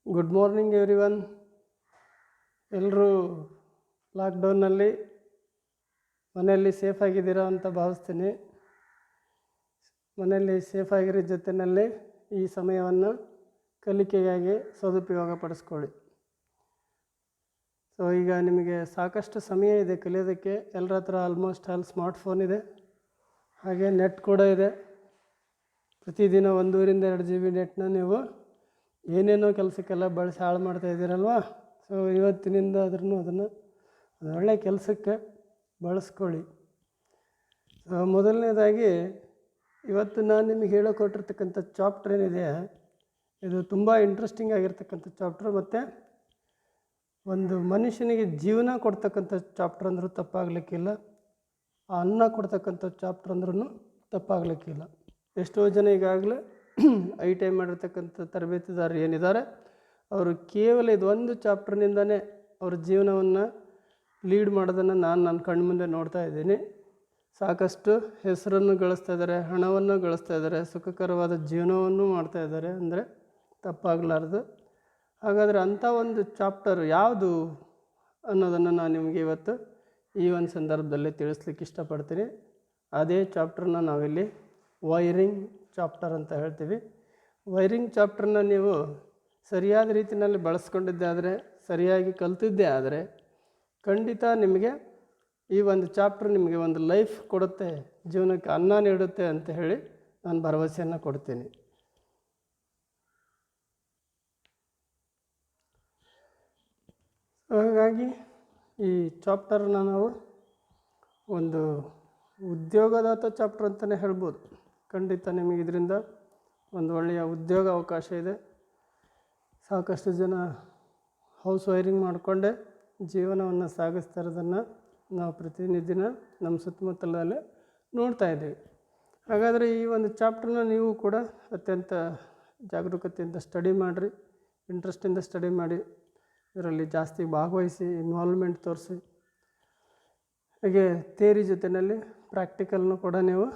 Good morning everyone. ಎಲ್ಲರೂ ಲಾಕ್ಡೌನ್ನಲ್ಲಿ ಮನೆಯಲ್ಲಿ ಸೇಫಾಗಿದ್ದೀರಾ ಅಂತ ಭಾವಿಸ್ತೀನಿ. ಮನೆಯಲ್ಲಿ ಸೇಫಾಗಿರೋ ಜೊತೆಯಲ್ಲಿ ಈ ಸಮಯವನ್ನು ಕಲಿಕೆಗಾಗಿ ಸದುಪಯೋಗ ಪಡಿಸ್ಕೊಳ್ಳಿ. ಸೊ ಈಗ ನಿಮಗೆ ಸಾಕಷ್ಟು ಸಮಯ ಇದೆ ಕಲಿಯೋದಕ್ಕೆ. ಎಲ್ಲರ ಹತ್ರ ಆಲ್ಮೋಸ್ಟ್ ಆಲ್ ಸ್ಮಾರ್ಟ್ಫೋನ್ ಇದೆ, ಹಾಗೆ ನೆಟ್ ಕೂಡ ಇದೆ. ಪ್ರತಿದಿನ 1.5 GB ನೆಟ್ನ ನೀವು ಏನೇನೋ ಕೆಲಸಕ್ಕೆಲ್ಲ ಬಳಸಿ ಹಾಳು ಮಾಡ್ತಾಯಿದ್ದೀರಲ್ವ. ಸೊ ಇವತ್ತಿನಿಂದ ಅದನ್ನು ಒಳ್ಳೆಯ ಕೆಲಸಕ್ಕೆ ಬಳಸ್ಕೊಳ್ಳಿ. ಸೊ ಮೊದಲನೇದಾಗಿ ಇವತ್ತು ನಾನು ನಿಮಗೆ ಹೇಳಿಕೊಟ್ಟಿರ್ತಕ್ಕಂಥ ಚಾಪ್ಟರ್ ಏನಿದೆ, ಇದು ತುಂಬ ಇಂಟ್ರೆಸ್ಟಿಂಗ್ ಆಗಿರ್ತಕ್ಕಂಥ ಚಾಪ್ಟರ್, ಮತ್ತು ಒಂದು ಮನುಷ್ಯನಿಗೆ ಜೀವನ ಕೊಡ್ತಕ್ಕಂಥ ಚಾಪ್ಟರ್ ಅಂದರೂ ತಪ್ಪಾಗಲಿಕ್ಕಿಲ್ಲ, ಆ ಅನ್ನ ಕೊಡ್ತಕ್ಕಂಥ ಚಾಪ್ಟರ್ ಅಂದ್ರೂ ತಪ್ಪಾಗಲಿಕ್ಕಿಲ್ಲ. ಎಷ್ಟೋ ಜನ ಈಗಾಗಲೇ ITI ಮಾಡಿರ್ತಕ್ಕಂಥ ತರಬೇತಿದಾರರು ಏನಿದ್ದಾರೆ, ಅವರು ಕೇವಲ ಇದೊಂದು ಚಾಪ್ಟರ್ನಿಂದನೇ ಅವ್ರ ಜೀವನವನ್ನು ಲೀಡ್ ಮಾಡೋದನ್ನು ನನ್ನ ಕಣ್ಮುಂದೆ ನೋಡ್ತಾ ಇದ್ದೀನಿ. ಸಾಕಷ್ಟು ಹೆಸರನ್ನು ಗಳಿಸ್ತಾ ಇದ್ದಾರೆ, ಹಣವನ್ನು ಗಳಿಸ್ತಾ ಇದ್ದಾರೆ, ಸುಖಕರವಾದ ಜೀವನವನ್ನು ಮಾಡ್ತಾಯಿದ್ದಾರೆ ಅಂದರೆ ತಪ್ಪಾಗಲಾರ್ದು. ಹಾಗಾದರೆ ಅಂಥ ಒಂದು ಚಾಪ್ಟರ್ ಯಾವುದು ಅನ್ನೋದನ್ನು ನಾನು ನಿಮಗೆ ಇವತ್ತು ಈ ಒಂದು ಸಂದರ್ಭದಲ್ಲಿ ತಿಳಿಸ್ಲಿಕ್ಕೆ ಇಷ್ಟಪಡ್ತೀನಿ. ಅದೇ ಚಾಪ್ಟರ್ನ ನಾವಿಲ್ಲಿ ವೈರಿಂಗ್ ಚಾಪ್ಟರ್ ಅಂತ ಹೇಳ್ತೀವಿ. ವೈರಿಂಗ್ ಚಾಪ್ಟರ್ನ ನೀವು ಸರಿಯಾದ ರೀತಿಯಲ್ಲಿ ಬಳಸ್ಕೊಂಡಿದ್ದೆ ಆದರೆ, ಸರಿಯಾಗಿ ಕಲ್ತಿದ್ದೇ ಆದರೆ, ಖಂಡಿತ ನಿಮಗೆ ಈ ಒಂದು ಚಾಪ್ಟರ್ ನಿಮಗೆ ಒಂದು ಲೈಫ್ ಕೊಡುತ್ತೆ, ಜೀವನಕ್ಕೆ ಅನ್ನ ನೀಡುತ್ತೆ ಅಂತ ಹೇಳಿ ನಾನು ಭರವಸೆಯನ್ನು ಕೊಡ್ತೀನಿ. ಹಾಗಾಗಿ ಈ ಚಾಪ್ಟರ್ನ ನಾವು ಒಂದು ಉದ್ಯೋಗದಾತ ಚಾಪ್ಟರ್ ಅಂತಲೇ ಹೇಳ್ಬೋದು. ಖಂಡಿತ ನಿಮಗೆ ಇದರಿಂದ ಒಂದು ಒಳ್ಳೆಯ ಉದ್ಯೋಗ ಅವಕಾಶ ಇದೆ. ಸಾಕಷ್ಟು ಜನ ಹೌಸ್ ವೈರಿಂಗ್ ಮಾಡಿಕೊಂಡೇ ಜೀವನವನ್ನು ಸಾಗಿಸ್ತಾ ಇರೋದನ್ನು ನಾವು ಪ್ರತಿನಿತ್ಯ ನಮ್ಮ ಸುತ್ತಮುತ್ತಲಲ್ಲೇ ನೋಡ್ತಾ ಇದ್ದೀವಿ. ಹಾಗಾದರೆ ಈ ಒಂದು ಚಾಪ್ಟರ್ನ ನೀವು ಕೂಡ ಅತ್ಯಂತ ಜಾಗರೂಕತೆಯಿಂದ ಸ್ಟಡಿ ಮಾಡಿರಿ, ಇಂಟ್ರೆಸ್ಟಿಂದ ಸ್ಟಡಿ ಮಾಡಿ, ಇದರಲ್ಲಿ ಜಾಸ್ತಿ ಭಾಗವಹಿಸಿ, ಇನ್ವಾಲ್ವ್ಮೆಂಟ್ ತೋರಿಸಿ. ಹಾಗೆ ಥಿಯರಿ ಜೊತೆಯಲ್ಲಿ ಪ್ರಾಕ್ಟಿಕಲ್ನು ಕೂಡ ನೀವು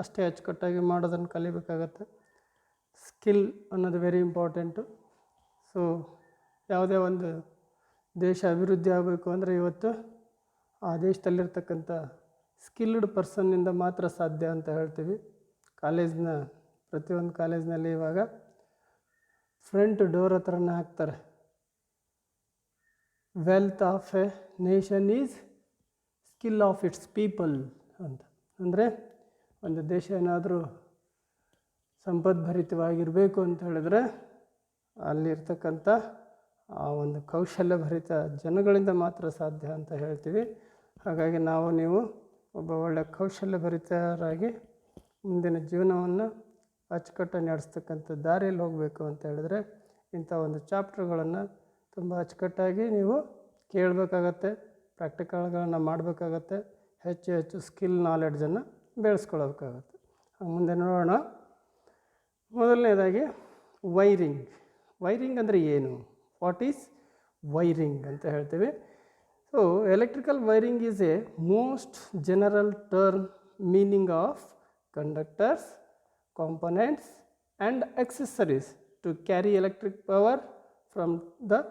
ಅಷ್ಟೇ ಅಚ್ಚುಕಟ್ಟಾಗಿ ಮಾಡೋದನ್ನು ಕಲಿಬೇಕಾಗತ್ತೆ. ಸ್ಕಿಲ್ ಅನ್ನೋದು ವೆರಿ ಇಂಪಾರ್ಟೆಂಟು. ಸೊ ಯಾವುದೇ ಒಂದು ದೇಶ ಅಭಿವೃದ್ಧಿ ಆಗಬೇಕು ಅಂದರೆ ಇವತ್ತು ಆ ದೇಶದಲ್ಲಿರ್ತಕ್ಕಂಥ ಸ್ಕಿಲ್ಡ್ ಪರ್ಸನ್ನಿಂದ ಮಾತ್ರ ಸಾಧ್ಯ ಅಂತ ಹೇಳ್ತೀವಿ. ಪ್ರತಿಯೊಂದು ಕಾಲೇಜ್ನಲ್ಲಿ ಇವಾಗ ಫ್ರಂಟ್ ಡೋರ್ ಹತ್ರನೇ ಹಾಕ್ತಾರೆ, wealth of A nation is skill of it's people ಅಂತ. ಅಂದರೆ ಒಂದು ದೇಶ ಏನಾದರೂ ಸಂಪದ್ಭರಿತವಾಗಿರಬೇಕು ಅಂತ ಹೇಳಿದ್ರೆ ಅಲ್ಲಿರ್ತಕ್ಕಂಥ ಆ ಒಂದು ಕೌಶಲ್ಯಭರಿತ ಜನಗಳಿಂದ ಮಾತ್ರ ಸಾಧ್ಯ ಅಂತ ಹೇಳ್ತೀವಿ. ಹಾಗಾಗಿ ನೀವು ಒಬ್ಬ ಒಳ್ಳೆಯ ಕೌಶಲ್ಯಭರಿತರಾಗಿ ಮುಂದಿನ ಜೀವನವನ್ನು ಅಚ್ಚುಕಟ್ಟಾಗಿ ನಡೆಸ್ತಕ್ಕಂಥ ದಾರಿಯಲ್ಲಿ ಹೋಗಬೇಕು ಅಂತ ಹೇಳಿದ್ರೆ ಇಂಥ ಒಂದು ಚಾಪ್ಟರ್ಗಳನ್ನು ತುಂಬ ಅಚ್ಚುಕಟ್ಟಾಗಿ ನೀವು ಕೇಳಬೇಕಾಗತ್ತೆ, ಪ್ರಾಕ್ಟಿಕಲ್ಗಳನ್ನು ಮಾಡಬೇಕಾಗತ್ತೆ, ಹೆಚ್ಚು ಸ್ಕಿಲ್ ನಾಲೆಡ್ಜನ್ನು ಬೆಳೆಸ್ಕೊಳ್ಬೇಕಾಗತ್ತೆ. ಮುಂದೆ ನೋಡೋಣ. ಮೊದಲನೇದಾಗಿ ವೈರಿಂಗ್ ಅಂದರೆ ಏನು, ವಾಟ್ ಈಸ್ ವೈರಿಂಗ್ ಅಂತ ಹೇಳ್ತೀವಿ. So electrical wiring is A most general term meaning of conductors, components and accessories to carry electric power from the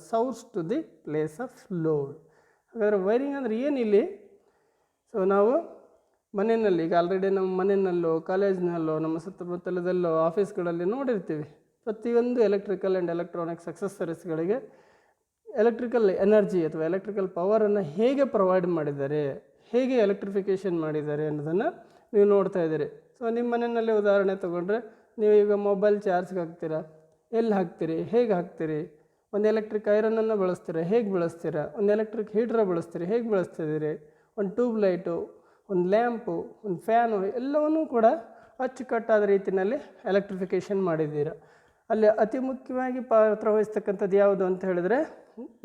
source to the place of load. ಹಾಗಾದರೆ wiring ಅಂದರೆ ಏನಿಲ್ಲಿ? So ನಾವು ಮನೆಯಲ್ಲಿ ಈಗ already ನಮ್ಮ ಮನೆಯಲ್ಲೋ, ಕಾಲೇಜ್ನಲ್ಲೋ, ನಮ್ಮ ಸುತ್ತಮುತ್ತಲದಲ್ಲೋ, ಆಫೀಸ್ಗಳಲ್ಲಿ ನೋಡಿರ್ತೀವಿ. ಪ್ರತಿಯೊಂದು ಎಲೆಕ್ಟ್ರಿಕಲ್ ಆ್ಯಂಡ್ ಎಲೆಕ್ಟ್ರಾನಿಕ್ಸ್ ಅಕ್ಸೆಸರೀಸ್ಗಳಿಗೆ ಎಲೆಕ್ಟ್ರಿಕಲ್ ಎನರ್ಜಿ ಅಥವಾ ಎಲೆಕ್ಟ್ರಿಕಲ್ ಪವರನ್ನು ಹೇಗೆ ಪ್ರೊವೈಡ್ ಮಾಡಿದ್ದಾರೆ, ಹೇಗೆ ಎಲೆಕ್ಟ್ರಿಫಿಕೇಷನ್ ಮಾಡಿದ್ದಾರೆ ಅನ್ನೋದನ್ನು ನೀವು ನೋಡ್ತಾ ಇದ್ದೀರಿ. ಸೊ ನಿಮ್ಮ ಮನೆಯಲ್ಲೇ ಉದಾಹರಣೆ ತೊಗೊಂಡ್ರೆ, ನೀವು ಈಗ ಮೊಬೈಲ್ ಚಾರ್ಜ್ಗೆ ಹಾಕ್ತೀರಾ, ಎಲ್ಲಿ ಹಾಕ್ತೀರಿ, ಹೇಗೆ ಹಾಕ್ತೀರಿ? ಒಂದು ಎಲೆಕ್ಟ್ರಿಕ್ ಐರನನ್ನು ಬಳಸ್ತೀರಾ, ಹೇಗೆ ಬಳಸ್ತೀರಾ? ಒಂದು ಎಲೆಕ್ಟ್ರಿಕ್ ಹೀಟ್ರ ಬಳಸ್ತೀರಿ, ಹೇಗೆ ಬಳಸ್ತಿದ್ದೀರಿ? ಒಂದು ಟ್ಯೂಬ್ ಲೈಟು, ಒಂದು ಲ್ಯಾಂಪು, ಒಂದು ಫ್ಯಾನು, ಎಲ್ಲವನ್ನೂ ಕೂಡ ಅಚ್ಚುಕಟ್ಟಾದ ರೀತಿಯಲ್ಲಿ ಎಲೆಕ್ಟ್ರಿಫಿಕೇಷನ್ ಮಾಡಿದ್ದೀರ. ಅಲ್ಲಿ ಅತಿ ಮುಖ್ಯವಾಗಿ ಪಾತ್ರ ವಹಿಸ್ತಕ್ಕಂಥದ್ದು ಯಾವುದು ಅಂತ ಹೇಳಿದ್ರೆ,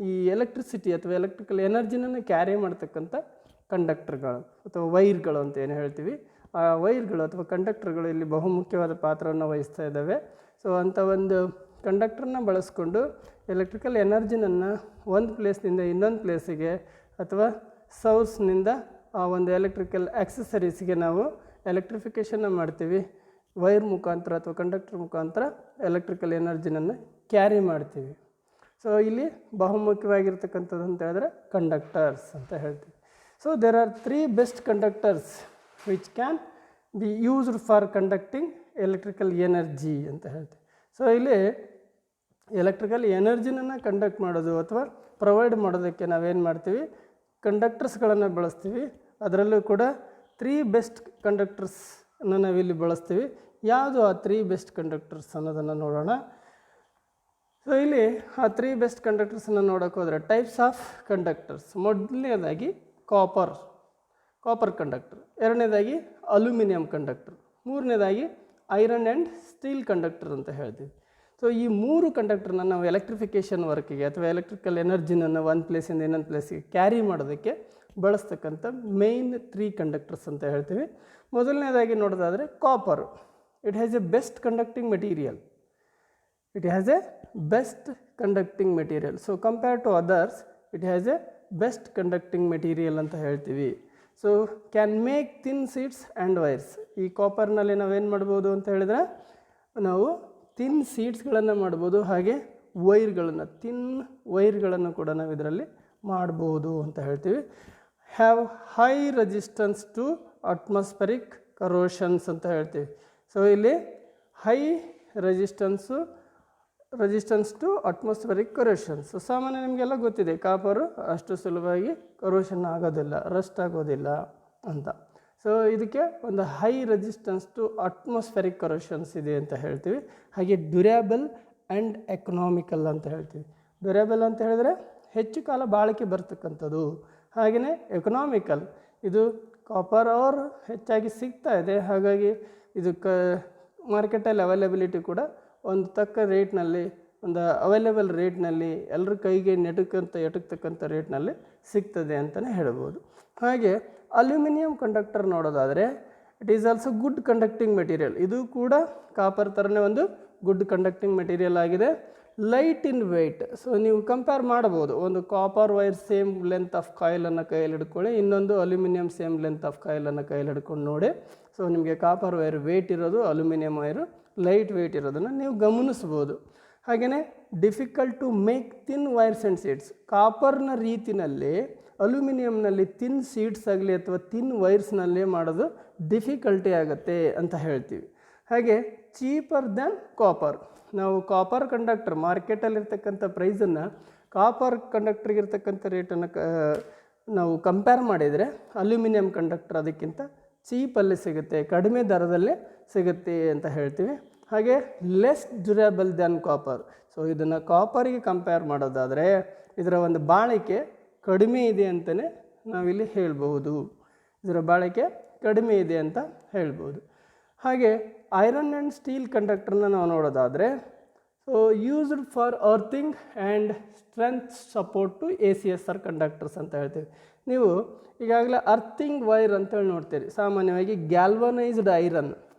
ಈ ಎಲೆಕ್ಟ್ರಿಸಿಟಿ ಅಥವಾ ಎಲೆಕ್ಟ್ರಿಕಲ್ ಎನರ್ಜಿನನ್ನು ಕ್ಯಾರಿ ಮಾಡ್ತಕ್ಕಂಥ ಕಂಡಕ್ಟರ್ಗಳು ಅಥವಾ ವೈರ್ಗಳು ಅಂತ ಏನು ಹೇಳ್ತೀವಿ, ಆ ವೈರ್ಗಳು ಅಥವಾ ಕಂಡಕ್ಟರ್ಗಳು ಇಲ್ಲಿ ಬಹುಮುಖ್ಯವಾದ ಪಾತ್ರವನ್ನು ವಹಿಸ್ತಾ ಇದ್ದಾವೆ. ಸೊ ಅಂಥ ಒಂದು ಕಂಡಕ್ಟರ್ನ ಬಳಸ್ಕೊಂಡು ಎಲೆಕ್ಟ್ರಿಕಲ್ ಎನರ್ಜಿನನ್ನು ಒಂದು ಪ್ಲೇಸ್ನಿಂದ ಇನ್ನೊಂದು ಪ್ಲೇಸಿಗೆ ಅಥವಾ ಸೌರ್ಸ್ನಿಂದ ಆ ಒಂದು ಎಲೆಕ್ಟ್ರಿಕಲ್ ಆಕ್ಸೆಸರೀಸ್ಗೆ ನಾವು ಎಲೆಕ್ಟ್ರಿಫಿಕೇಷನ್ನ ಮಾಡ್ತೀವಿ. ವೈರ್ ಮುಖಾಂತರ ಅಥವಾ ಕಂಡಕ್ಟರ್ ಮುಖಾಂತರ ಎಲೆಕ್ಟ್ರಿಕಲ್ ಎನರ್ಜಿನನ್ನು ಕ್ಯಾರಿ ಮಾಡ್ತೀವಿ. ಸೊ ಇಲ್ಲಿ ಬಹುಮುಖ್ಯವಾಗಿರ್ತಕ್ಕಂಥದ್ದು ಅಂತ ಹೇಳಿದ್ರೆ ಕಂಡಕ್ಟರ್ಸ್ ಅಂತ ಹೇಳ್ತೀವಿ. So there are 3 best conductors which can be used for conducting electrical energy ಅಂತ ಹೇಳ್ತೀವಿ. ಸೊ ಇಲ್ಲಿ ಎಲೆಕ್ಟ್ರಿಕಲ್ ಎನರ್ಜಿನನ್ನು ಕಂಡಕ್ಟ್ ಮಾಡೋದು ಅಥವಾ ಪ್ರೊವೈಡ್ ಮಾಡೋದಕ್ಕೆ ನಾವೇನು ಮಾಡ್ತೀವಿ, ಕಂಡಕ್ಟರ್ಸ್ಗಳನ್ನು ಬಳಸ್ತೀವಿ. ಅದರಲ್ಲೂ ಕೂಡ 3 ಬೆಸ್ಟ್ ಕಂಡಕ್ಟರ್ಸನ್ನು ನಾವಿಲ್ಲಿ ಬಳಸ್ತೀವಿ. ಯಾವುದು ಆ 3 ಬೆಸ್ಟ್ ಕಂಡಕ್ಟರ್ಸ್ ಅನ್ನೋದನ್ನು ನೋಡೋಣ. ಸೊ ಇಲ್ಲಿ ಆ 3 ಬೆಸ್ಟ್ ಕಂಡಕ್ಟರ್ಸನ್ನು ನೋಡೋಕೆ ಹೋದರೆ ಟೈಪ್ಸ್ ಆಫ್ ಕಂಡಕ್ಟರ್ಸ್, ಮೊದಲನೇದಾಗಿ ಕಾಪರ್ ಕಂಡಕ್ಟರ್, ಎರಡನೇದಾಗಿ ಅಲ್ಯೂಮಿನಿಯಂ ಕಂಡಕ್ಟರ್, ಮೂರನೇದಾಗಿ ಐರನ್ ಆ್ಯಂಡ್ ಸ್ಟೀಲ್ ಕಂಡಕ್ಟರ್ ಅಂತ ಹೇಳ್ತೀವಿ. ಸೊ ಈ 3 ಕಂಡಕ್ಟರ್ನ ನಾವು ಎಲೆಕ್ಟ್ರಿಫಿಕೇಷನ್ ವರ್ಕಿಗೆ ಅಥವಾ ಎಲೆಕ್ಟ್ರಿಕಲ್ ಎನರ್ಜಿನನ್ನು ಒಂದು ಪ್ಲೇಸಿಂದ ಇನ್ನೊಂದು ಪ್ಲೇಸಿಗೆ ಕ್ಯಾರಿ ಮಾಡೋದಕ್ಕೆ ಬಳಸ್ತಕ್ಕಂಥ ಮೇಯ್ನ್ 3 ಕಂಡಕ್ಟರ್ಸ್ ಅಂತ ಹೇಳ್ತೀವಿ. ಮೊದಲನೇದಾಗಿ ನೋಡೋದಾದರೆ copper. It has a best conducting material. So compare to others it has a best conducting material ಅಂತ ಹೇಳ್ತೀವಿ. So can make thin sheets and wires. ಈ ಕಾಪರ್ನಲ್ಲಿ ನಾವೇನು ಮಾಡ್ಬೋದು ಅಂತ ಹೇಳಿದ್ರೆ ನಾವು ಥಿನ್ ಸೀಡ್ಸ್ಗಳನ್ನು ಮಾಡ್ಬೋದು, ಹಾಗೆ ಥಿನ್ ವೈರ್ಗಳನ್ನು ಕೂಡ ನಾವು ಇದರಲ್ಲಿ ಮಾಡ್ಬೋದು ಅಂತ ಹೇಳ್ತೀವಿ. Have high resistance to atmospheric corrosions ಅಂತ ಹೇಳ್ತೀವಿ. ಸೊ ಇಲ್ಲಿ high resistance to atmospheric corrosions. ಸಾಮಾನ್ಯ ನಿಮಗೆಲ್ಲ ಗೊತ್ತಿದೆ, ಕಾಪರು ಅಷ್ಟು ಸುಲಭವಾಗಿ ಕರೋಷನ್ ಆಗೋದಿಲ್ಲ, ರಸ್ಟ್ ಆಗೋದಿಲ್ಲ ಅಂತ. ಸೊ ಇದಕ್ಕೆ ಒಂದು ಹೈ ರೆಸಿಸ್ಟೆನ್ಸ್ ಟು ಅಟ್ಮಾಸ್ಫರಿಕ್ ಕರೋಷನ್ಸ್ ಇದೆ ಅಂತ ಹೇಳ್ತೀವಿ. ಹಾಗೆ ಡ್ಯೂರೇಬಲ್ ಆ್ಯಂಡ್ ಎಕನಾಮಿಕಲ್ ಅಂತ ಹೇಳ್ತೀವಿ. ಡ್ಯೂರೇಬಲ್ ಅಂತ ಹೇಳಿದ್ರೆ ಹೆಚ್ಚು ಕಾಲ ಬಾಳಿಕೆ ಬರ್ತಕ್ಕಂಥದ್ದು. ಹಾಗೆಯೇ ಎಕನಾಮಿಕಲ್, ಇದು ಕಾಪರ್ ಹೆಚ್ಚಾಗಿ ಸಿಗ್ತಾ ಇದೆ, ಹಾಗಾಗಿ ಇದು ಮಾರ್ಕೆಟಲ್ಲಿ ಅವೈಲಬಿಲಿಟಿ ಕೂಡ ಒಂದು ತಕ್ಕ ರೇಟ್ನಲ್ಲಿ, ಒಂದು ಅವೈಲೇಬಲ್ ರೇಟ್ನಲ್ಲಿ, ಎಲ್ಲರ ಕೈಗೆ ಎಟಕ್ತಕ್ಕಂಥ ರೇಟ್ನಲ್ಲಿ ಸಿಗ್ತದೆ ಅಂತಲೇ ಹೇಳ್ಬೋದು. ಹಾಗೆ ಅಲ್ಯೂಮಿನಿಯಂ ಕಂಡಕ್ಟರ್ ನೋಡೋದಾದರೆ it is also good conducting material. ಇದು ಕೂಡ ಕಾಪರ್ ಥರನೇ ಒಂದು ಗುಡ್ ಕಂಡಕ್ಟಿಂಗ್ ಮೆಟೀರಿಯಲ್ ಆಗಿದೆ. Light in weight. ಸೊ ನೀವು ಕಂಪೇರ್ ಮಾಡ್ಬೋದು, ಒಂದು copper wire same length of ಕಾಯಿಲನ್ನು ಕೈಯಲ್ಲಿ ಹಿಡ್ಕೊಳ್ಳಿ, ಇನ್ನೊಂದು ಅಲ್ಯೂಮಿನಿಯಂ ಸೇಮ್ ಲೆಂತ್ ಆಫ್ ಕಾಯಿಲನ್ನು ಕೈಯಲ್ಲಿ ಹಿಡ್ಕೊಂಡು ನೋಡಿ. ಸೊ ನಿಮಗೆ ಕಾಪರ್ ವೈರ್ ವೆಯ್ಟ್ ಇರೋದು, ಅಲ್ಯೂಮಿನಿಯಂ ವೈರು ಲೈಟ್ ವೆಯ್ಟ್ ಇರೋದನ್ನು ನೀವು ಗಮನಿಸ್ಬೋದು. ಹಾಗೆಯೇ difficult to make thin wires and sheets. ಕಾಪರ್ನ ರೀತಿಯಲ್ಲಿ ಅಲ್ಯೂಮಿನಿಯಂನಲ್ಲಿ ಥಿನ್ ಸೀಡ್ಸ್ ಆಗಲಿ ಅಥವಾ ಥಿನ್ ವೈರ್ಸ್ನಲ್ಲಿ ಮಾಡೋದು ಡಿಫಿಕಲ್ಟಿ ಆಗುತ್ತೆ ಅಂತ ಹೇಳ್ತೀವಿ. ಹಾಗೆ ಚೀಪರ್ ದ್ಯಾನ್ ಕಾಪರ್. ನಾವು ಕಾಪರ್ ಕಂಡಕ್ಟರ್ ಮಾರ್ಕೆಟಲ್ಲಿರ್ತಕ್ಕಂಥ ಪ್ರೈಸನ್ನು ಕಾಪರ್ ಕಂಡಕ್ಟರ್ಗಿರ್ತಕ್ಕಂಥ ರೇಟನ್ನು ನಾವು ಕಂಪೇರ್ ಮಾಡಿದರೆ ಅಲ್ಯೂಮಿನಿಯಂ ಕಂಡಕ್ಟರ್ ಅದಕ್ಕಿಂತ ಚೀಪಲ್ಲಿ ಸಿಗುತ್ತೆ, ಕಡಿಮೆ ದರದಲ್ಲೇ ಸಿಗುತ್ತೆ ಅಂತ ಹೇಳ್ತೀವಿ. ಹಾಗೆ less durable than copper. So ಇದನ್ನು ಕಾಪರಿಗೆ ಕಂಪೇರ್ ಮಾಡೋದಾದರೆ ಇದರ ಒಂದು ಬಾಳಿಕೆ ಕಡಿಮೆ ಇದೆ ಅಂತಲೇ ನಾವಿಲ್ಲಿ ಹೇಳ್ಬೋದು. ಇದರ ಬಾಳಿಕೆ ಕಡಿಮೆ ಇದೆ ಅಂತ ಹೇಳ್ಬೋದು. ಹಾಗೆ ಐರನ್ ಆ್ಯಂಡ್ ಸ್ಟೀಲ್ ಕಂಡಕ್ಟರ್ನ ನಾವು ನೋಡೋದಾದರೆ so used for earthing and strength support to ACSR conductors ಅಂತ ಹೇಳ್ತೀವಿ. ನೀವು ಈಗಾಗಲೇ ಅರ್ಥಿಂಗ್ ವೈರ್ ಅಂತೇಳಿ ನೋಡ್ತೀರಿ. ಸಾಮಾನ್ಯವಾಗಿ ಗ್ಯಾಲ್ವನೈಸ್ಡ್ ಐರನ್,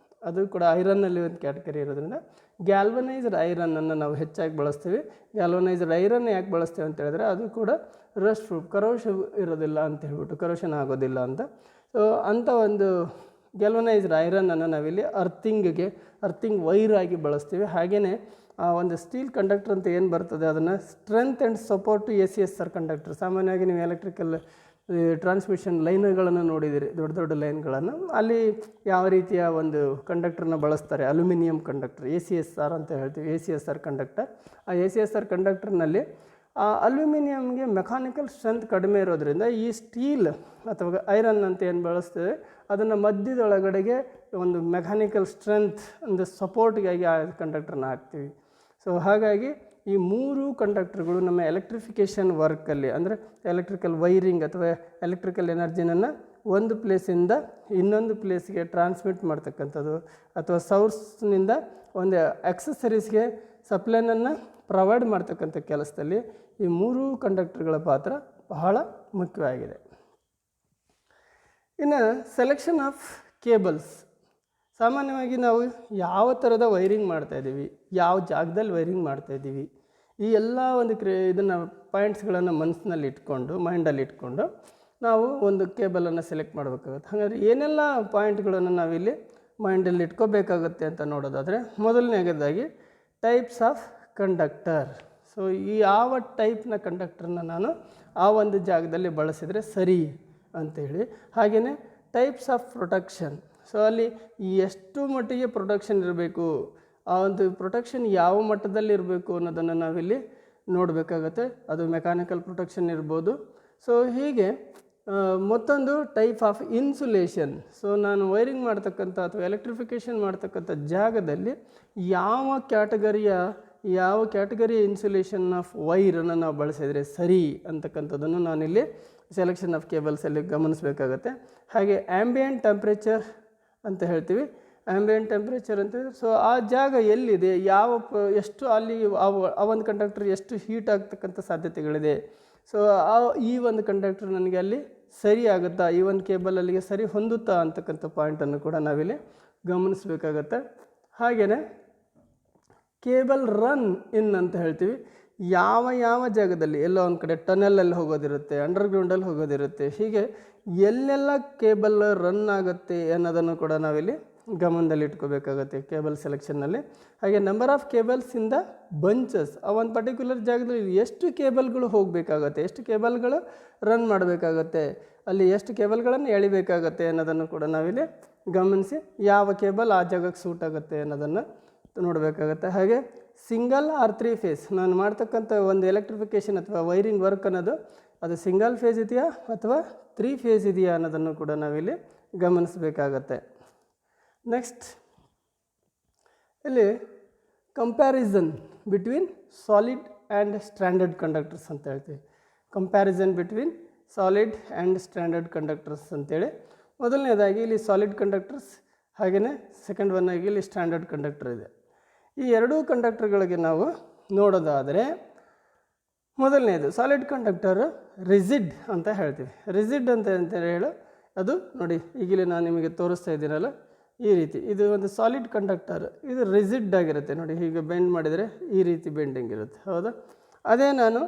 ಅದು ಕೂಡ ಐರನ್ನಲ್ಲಿ ಒಂದು ಕ್ಯಾಟಗರಿ ಇರೋದ್ರಿಂದ ಗ್ಯಾಲ್ವನೈಸ್ಡ್ ಐರನ್ನನ್ನು ನಾವು ಹೆಚ್ಚಾಗಿ ಬಳಸ್ತೀವಿ. ಗ್ಯಾಲ್ವನೈಸ್ಡ್ ಐರನ್ ಯಾಕೆ ಬಳಸ್ತೀವಿ ಅಂತ ಹೇಳಿದ್ರೆ ಅದು ಕೂಡ ರಸ್ಟ್ ಪ್ರೂಫ್, ಕರೋಷನ್ ಇರೋದಿಲ್ಲ ಅಂತ ಹೇಳ್ಬಿಟ್ಟು, ಕರೋಷನ್ ಆಗೋದಿಲ್ಲ ಅಂತ. ಸೊ ಅಂಥ ಒಂದು ಗ್ಯಾಲ್ವನೈಸ್ಡ್ ಐರನ್ನನ್ನು ನಾವಿಲ್ಲಿ ಅರ್ಥಿಂಗ್ ವೈರ್ ಆಗಿ ಬಳಸ್ತೀವಿ. ಹಾಗೆಯೇ ಒಂದು ಸ್ಟೀಲ್ ಕಂಡಕ್ಟರ್ ಅಂತ ಏನು ಬರ್ತದೆ ಅದನ್ನು strength and support to ACSR conductor. ಸಾಮಾನ್ಯವಾಗಿ ನೀವು ಎಲೆಕ್ಟ್ರಿಕಲ್ ಟ್ರಾನ್ಸ್ಮಿಷನ್ ಲೈನ್ಗಳನ್ನು ನೋಡಿದಿರಿ, ದೊಡ್ಡ ದೊಡ್ಡ ಲೈನ್ಗಳನ್ನು. ಅಲ್ಲಿ ಯಾವ ರೀತಿಯ ಒಂದು ಕಂಡಕ್ಟರ್ನ ಬಳಸ್ತಾರೆ, ಅಲ್ಯೂಮಿನಿಯಂ ಕಂಡಕ್ಟರ್, ACSR ಅಂತ ಹೇಳ್ತೀವಿ, ACSR ಕಂಡಕ್ಟರ್. ಆ ACSR ಕಂಡಕ್ಟರ್ನಲ್ಲಿ ಆ ಅಲ್ಯೂಮಿನಿಯಂಗೆ ಮೆಕ್ಯಾನಿಕಲ್ ಸ್ಟ್ರೆಂತ್ ಕಡಿಮೆ ಇರೋದ್ರಿಂದ ಈ ಸ್ಟೀಲ್ ಅಥವಾ ಐರನ್ ಅಂತ ಏನು ಬಳಸ್ತೇವೆ ಅದನ್ನು ಮಧ್ಯದೊಳಗಡೆಗೆ ಒಂದು ಮೆಕ್ಯಾನಿಕಲ್ ಸ್ಟ್ರೆಂತ್ ಒಂದು ಸಪೋರ್ಟ್ಗಾಗಿ ಆ ಕಂಡಕ್ಟರ್ನ ಹಾಕ್ತೀವಿ. ಸೊ ಹಾಗಾಗಿ ಈ 3 ಕಂಡಕ್ಟರ್ಗಳು ನಮ್ಮ ಎಲೆಕ್ಟ್ರಿಫಿಕೇಷನ್ ವರ್ಕಲ್ಲಿ, ಅಂದರೆ ಎಲೆಕ್ಟ್ರಿಕಲ್ ವೈರಿಂಗ್ ಅಥವಾ ಎಲೆಕ್ಟ್ರಿಕಲ್ ಎನರ್ಜಿನನ್ನು ಒಂದು ಪ್ಲೇಸಿಂದ ಇನ್ನೊಂದು ಪ್ಲೇಸ್ಗೆ ಟ್ರಾನ್ಸ್ಮಿಟ್ ಮಾಡ್ತಕ್ಕಂಥದ್ದು ಅಥವಾ ಸೋರ್ಸ್ನಿಂದ ಒಂದು ಆಕ್ಸೆಸರೀಸ್ಗೆ ಸಪ್ಲೈನನ್ನು ಪ್ರೊವೈಡ್ ಮಾಡ್ತಕ್ಕಂಥ ಕೆಲಸದಲ್ಲಿ ಈ 3 ಕಂಡಕ್ಟರ್ಗಳ ಪಾತ್ರ ಬಹಳ ಮುಖ್ಯವಾಗಿದೆ. ಇನ್ನು ಸೆಲೆಕ್ಷನ್ ಆಫ್ ಕೇಬಲ್ಸ್. ಸಾಮಾನ್ಯವಾಗಿ ನಾವು ಯಾವ ಥರದ ವೈರಿಂಗ್ ಮಾಡ್ತಾಯಿದ್ದೀವಿ, ಯಾವ ಜಾಗದಲ್ಲಿ ವೈರಿಂಗ್ ಮಾಡ್ತಾಯಿದ್ದೀವಿ, ಈ ಎಲ್ಲ ಒಂದು ಇದನ್ನು ಪಾಯಿಂಟ್ಸ್ಗಳನ್ನು ಮೈಂಡಲ್ಲಿ ಇಟ್ಕೊಂಡು ನಾವು ಒಂದು ಕೇಬಲನ್ನು ಸೆಲೆಕ್ಟ್ ಮಾಡಬೇಕಾಗುತ್ತೆ. ಹಾಗಾದರೆ ಏನೆಲ್ಲ ಪಾಯಿಂಟ್ಗಳನ್ನು ನಾವಿಲ್ಲಿ ಮೈಂಡಲ್ಲಿ ಇಟ್ಕೋಬೇಕಾಗುತ್ತೆ ಅಂತ ನೋಡೋದಾದರೆ, ಮೊದಲನೇದಾಗಿ ಟೈಪ್ಸ್ ಆಫ್ ಕಂಡಕ್ಟರ್. ಸೊ ಈ ಯಾವ ಟೈಪ್ನ ಕಂಡಕ್ಟರ್ನ ನಾನು ಆ ಒಂದು ಜಾಗದಲ್ಲಿ ಬಳಸಿದರೆ ಸರಿ ಅಂಥೇಳಿ. ಹಾಗೆಯೇ ಟೈಪ್ಸ್ ಆಫ್ ಪ್ರೊಟೆಕ್ಷನ್. ಸೊ ಅಲ್ಲಿ ಎಷ್ಟು ಮಟ್ಟಿಗೆ ಪ್ರೊಟೆಕ್ಷನ್ ಇರಬೇಕು, ಆ ಒಂದು ಪ್ರೊಟೆಕ್ಷನ್ ಯಾವ ಮಟ್ಟದಲ್ಲಿ ಇರಬೇಕು ಅನ್ನೋದನ್ನು ನಾವಿಲ್ಲಿ ನೋಡಬೇಕಾಗತ್ತೆ. ಅದು ಮೆಕ್ಯಾನಿಕಲ್ ಪ್ರೊಟೆಕ್ಷನ್ ಇರ್ಬೋದು. ಸೊ ಹೀಗೆ ಮತ್ತೊಂದು ಟೈಪ್ ಆಫ್ ಇನ್ಸುಲೇಷನ್. ಸೊ ನಾನು ವೈರಿಂಗ್ ಮಾಡ್ತಕ್ಕಂಥ ಅಥವಾ ಎಲೆಕ್ಟ್ರಿಫಿಕೇಷನ್ ಮಾಡ್ತಕ್ಕಂಥ ಜಾಗದಲ್ಲಿ ಯಾವ ಕ್ಯಾಟಗರಿಯ ಇನ್ಸುಲೇಷನ್ ಆಫ್ ವೈರನ್ನು ನಾವು ಬಳಸಿದರೆ ಸರಿ ಅಂತಕ್ಕಂಥದ್ದನ್ನು ನಾನಿಲ್ಲಿ ಸೆಲೆಕ್ಷನ್ ಆಫ್ ಕೇಬಲ್ಸಲ್ಲಿ ಗಮನಿಸಬೇಕಾಗತ್ತೆ. ಹಾಗೆ ಆ್ಯಂಬಿಯಂಟ್ ಟೆಂಪ್ರೇಚರ್ ಅಂತ ಹೇಳ್ತೀವಿ. ಆ್ಯಂಬಿಯಂಟ್ ಟೆಂಪ್ರೇಚರ್ ಅಂತಂದರೆ ಸೊ ಆ ಜಾಗ ಎಲ್ಲಿದೆ, ಎಷ್ಟು ಅಲ್ಲಿ ಆ ಒಂದು ಕಂಡಕ್ಟರ್ ಎಷ್ಟು ಹೀಟ್ ಆಗ್ತಕ್ಕಂಥ ಸಾಧ್ಯತೆಗಳಿದೆ. ಸೊ ಈ ಒಂದು ಕಂಡಕ್ಟರ್ ನನಗೆ ಅಲ್ಲಿ ಸರಿ ಆಗುತ್ತಾ, ಈ ಒಂದು ಕೇಬಲ್ ಅಲ್ಲಿಗೆ ಸರಿ ಹೊಂದುತ್ತಾ ಅಂತಕ್ಕಂಥ ಪಾಯಿಂಟನ್ನು ಕೂಡ ನಾವಿಲ್ಲಿ ಗಮನಿಸಬೇಕಾಗತ್ತೆ. ಹಾಗೆಯೇ ಕೇಬಲ್ ರನ್ ಇನ್ ಅಂತ ಹೇಳ್ತೀವಿ. ಯಾವ ಜಾಗದಲ್ಲಿ ಎಲ್ಲೋ ಒಂದು ಕಡೆ ಟನಲಲ್ಲಿ ಹೋಗೋದಿರುತ್ತೆ, ಅಂಡರ್ಗ್ರೌಂಡಲ್ಲಿ ಹೋಗೋದಿರುತ್ತೆ, ಹೀಗೆ ಎಲ್ಲೆಲ್ಲ ಕೇಬಲ್ ರನ್ ಆಗುತ್ತೆ ಅನ್ನೋದನ್ನು ಕೂಡ ನಾವಿಲ್ಲಿ ಗಮನದಲ್ಲಿ ಇಟ್ಕೋಬೇಕಾಗತ್ತೆ ಕೇಬಲ್ ಸೆಲೆಕ್ಷನ್ನಲ್ಲಿ. ಹಾಗೆ number of cables in the bunches. ಆ ಒಂದು ಪರ್ಟಿಕ್ಯುಲರ್ ಜಾಗದಲ್ಲಿ ಎಷ್ಟು ಕೇಬಲ್ಗಳು ಹೋಗಬೇಕಾಗತ್ತೆ, ಎಷ್ಟು ಕೇಬಲ್ಗಳು ರನ್ ಮಾಡಬೇಕಾಗತ್ತೆ, ಅಲ್ಲಿ ಎಷ್ಟು ಕೇಬಲ್ಗಳನ್ನು ಎಳಿಬೇಕಾಗತ್ತೆ ಅನ್ನೋದನ್ನು ಕೂಡ ನಾವಿಲ್ಲಿ ಗಮನಿಸಿ ಯಾವ ಕೇಬಲ್ ಆ ಜಾಗಕ್ಕೆ ಸೂಟ್ ಆಗುತ್ತೆ ಅನ್ನೋದನ್ನು ನೋಡಬೇಕಾಗತ್ತೆ. ಹಾಗೆ ಸಿಂಗಲ್ ಆರ್ 3 ಫೇಸ್ ನಾನು ಮಾಡ್ತಕ್ಕಂಥ ಒಂದು ಎಲೆಕ್ಟ್ರಿಫಿಕೇಷನ್ ಅಥವಾ ವೈರಿಂಗ್ ವರ್ಕ್ ಅನ್ನೋದು ಅದು ಸಿಂಗಲ್ ಫೇಸ್ ಇದೆಯಾ ಅಥವಾ 3 ಫೇಸ್ ಇದೆಯಾ ಅನ್ನೋದನ್ನು ಕೂಡ ನಾವಿಲ್ಲಿ ಗಮನಿಸಬೇಕಾಗತ್ತೆ. ನೆಕ್ಸ್ಟ್ ಇಲ್ಲಿ comparison between solid and standard conductors ಅಂತ ಹೇಳ್ತೀವಿ. Comparison between solid and standard conductors ಅಂತೇಳಿ. ಮೊದಲನೇದಾಗಿ ಇಲ್ಲಿ ಸಾಲಿಡ್ ಕಂಡಕ್ಟರ್ಸ್, ಹಾಗೆಯೇ ಸೆಕೆಂಡ್ ಒನ್ ಆಗಿ ಇಲ್ಲಿ ಸ್ಟ್ಯಾಂಡರ್ಡ್ ಕಂಡಕ್ಟರ್ ಇದೆ. ಈ ಎರಡೂ ಕಂಡಕ್ಟರ್ಗಳಿಗೆ ನಾವು ನೋಡೋದಾದರೆ, ಮೊದಲನೇದು ಸಾಲಿಡ್ ಕಂಡಕ್ಟರ್ ರಿಜಿಡ್ ಅಂತ ಹೇಳ್ತೀವಿ. ರಿಜಿಡ್ ಅಂತ ಹೇಳಿ ಅದು ನೋಡಿ ಈಗಲೇ ನಾನು ನಿಮಗೆ ತೋರಿಸ್ತಾ ಇದ್ದೀನಲ್ಲ ಈ ರೀತಿ, ಇದು ಒಂದು ಸಾಲಿಡ್ ಕಂಡಕ್ಟರ್, ಇದು ರಿಜಿಡ್ ಆಗಿರುತ್ತೆ ನೋಡಿ. ಹೀಗೆ ಬೆಂಡ್ ಮಾಡಿದರೆ ಈ ರೀತಿ ಬೆಂಡಿಂಗ್ ಇರುತ್ತೆ, ಹೌದಾ. ಅದೇ ನಾನು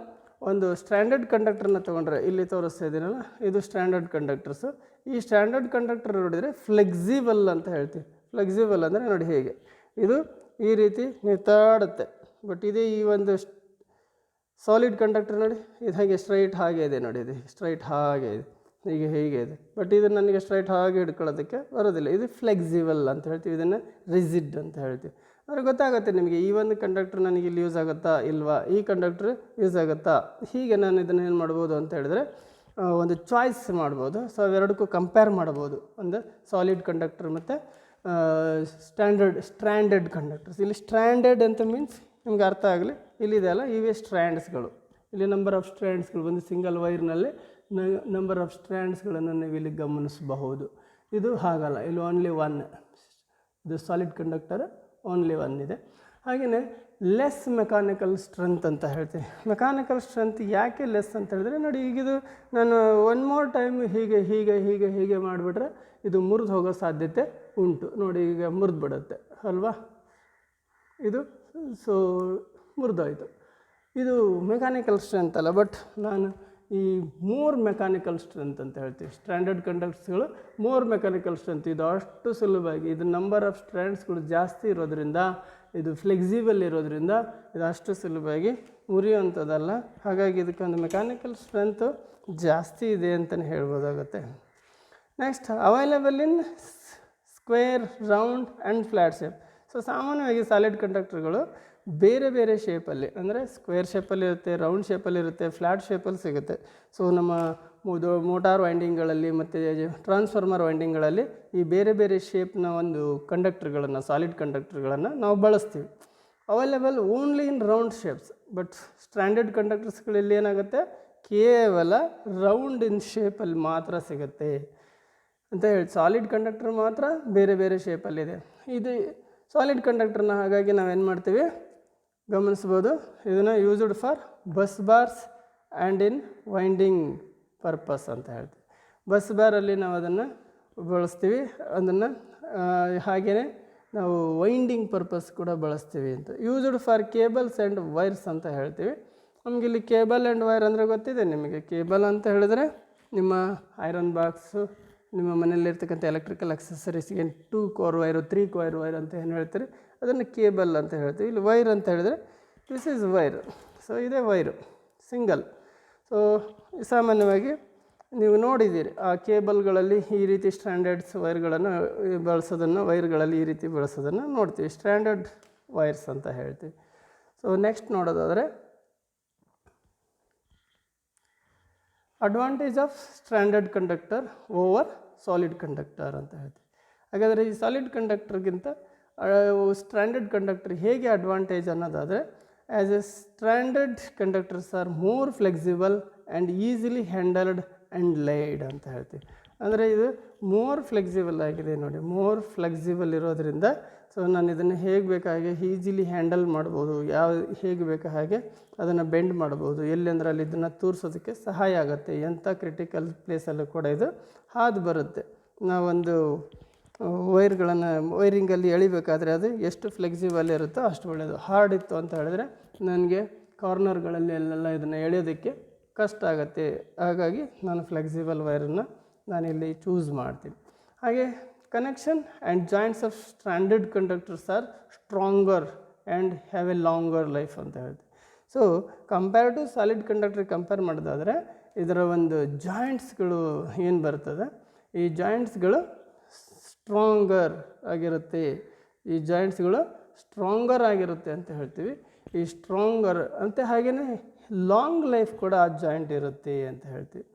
ಒಂದು ಸ್ಟ್ಯಾಂಡರ್ಡ್ ಕಂಡಕ್ಟರ್ನ ತೊಗೊಂಡ್ರೆ, ಇಲ್ಲಿ ತೋರಿಸ್ತಾ ಇದ್ದೀನಲ್ಲ ಇದು ಸ್ಟ್ಯಾಂಡರ್ಡ್ ಕಂಡಕ್ಟರ್ಸು. ಈ ಸ್ಟ್ಯಾಂಡರ್ಡ್ ಕಂಡಕ್ಟರ್ ನೋಡಿದರೆ ಫ್ಲೆಕ್ಸಿಬಲ್ ಅಂತ ಹೇಳ್ತೀವಿ. ಫ್ಲೆಕ್ಸಿಬಲ್ ಅಂದರೆ ನೋಡಿ ಹೇಗೆ ಇದು ಈ ರೀತಿ ನಿಂತಾಡುತ್ತೆ. ಬಟ್ ಇದೇ ಈ ಒಂದು ಸಾಲಿಡ್ ಕಂಡಕ್ಟರ್ ನೋಡಿ ಇದು ಹಾಗೆ ಸ್ಟ್ರೈಟ್ ಹಾಗೆ ಇದೆ ನೋಡಿ, ಇದು ಸ್ಟ್ರೈಟ್ ಹಾಗೆ ಇದೆ, ಹೀಗೆ ಇದೆ. ಬಟ್ ಇದು ನನಗೆ ಸ್ಟ್ರೈಟ್ ಹಾಗೆ ಹಿಡ್ಕೊಳ್ಳೋದಕ್ಕೆ ಬರೋದಿಲ್ಲ. ಇದು ಫ್ಲೆಕ್ಸಿಬಲ್ ಅಂತ ಹೇಳ್ತೀವಿ, ಇದನ್ನು ರಿಜಿಡ್ ಅಂತ ಹೇಳ್ತೀವಿ. ಅಂದರೆ ಗೊತ್ತಾಗುತ್ತೆ ನಿಮಗೆ ಈ ಒಂದು ಕಂಡಕ್ಟರ್ ನನಗೆ ಇಲ್ಲಿ ಯೂಸ್ ಆಗುತ್ತಾ ಇಲ್ವಾ, ಈ ಕಂಡಕ್ಟರ್ ಯೂಸ್ ಆಗುತ್ತಾ. ಹೀಗೆ ನಾನು ಇದನ್ನು ಏನು ಮಾಡ್ಬೋದು ಅಂತ ಹೇಳಿದ್ರೆ ಒಂದು ಚಾಯ್ಸ್ ಮಾಡ್ಬೋದು. ಸೊ ಅವೆರಡಕ್ಕೂ ಕಂಪೇರ್ ಮಾಡ್ಬೋದು, ಒಂದು ಸಾಲಿಡ್ ಕಂಡಕ್ಟರ್ ಮತ್ತು ಸ್ಟ್ರ್ಯಾಂಡೆಡ್ ಕಂಡಕ್ಟರ್ಸ್. ಇಲ್ಲಿ ಸ್ಟ್ರ್ಯಾಂಡೆಡ್ ಅಂತ ಮೀನ್ಸ್ ನಿಮ್ಗೆ ಅರ್ಥ ಆಗಲಿ, ಇಲ್ಲಿದೆ ಅಲ್ಲ ಇವೇ ಸ್ಟ್ರ್ಯಾಂಡ್ಸ್ಗಳು. ಇಲ್ಲಿ ನಂಬರ್ ಆಫ್ ಸ್ಟ್ರ್ಯಾಂಡ್ಸ್ಗಳು ಒಂದು ಸಿಂಗಲ್ ವೈರ್ನಲ್ಲಿ ನಂಬರ್ ಆಫ್ ಸ್ಟ್ರ್ಯಾಂಡ್ಸ್ಗಳನ್ನು ನೀವು ಇಲ್ಲಿ ಗಮನಿಸಬಹುದು. ಇದು ಹಾಗಲ್ಲ, ಇಲ್ಲಿ ಓನ್ಲಿ ಒನ್. ಇದು ಸಾಲಿಡ್ ಕಂಡಕ್ಟರ್ ಓನ್ಲಿ ಒನ್ ಇದೆ. ಹಾಗೆಯೇ ಲೆಸ್ ಮೆಕ್ಯಾನಿಕಲ್ ಸ್ಟ್ರೆಂತ್ ಅಂತ ಹೇಳ್ತೀನಿ. ಮೆಕ್ಯಾನಿಕಲ್ ಸ್ಟ್ರೆಂತ್ ಯಾಕೆ ಲೆಸ್ ಅಂತ ಹೇಳಿದ್ರೆ ನೋಡಿ, ಈಗಿದು ನಾನು ಒನ್ ಮೋರ್ ಟೈಮ್ ಹೀಗೆ ಹೀಗೆ ಹೀಗೆ ಹೀಗೆ ಮಾಡಿಬಿಟ್ರೆ ಇದು ಮುರಿದು ಹೋಗೋ ಸಾಧ್ಯತೆ ಉಂಟು. ನೋಡಿ ಈಗ ಮುರಿದು ಬಿಡುತ್ತೆ ಅಲ್ವಾ, ಇದು ಸೊ ಮುರಿದೋಯ್ತು. ಇದು ಮೆಕ್ಯಾನಿಕಲ್ ಸ್ಟ್ರೆಂತ್ ಅಲ್ಲ, ಬಟ್ ನಾನು ಈ ಮೋರ್ ಮೆಕ್ಯಾನಿಕಲ್ ಸ್ಟ್ರೆಂತ್ ಅಂತ ಹೇಳ್ತೀವಿ. ಸ್ಟ್ಯಾಂಡರ್ಡ್ ಕಂಡಕ್ಟರ್ಸ್ಗಳು ಮೋರ್ ಮೆಕ್ಯಾನಿಕಲ್ ಸ್ಟ್ರೆಂತ್, ಇದು ಅಷ್ಟು ಸುಲಭವಾಗಿ, ಇದು ನಂಬರ್ ಆಫ್ ಸ್ಟ್ರ್ಯಾಂಡ್ಸ್ಗಳು ಜಾಸ್ತಿ ಇರೋದ್ರಿಂದ, ಇದು ಫ್ಲೆಕ್ಸಿಬಲ್ ಇರೋದ್ರಿಂದ ಇದು ಅಷ್ಟು ಸುಲಭವಾಗಿ ಮುರಿಯುವಂಥದ್ದಲ್ಲ. ಹಾಗಾಗಿ ಇದಕ್ಕೊಂದು ಮೆಕ್ಯಾನಿಕಲ್ ಸ್ಟ್ರೆಂತು ಜಾಸ್ತಿ ಇದೆ ಅಂತಲೇ ಹೇಳ್ಬೋದಾಗುತ್ತೆ. Next available in square, round and flat shape. So ಸಾಮಾನ್ಯವಾಗಿ ಸಾಲಿಡ್ ಕಂಡಕ್ಟರ್ಗಳು ಬೇರೆ ಬೇರೆ ಶೇಪಲ್ಲಿ, ಅಂದರೆ ಸ್ಕ್ವೇರ್ ಶೇಪಲ್ಲಿ ಇರುತ್ತೆ, ರೌಂಡ್ ಶೇಪಲ್ಲಿ ಇರುತ್ತೆ, ಫ್ಲ್ಯಾಟ್ ಶೇಪಲ್ಲಿ ಸಿಗುತ್ತೆ. ಸೊ ನಮ್ಮ ಮೋಟಾರ್ ವೈಂಡಿಂಗ್ಗಳಲ್ಲಿ ಮತ್ತು ಟ್ರಾನ್ಸ್ಫಾರ್ಮರ್ ವೈಂಡಿಂಗ್ಗಳಲ್ಲಿ ಈ ಬೇರೆ ಬೇರೆ ಶೇಪ್ನ ಒಂದು ಕಂಡಕ್ಟರ್ಗಳನ್ನು, ಸಾಲಿಡ್ ಕಂಡಕ್ಟರ್ಗಳನ್ನು ನಾವು ಬಳಸ್ತೀವಿ. Available only in round shapes. But standard ಕಂಡಕ್ಟರ್ಸ್ಗಳಲ್ಲಿ ಏನಾಗುತ್ತೆ, ಕೇವಲ ರೌಂಡ್ ಇನ್ ಶೇಪಲ್ಲಿ ಮಾತ್ರ ಸಿಗುತ್ತೆ ಅಂತ ಹೇಳಿ. ಸಾಲಿಡ್ ಕಂಡಕ್ಟರ್ ಮಾತ್ರ ಬೇರೆ ಬೇರೆ ಶೇಪಲ್ಲಿದೆ. ಇದು ಸಾಲಿಡ್ ಕಂಡಕ್ಟರ್ನ ಹಾಗಾಗಿ ನಾವೇನು ಮಾಡ್ತೀವಿ ಗಮನಿಸ್ಬೋದು, ಇದನ್ನು used for bus bars and in winding purpose ಅಂತ ಹೇಳ್ತೀವಿ. ಬಸ್ ಬಾರಲ್ಲಿ ನಾವು ಅದನ್ನು ಬಳಸ್ತೀವಿ, ಅದನ್ನು ಹಾಗೆಯೇ ನಾವು ವೈಂಡಿಂಗ್ ಪರ್ಪಸ್ ಕೂಡ ಬಳಸ್ತೀವಿ ಅಂತ. Used for cables and wires ಅಂತ ಹೇಳ್ತೀವಿ. ನಮಗಿಲ್ಲಿ ಕೇಬಲ್ ಆ್ಯಂಡ್ ವೈರ್ ಅಂದರೆ ಗೊತ್ತಿದೆ ನಿಮಗೆ. ಕೇಬಲ್ ಅಂತ ಹೇಳಿದ್ರೆ ನಿಮ್ಮ ಐರನ್ ಬಾಕ್ಸು, ನಿಮ್ಮ ಮನೆಯಲ್ಲಿರ್ತಕ್ಕಂಥ ಎಲೆಕ್ಟ್ರಿಕಲ್ ಅಕ್ಸೆಸರೀಸ್ಗೆ 2 ಕೋರ್ ವೈರು 3 ಕೋರ್ ವೈರ್ ಅಂತ ಏನು ಹೇಳ್ತೀರಿ ಅದನ್ನು ಕೇಬಲ್ ಅಂತ ಹೇಳ್ತೀವಿ. ಇಲ್ಲಿ ವೈರ್ ಅಂತ ಹೇಳಿದ್ರೆ ದಿಸ್ ಈಸ್ ವೈರ್. ಸೊ ಇದೇ ವೈರು ಸಿಂಗಲ್. ಸೊ ಸಾಮಾನ್ಯವಾಗಿ ನೀವು ನೋಡಿದ್ದೀರಿ ಆ ಕೇಬಲ್ಗಳಲ್ಲಿ ಈ ರೀತಿ ಸ್ಟ್ಯಾಂಡರ್ಡ್ಸ್ ವೈರ್ಗಳನ್ನು ಬಳಸೋದನ್ನು, ವೈರ್ಗಳಲ್ಲಿ ಈ ರೀತಿ ಬಳಸೋದನ್ನು ನೋಡ್ತೀವಿ, ಸ್ಟ್ಯಾಂಡರ್ಡ್ ವೈರ್ಸ್ ಅಂತ ಹೇಳ್ತೀವಿ. ಸೊ ನೆಕ್ಸ್ಟ್ ನೋಡೋದಾದರೆ advantage of standard conductor over solid conductor ಅಂತ ಹೇಳ್ತೀವಿ. ಹಾಗಾದರೆ ಈ ಸಾಲಿಡ್ ಕಂಡಕ್ಟರ್ಗಿಂತ ಸ್ಟ್ಯಾಂಡರ್ಡ್ ಕಂಡಕ್ಟರ್ ಹೇಗೆ ಅಡ್ವಾಂಟೇಜ್ ಅನ್ನೋದಾದರೆ, as a standard conductors are more flexible and easily handled and laid ಅಂತ ಹೇಳ್ತೀವಿ. ಅಂದರೆ ಇದು ಮೋರ್ ಫ್ಲೆಕ್ಸಿಬಲ್ ಆಗಿದೆ ನೋಡಿ, ಮೋರ್ ಫ್ಲೆಕ್ಸಿಬಲ್ ಇರೋದರಿಂದ ಸೊ ನಾನು ಇದನ್ನು ಹೇಗೆ ಬೇಕಾಗೆ ಈಸಿಲಿ ಹ್ಯಾಂಡಲ್ ಮಾಡ್ಬೋದು, ಹೇಗೆ ಬೇಕಾ ಹಾಗೆ ಅದನ್ನು ಬೆಂಡ್ ಮಾಡ್ಬೋದು, ಎಲ್ಲಿ ಅಂದರೆ ಅಲ್ಲಿ ಇದನ್ನು ತೂರಿಸೋದಕ್ಕೆ ಸಹಾಯ ಆಗುತ್ತೆ. ಎಂಥ ಕ್ರಿಟಿಕಲ್ ಪ್ಲೇಸಲ್ಲೂ ಕೂಡ ಇದು ಹಾದು ಬರುತ್ತೆ. ನಾವೊಂದು ವೈರಿಂಗಲ್ಲಿ ಎಳಿಬೇಕಾದ್ರೆ ಅದು ಎಷ್ಟು ಫ್ಲೆಕ್ಸಿಬಲ್ ಇರುತ್ತೋ ಅಷ್ಟು ಒಳ್ಳೆಯದು. ಹಾರ್ಡ್ ಇತ್ತು ಅಂತ ಹೇಳಿದ್ರೆ ನನಗೆ ಕಾರ್ನರ್ಗಳಲ್ಲಿ ಅಲ್ಲೆಲ್ಲ ಇದನ್ನು ಎಳೆಯೋದಕ್ಕೆ ಕಷ್ಟ ಆಗುತ್ತೆ. ಹಾಗಾಗಿ ನಾನು ಫ್ಲೆಕ್ಸಿಬಲ್ ವೈರನ್ನು ನಾನಿಲ್ಲಿ ಚೂಸ್ ಮಾಡ್ತೀನಿ. ಹಾಗೆ connection and joints of standard conductors are stronger and have a longer life ಅಂತ ಹೇಳ್ತೀವಿ. So compare to solid conductor compare ಮಾಡೋದಾದರೆ ಇದರ ಒಂದು ಜಾಯಿಂಟ್ಸ್ಗಳು ಏನು ಬರ್ತದೆ, ಈ ಜಾಯಿಂಟ್ಸ್ಗಳು ಸ್ಟ್ರಾಂಗರ್ ಆಗಿರುತ್ತೆ. ಈ ಜಾಯಿಂಟ್ಸ್ಗಳು ಸ್ಟ್ರಾಂಗರ್ ಆಗಿರುತ್ತೆ ಅಂತ ಹೇಳ್ತೀವಿ. ಈ ಸ್ಟ್ರಾಂಗರ್ ಅಂತ ಹಾಗೆಯೇ ಲಾಂಗ್ ಲೈಫ್ ಕೂಡ ಆ ಜಾಯಿಂಟ್ ಇರುತ್ತೆ ಅಂತ ಹೇಳ್ತೀವಿ.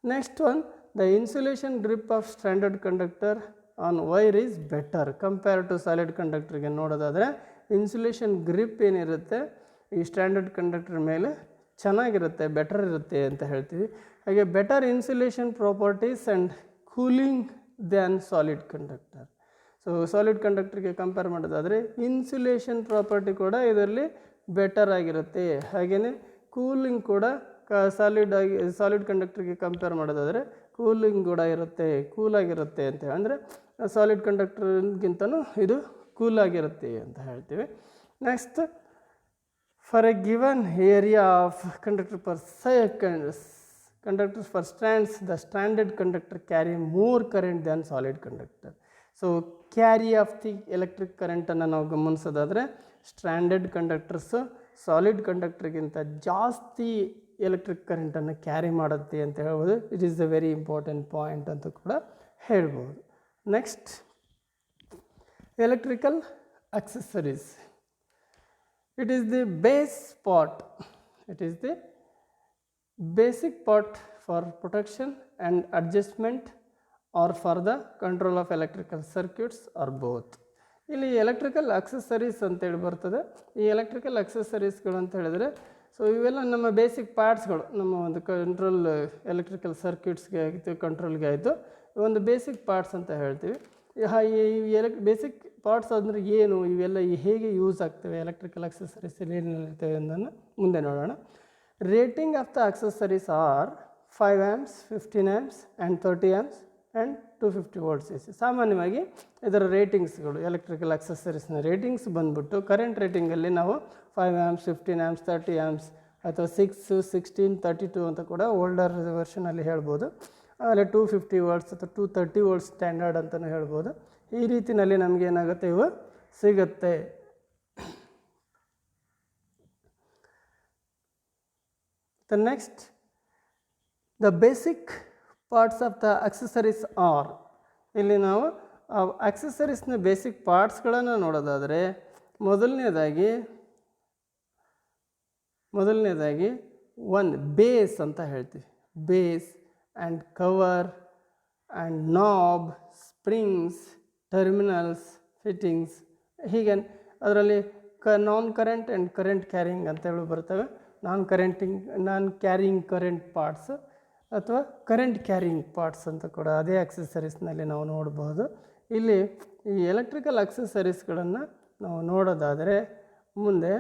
Next one, the insulation grip of standard conductor on wire is better compare to solid ಕಂಡಕ್ಟರ್ಗೆ ನೋಡೋದಾದರೆ ಇನ್ಸುಲೇಷನ್ ಗ್ರಿಪ್ ಏನಿರುತ್ತೆ ಈ ಸ್ಟ್ಯಾಂಡರ್ಡ್ ಕಂಡಕ್ಟರ್ ಮೇಲೆ ಚೆನ್ನಾಗಿರುತ್ತೆ, ಬೆಟರ್ ಇರುತ್ತೆ ಅಂತ ಹೇಳ್ತೀವಿ. ಹಾಗೆ better insulation properties and cooling than solid conductor. So solid ಕಂಡಕ್ಟರ್ಗೆ ಕಂಪೇರ್ ಮಾಡೋದಾದರೆ ಇನ್ಸುಲೇಷನ್ ಪ್ರಾಪರ್ಟಿ ಕೂಡ ಇದರಲ್ಲಿ ಬೆಟರ್ ಆಗಿರುತ್ತೆ. ಹಾಗೆಯೇ ಕೂಲಿಂಗ್ ಕೂಡ ಸಾಲಿಡ್ ಕಂಡಕ್ಟರ್ಗೆ ಕಂಪೇರ್ ಮಾಡೋದಾದರೆ ಕೂಲಿಂಗ್ ಕೂಡ ಇರುತ್ತೆ, ಕೂಲಾಗಿರುತ್ತೆ ಅಂತ ಅಂದರೆ ಸಾಲಿಡ್ ಕಂಡಕ್ಟರ್ಗಿಂತಲೂ ಇದು ಕೂಲಾಗಿರುತ್ತೆ ಅಂತ ಹೇಳ್ತೀವಿ. Next, for A given area of conductor per conductors per strands, the standard conductor carry more current than solid conductor. So carry of the electric current ಅನ್ನು ನಾವು ಗಮನಿಸೋದಾದರೆ ಸ್ಟ್ಯಾಂಡರ್ಡ್ ಕಂಡಕ್ಟರ್ಸು ಸಾಲಿಡ್ ಕಂಡಕ್ಟರ್ಗಿಂತ ಜಾಸ್ತಿ ಎಲೆಕ್ಟ್ರಿಕ್ ಕರೆಂಟನ್ನು ಕ್ಯಾರಿ ಮಾಡುತ್ತೆ ಅಂತ ಹೇಳ್ಬೋದು. It is a very important point ಅಂತ ಕೂಡ ಹೇಳ್ಬೋದು. Next, electrical accessories. It is the base part. It is the basic part for protection and adjustment or for the control of electrical circuits or both. ಇಲ್ಲಿ electrical accessories ಅಂತೇಳಿ ಬರ್ತದೆ. ಈ electrical ಅಕ್ಸೆಸರೀಸ್ಗಳು ಅಂತ ಹೇಳಿದ್ರೆ so ಇವೆಲ್ಲ ನಮ್ಮ ಬೇಸಿಕ್ ಪಾರ್ಟ್ಸ್ಗಳು, ನಮ್ಮ ಒಂದು ಕಂಟ್ರೋಲ್ ಎಲೆಕ್ಟ್ರಿಕಲ್ ಸರ್ಕ್ಯೂಟ್ಸ್ಗೆ ಆಯಿತು, ಕಂಟ್ರೋಲ್ಗೆ ಆಯಿತು, ಒಂದು ಬೇಸಿಕ್ ಪಾರ್ಟ್ಸ್ ಅಂತ ಹೇಳ್ತೀವಿ. ಈ ಬೇಸಿಕ್ ಪಾರ್ಟ್ಸ್ ಅಂದರೆ ಏನು, ಇವೆಲ್ಲ ಹೇಗೆ ಯೂಸ್ ಆಗ್ತವೆ, ಎಲೆಕ್ಟ್ರಿಕಲ್ ಅಕ್ಸೆಸರೀಸ್ ಏನಿರ್ತವೆ ಅನ್ನೋದನ್ನು ಮುಂದೆ ನೋಡೋಣ. Rating of the accessories are 5 amps, 15 amps and 30 amps and 250 volts AC. ಸಾಮಾನ್ಯವಾಗಿ ಇದರ ರೇಟಿಂಗ್ಸ್ಗಳು ಎಲೆಕ್ಟ್ರಿಕಲ್ ಅಕ್ಸೆಸರೀಸ್ನ ರೇಟಿಂಗ್ಸ್ ಬಂದ್ಬಿಟ್ಟು ಕರೆಂಟ್ ರೇಟಿಂಗಲ್ಲಿ ನಾವು 5 amps, 15 amps, 30 amps ಅಥವಾ 6, 16, 32 ಅಂತ ಕೂಡ ಓಲ್ಡರ್ ವರ್ಷನಲ್ಲಿ ಹೇಳ್ಬೋದು. ಆಮೇಲೆ 250 volts ಅಥವಾ 230 volts ಸ್ಟ್ಯಾಂಡರ್ಡ್ ಅಂತಲೂ ಹೇಳ್ಬೋದು. ಈ ರೀತಿಯಲ್ಲಿ ನಮಗೆ ಏನಾಗುತ್ತೆ, ಇವು ಸಿಗುತ್ತೆ. The next, the basic parts of the accessories are, ಇಲ್ಲಿ ನಾವು ಅಕ್ಸೆಸರೀಸ್ನ ಬೇಸಿಕ್ ಪಾರ್ಟ್ಸ್ಗಳನ್ನು ನೋಡೋದಾದರೆ ಮೊದಲನೇದಾಗಿ ಒಂದು ಬೇಸ್ ಅಂತ ಹೇಳ್ತೀವಿ. Base and cover and knob, springs, terminals, fittings, ಹೀಗೆ ಅದರಲ್ಲಿ non current and current carrying ಅಂತೇಳಿ ಬರ್ತವೆ. ನಾನ್ ಕ್ಯಾರಿಂಗ್ ಕರೆಂಟ್ ಪಾರ್ಟ್ಸ್ ಅಥವಾ ಕರೆಂಟ್ ಕ್ಯಾರಿಂಗ್ ಪಾರ್ಟ್ಸ್ ಅಂತ ಕೂಡ ಅದೇ ಅಕ್ಸೆಸರೀಸ್ನಲ್ಲಿ ನಾವು ನೋಡಬಹುದು. ಇಲ್ಲಿ ಈ ಎಲೆಕ್ಟ್ರಿಕಲ್ ಅಕ್ಸೆಸರೀಸ್ಗಳನ್ನು ನಾವು ನೋಡೋದಾದರೆ ಮುಂದೆ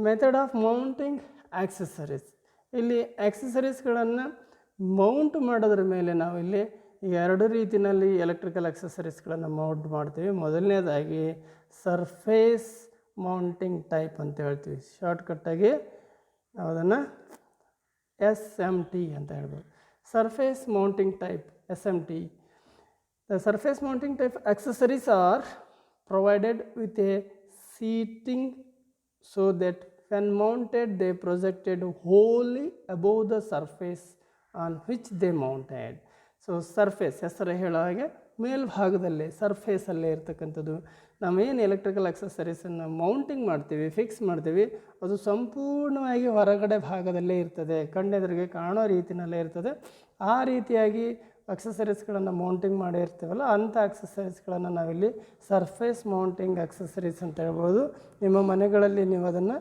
ಮೆಥಡ್ ಆಫ್ ಮೌಂಟಿಂಗ್ ಆಕ್ಸೆಸರೀಸ್. ಇಲ್ಲಿ ಆಕ್ಸೆಸರೀಸ್ಗಳನ್ನು ಮೌಂಟ್ ಮಾಡೋದ್ರ ಮೇಲೆ ನಾವು ಇಲ್ಲಿ ಎರಡು ರೀತಿಯಲ್ಲಿ ಎಲೆಕ್ಟ್ರಿಕಲ್ ಅಕ್ಸೆಸರೀಸ್ಗಳನ್ನು ಮೌಂಟ್ ಮಾಡ್ತೀವಿ. ಮೊದಲನೇದಾಗಿ ಸರ್ಫೇಸ್ ಮೌಂಟಿಂಗ್ ಟೈಪ್ ಅಂತ ಹೇಳ್ತೀವಿ. ಶಾರ್ಟ್ಕಟ್ಟಾಗಿ ನಾವು ಅದನ್ನು SMT ಅಂತ ಹೇಳ್ಬೋದು. Surface mounting type SMT. The surface mounting type accessories are provided with a seating so that when mounted they projected wholly above the surface on which they mounted. So surface ಹೆಸರು ಹೇಳೋ ಹಾಗೆ ಮೇಲ್ಭಾಗದಲ್ಲೇ ಸರ್ಫೇಸಲ್ಲೇ ಇರ್ತಕ್ಕಂಥದ್ದು. ನಾವೇನು electrical ಅಕ್ಸೆಸರೀಸನ್ನು mounting ಮಾಡ್ತೀವಿ, fix ಮಾಡ್ತೀವಿ, ಅದು ಸಂಪೂರ್ಣವಾಗಿ ಹೊರಗಡೆ ಭಾಗದಲ್ಲೇ ಇರ್ತದೆ, ಕಣ್ಣೆದುರಿಗೆ ಕಾಣೋ ರೀತಿಯಲ್ಲೇ ಇರ್ತದೆ. ಆ ರೀತಿಯಾಗಿ ಅಕ್ಸೆಸರೀಸ್ಗಳನ್ನು ಮೌಂಟಿಂಗ್ ಮಾಡಿರ್ತೀವಲ್ಲ, ಅಂಥ ಅಕ್ಸೆಸರೀಸ್ಗಳನ್ನು ನಾವಿಲ್ಲಿ ಸರ್ಫೇಸ್ ಮೌಂಟಿಂಗ್ ಅಕ್ಸೆಸರೀಸ್ ಅಂತ ಹೇಳ್ಬೋದು. ನಿಮ್ಮ ಮನೆಗಳಲ್ಲಿ ನೀವು ಅದನ್ನು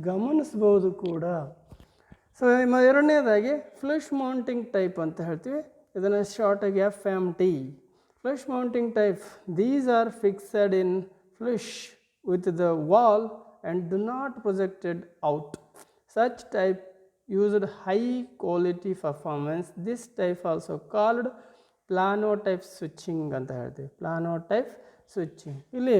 ಗಮನಿಸ್ಬೋದು ಕೂಡ. ಸೊ ಎರಡನೇದಾಗಿ ಫ್ಲಶ್ ಮೌಂಟಿಂಗ್ ಟೈಪ್ ಅಂತ ಹೇಳ್ತೀವಿ. ಇದನ್ನು ಶಾರ್ಟಾಗಿ FMT. Flush mounting type, these are fixed in flush with the wall and do not projected out. Such type used high quality performance. This type also called plano type switching ಅಂತ ಹೇಳ್ತೀವಿ. ಪ್ಲಾನೋ type switching. ಇಲ್ಲಿ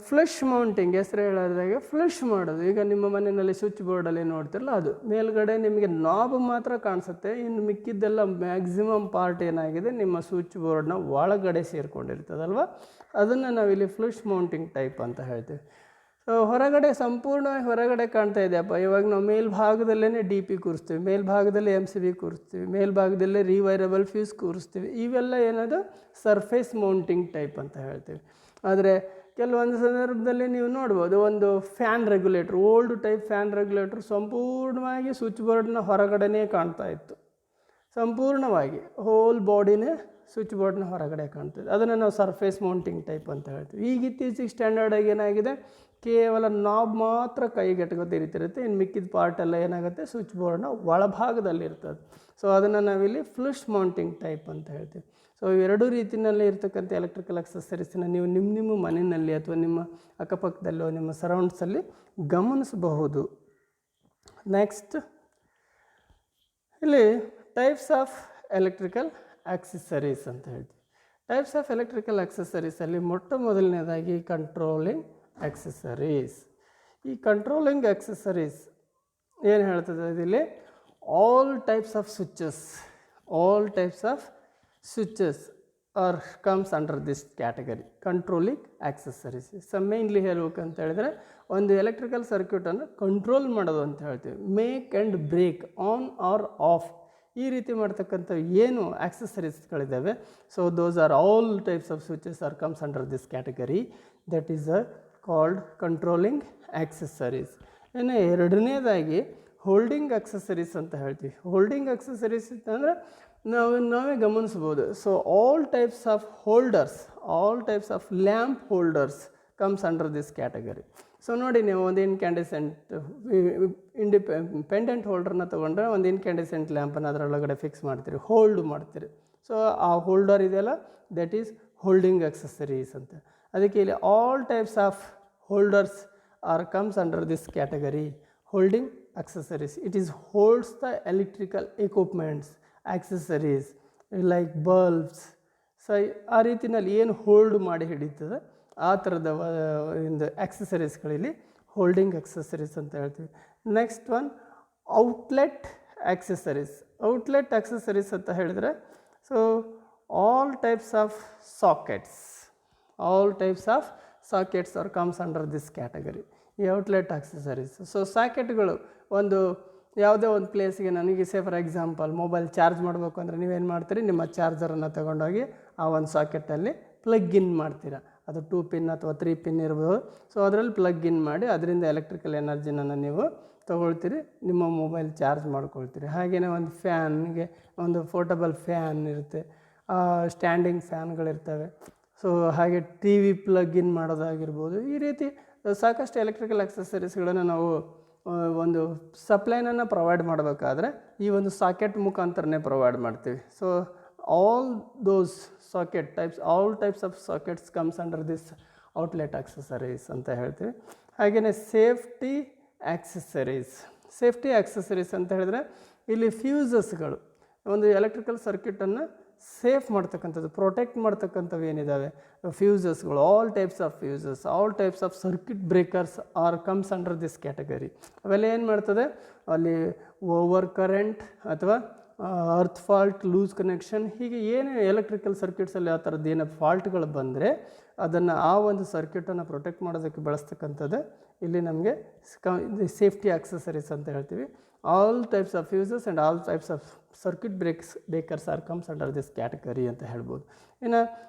flush mounting ಹೆಸರು ಹೇಳಿದಾಗ flush ಮಾಡೋದು. ಈಗ ನಿಮ್ಮ ಮನೆಯಲ್ಲಿ switch ಬೋರ್ಡಲ್ಲಿ ನೋಡ್ತಿರಲ್ಲ, ಅದು ಮೇಲ್ಗಡೆ ನಿಮಗೆ ನಾಬ್ ಮಾತ್ರ ಕಾಣಿಸುತ್ತೆ, ಇನ್ನು ಮಿಕ್ಕಿದ್ದೆಲ್ಲ ಮ್ಯಾಕ್ಸಿಮಮ್ ಪಾರ್ಟ್ ಏನಾಗಿದೆ ನಿಮ್ಮ ಸ್ವಿಚ್ ಬೋರ್ಡ್ನ ಒಳಗಡೆ ಸೇರಿಕೊಂಡಿರ್ತದಲ್ವ, ಅದನ್ನು ನಾವಿಲ್ಲಿ ಫ್ಲಶ್ ಮೌಂಟಿಂಗ್ ಟೈಪ್ ಅಂತ ಹೇಳ್ತೀವಿ. ಸೊ ಹೊರಗಡೆ ಸಂಪೂರ್ಣವಾಗಿ ಹೊರಗಡೆ ಕಾಣ್ತಾ ಇದೆಯಪ್ಪ. ಇವಾಗ ನಾವು ಮೇಲ್ಭಾಗದಲ್ಲೇ DP ಕೂರಿಸ್ತೀವಿ, ಮೇಲ್ಭಾಗದಲ್ಲಿ MCB ಕೂರಿಸ್ತೀವಿ, ಮೇಲ್ಭಾಗದಲ್ಲೇ ರಿವೈರಬಲ್ ಫ್ಯೂಸ್ ಕೂರಿಸ್ತೀವಿ. ಇವೆಲ್ಲ ಏನದು ಸರ್ಫೇಸ್ ಮೌಂಟಿಂಗ್ ಟೈಪ್ ಅಂತ ಹೇಳ್ತೀವಿ. ಆದರೆ ಕೆಲವೊಂದು ಸಂದರ್ಭದಲ್ಲಿ ನೀವು ನೋಡ್ಬೋದು, ಒಂದು fan regulator, old type fan regulator ಸಂಪೂರ್ಣವಾಗಿ ಸ್ವಿಚ್ ಬೋರ್ಡ್ನ ಹೊರಗಡೆನೇ ಕಾಣ್ತಾ ಇತ್ತು. ಸಂಪೂರ್ಣವಾಗಿ ಹೋಲ್ ಬಾಡಿನೇ ಸ್ವಿಚ್ ಬೋರ್ಡ್ನ ಹೊರಗಡೆ ಕಾಣ್ತದೆ. ಅದನ್ನು ನಾವು ಸರ್ಫೇಸ್ ಮೌಂಟಿಂಗ್ ಟೈಪ್ ಅಂತ ಹೇಳ್ತೀವಿ. ಈಗ ಇತ್ತೀಚೆಗೆ ಸ್ಟ್ಯಾಂಡರ್ಡಾಗಿ ಏನಾಗಿದೆ, ಕೇವಲ ನಾಬ್ ಮಾತ್ರ ಕೈಗೆಟಕೋ ರೀತಿರುತ್ತೆ, ಇನ್ನು ಮಿಕ್ಕಿದ ಪಾರ್ಟೆಲ್ಲ ಏನಾಗುತ್ತೆ ಸ್ವಿಚ್ ಬೋರ್ಡ್ನ ಒಳಭಾಗದಲ್ಲಿರ್ತದೆ. ಸೊ ಅದನ್ನು ನಾವಿಲ್ಲಿ ಫ್ಲಶ್ ಮೌಂಟಿಂಗ್ ಟೈಪ್ ಅಂತ ಹೇಳ್ತೀವಿ. ಸೊ ಎರಡೂ ರೀತಿಯಲ್ಲಿ ಇರ್ತಕ್ಕಂಥ ಎಲೆಕ್ಟ್ರಿಕಲ್ ಅಕ್ಸೆಸರೀಸನ್ನ ನೀವು ನಿಮ್ಮ ಮನೆಯಲ್ಲಿ ಅಥವಾ ನಿಮ್ಮ ಅಕ್ಕಪಕ್ಕದಲ್ಲೋ ನಿಮ್ಮ ಸರೌಂಡ್ಸಲ್ಲಿ ಗಮನಿಸಬಹುದು. ನೆಕ್ಸ್ಟ್, ಇಲ್ಲಿ ಟೈಪ್ಸ್ ಆಫ್ ಎಲೆಕ್ಟ್ರಿಕಲ್ ಆಕ್ಸೆಸರೀಸ್ ಅಂತ ಹೇಳ್ತೀವಿ. ಟೈಪ್ಸ್ ಆಫ್ ಎಲೆಕ್ಟ್ರಿಕಲ್ ಆಕ್ಸೆಸರೀಸಲ್ಲಿ ಮೊದಲನೇದಾಗಿ ಕಂಟ್ರೋಲಿಂಗ್ ಆಕ್ಸೆಸರೀಸ್. ಈ ಕಂಟ್ರೋಲಿಂಗ್ ಆಕ್ಸೆಸರೀಸ್ ಏನು ಹೇಳ್ತದೆ ಇಲ್ಲಿ, all types of switches are comes under this category, controlling accessories. Mainly ಹೇಳ್ಬೇಕಂತ ಹೇಳಿದ್ರೆ, ಒಂದು ಎಲೆಕ್ಟ್ರಿಕಲ್ ಸರ್ಕ್ಯೂಟನ್ನು ಕಂಟ್ರೋಲ್ ಮಾಡೋದು ಅಂತ ಹೇಳ್ತೀವಿ. Make and break, on or off, ಈ ರೀತಿ ಮಾಡ್ತಕ್ಕಂಥ ಏನು ಆಕ್ಸೆಸರೀಸ್ಗಳಿದ್ದಾವೆ, so those are all types of switches are comes under this category, that is called controlling accessories. ಇನ್ನು ಎರಡನೇದಾಗಿ ಹೋಲ್ಡಿಂಗ್ ಆಕ್ಸೆಸರೀಸ್ ಅಂತ ಹೇಳ್ತೀವಿ. ಹೋಲ್ಡಿಂಗ್ ಆಕ್ಸೆಸರೀಸ್ ಅಂದರೆ ನಾವೇ ಗಮನಿಸ್ಬೋದು. So all types of lamp holders comes under this category. So ನೋಡಿ, ನೀವು ಒಂದು ಪೆಂಡೆಂಟ್ ಹೋಲ್ಡರ್ನ ತೊಗೊಂಡ್ರೆ ಒಂದು ಇನ್ಕ್ಯಾಂಡಿಸೆಂಟ್ ಲ್ಯಾಂಪನ್ನು ಅದರೊಳಗಡೆ ಫಿಕ್ಸ್ ಮಾಡ್ತೀರಿ, ಹೋಲ್ಡ್ ಮಾಡ್ತೀರಿ. ಸೊ ಆ ಹೋಲ್ಡರ್ ಇದೆಯಲ್ಲ, ದಟ್ ಈಸ್ ಹೋಲ್ಡಿಂಗ್ ಆಕ್ಸೆಸರೀಸ್ ಅಂತ. ಅದಕ್ಕೆ ಇಲ್ಲಿ all types of holders R comes under this category, holding accessories. It is holds the electrical equipments, accessories like bulbs. So ಆ ರೀತಿಯಲ್ಲಿ ಏನು ಹೋಲ್ಡ್ ಮಾಡಿ ಹಿಡಿತದೆ ಆ ಥರದ ಒಂದು ಆಕ್ಸೆಸರೀಸ್ಗಳಲ್ಲಿ ಹೋಲ್ಡಿಂಗ್ ಆಕ್ಸೆಸರೀಸ್ ಅಂತ ಹೇಳ್ತೀವಿ. Next one, outlet accessories. Outlet accessories ಅಂತ ಹೇಳಿದರೆ, so all types of sockets are comes under this category, ಈ ಔಟ್ಲೆಟ್ ಆಕ್ಸೆಸರೀಸ್. ಸೊ ಸಾಕೆಟ್ಗಳು ಒಂದು ಯಾವುದೇ ಒಂದು ಪ್ಲೇಸ್ಗೆ, ನನಗೆ ಫಾರ್ ಎಕ್ಸಾಂಪಲ್ ಮೊಬೈಲ್ ಚಾರ್ಜ್ ಮಾಡಬೇಕು ಅಂದರೆ ನೀವೇನು ಮಾಡ್ತೀರಿ, ನಿಮ್ಮ ಚಾರ್ಜರನ್ನು ತೊಗೊಂಡೋಗಿ ಆ ಒಂದು ಸಾಕೆಟಲ್ಲಿ ಪ್ಲಗ್ ಇನ್ ಮಾಡ್ತೀರಾ. ಅದು 2 ಪಿನ್ ಅಥವಾ 3 ಪಿನ್ ಇರ್ಬೋದು. ಸೊ ಅದರಲ್ಲಿ ಪ್ಲಗ್ ಇನ್ ಮಾಡಿ ಅದರಿಂದ ಎಲೆಕ್ಟ್ರಿಕಲ್ ಎನರ್ಜಿನ ನೀವು ತೊಗೊಳ್ತೀರಿ, ನಿಮ್ಮ ಮೊಬೈಲ್ ಚಾರ್ಜ್ ಮಾಡ್ಕೊಳ್ತೀರಿ. ಹಾಗೆಯೇ ಒಂದು ಫ್ಯಾನ್ಗೆ ಒಂದು ಪೋರ್ಟಬಲ್ ಫ್ಯಾನ್ ಇರುತ್ತೆ, ಸ್ಟ್ಯಾಂಡಿಂಗ್ ಫ್ಯಾನ್ಗಳಿರ್ತವೆ. ಸೊ ಹಾಗೆ TV ಪ್ಲಗ್ ಇನ್ ಮಾಡೋದಾಗಿರ್ಬೋದು. ಈ ರೀತಿ ಸಾಕಷ್ಟು ಎಲೆಕ್ಟ್ರಿಕಲ್ ಆಕ್ಸೆಸರೀಸ್ಗಳನ್ನು ನಾವು ಒಂದು ಸಪ್ಲೈನನ್ನು ಪ್ರೊವೈಡ್ ಮಾಡಬೇಕಾದ್ರೆ ಈ ಒಂದು ಸಾಕೆಟ್ ಮುಖಾಂತರನೇ ಪ್ರೊವೈಡ್ ಮಾಡ್ತೀವಿ. So all types of sockets comes under this outlet accessories ಅಂತ ಹೇಳ್ತೀವಿ. ಹಾಗೆಯೇ ಸೇಫ್ಟಿ ಆಕ್ಸೆಸರೀಸ್ ಅಂತ ಹೇಳಿದ್ರೆ, ಇಲ್ಲಿ ಫ್ಯೂಸಸ್ಗಳು ಒಂದು ಎಲೆಕ್ಟ್ರಿಕಲ್ ಸರ್ಕ್ಯೂಟನ್ನು ಸೇಫ್ ಮಾಡ್ತಕ್ಕಂಥದ್ದು, ಪ್ರೊಟೆಕ್ಟ್ ಮಾಡ್ತಕ್ಕಂಥವು ಏನಿದ್ದಾವೆ ಫ್ಯೂಸಸ್ಗಳು, all types of circuit breakers are comes under this category. ಅವೆಲ್ಲ ಏನು ಮಾಡ್ತದೆ, ಅಲ್ಲಿ ಓವರ್ ಕರೆಂಟ್ ಅಥವಾ ಅರ್ತ್ ಫಾಲ್ಟ್, ಲೂಸ್ ಕನೆಕ್ಷನ್, ಹೀಗೆ ಏನೇ ಎಲೆಕ್ಟ್ರಿಕಲ್ ಸರ್ಕ್ಯೂಟ್ಸಲ್ಲಿ ಆ ಥರದ್ದು ಏನೋ ಫಾಲ್ಟ್ಗಳು ಬಂದರೆ ಅದನ್ನು ಆ ಒಂದು ಸರ್ಕ್ಯೂಟನ್ನು ಪ್ರೊಟೆಕ್ಟ್ ಮಾಡೋದಕ್ಕೆ ಬಳಸ್ತಕ್ಕಂಥದ್ದು ಇಲ್ಲಿ ನಮಗೆ ಸೇಫ್ಟಿ ಆಕ್ಸೆಸರೀಸ್ ಅಂತ ಹೇಳ್ತೀವಿ. All types of fuses and all types of circuit breakers are comes under this category ಅಂತ ಹೇಳ್ಬೋದು. ಇನ್ನು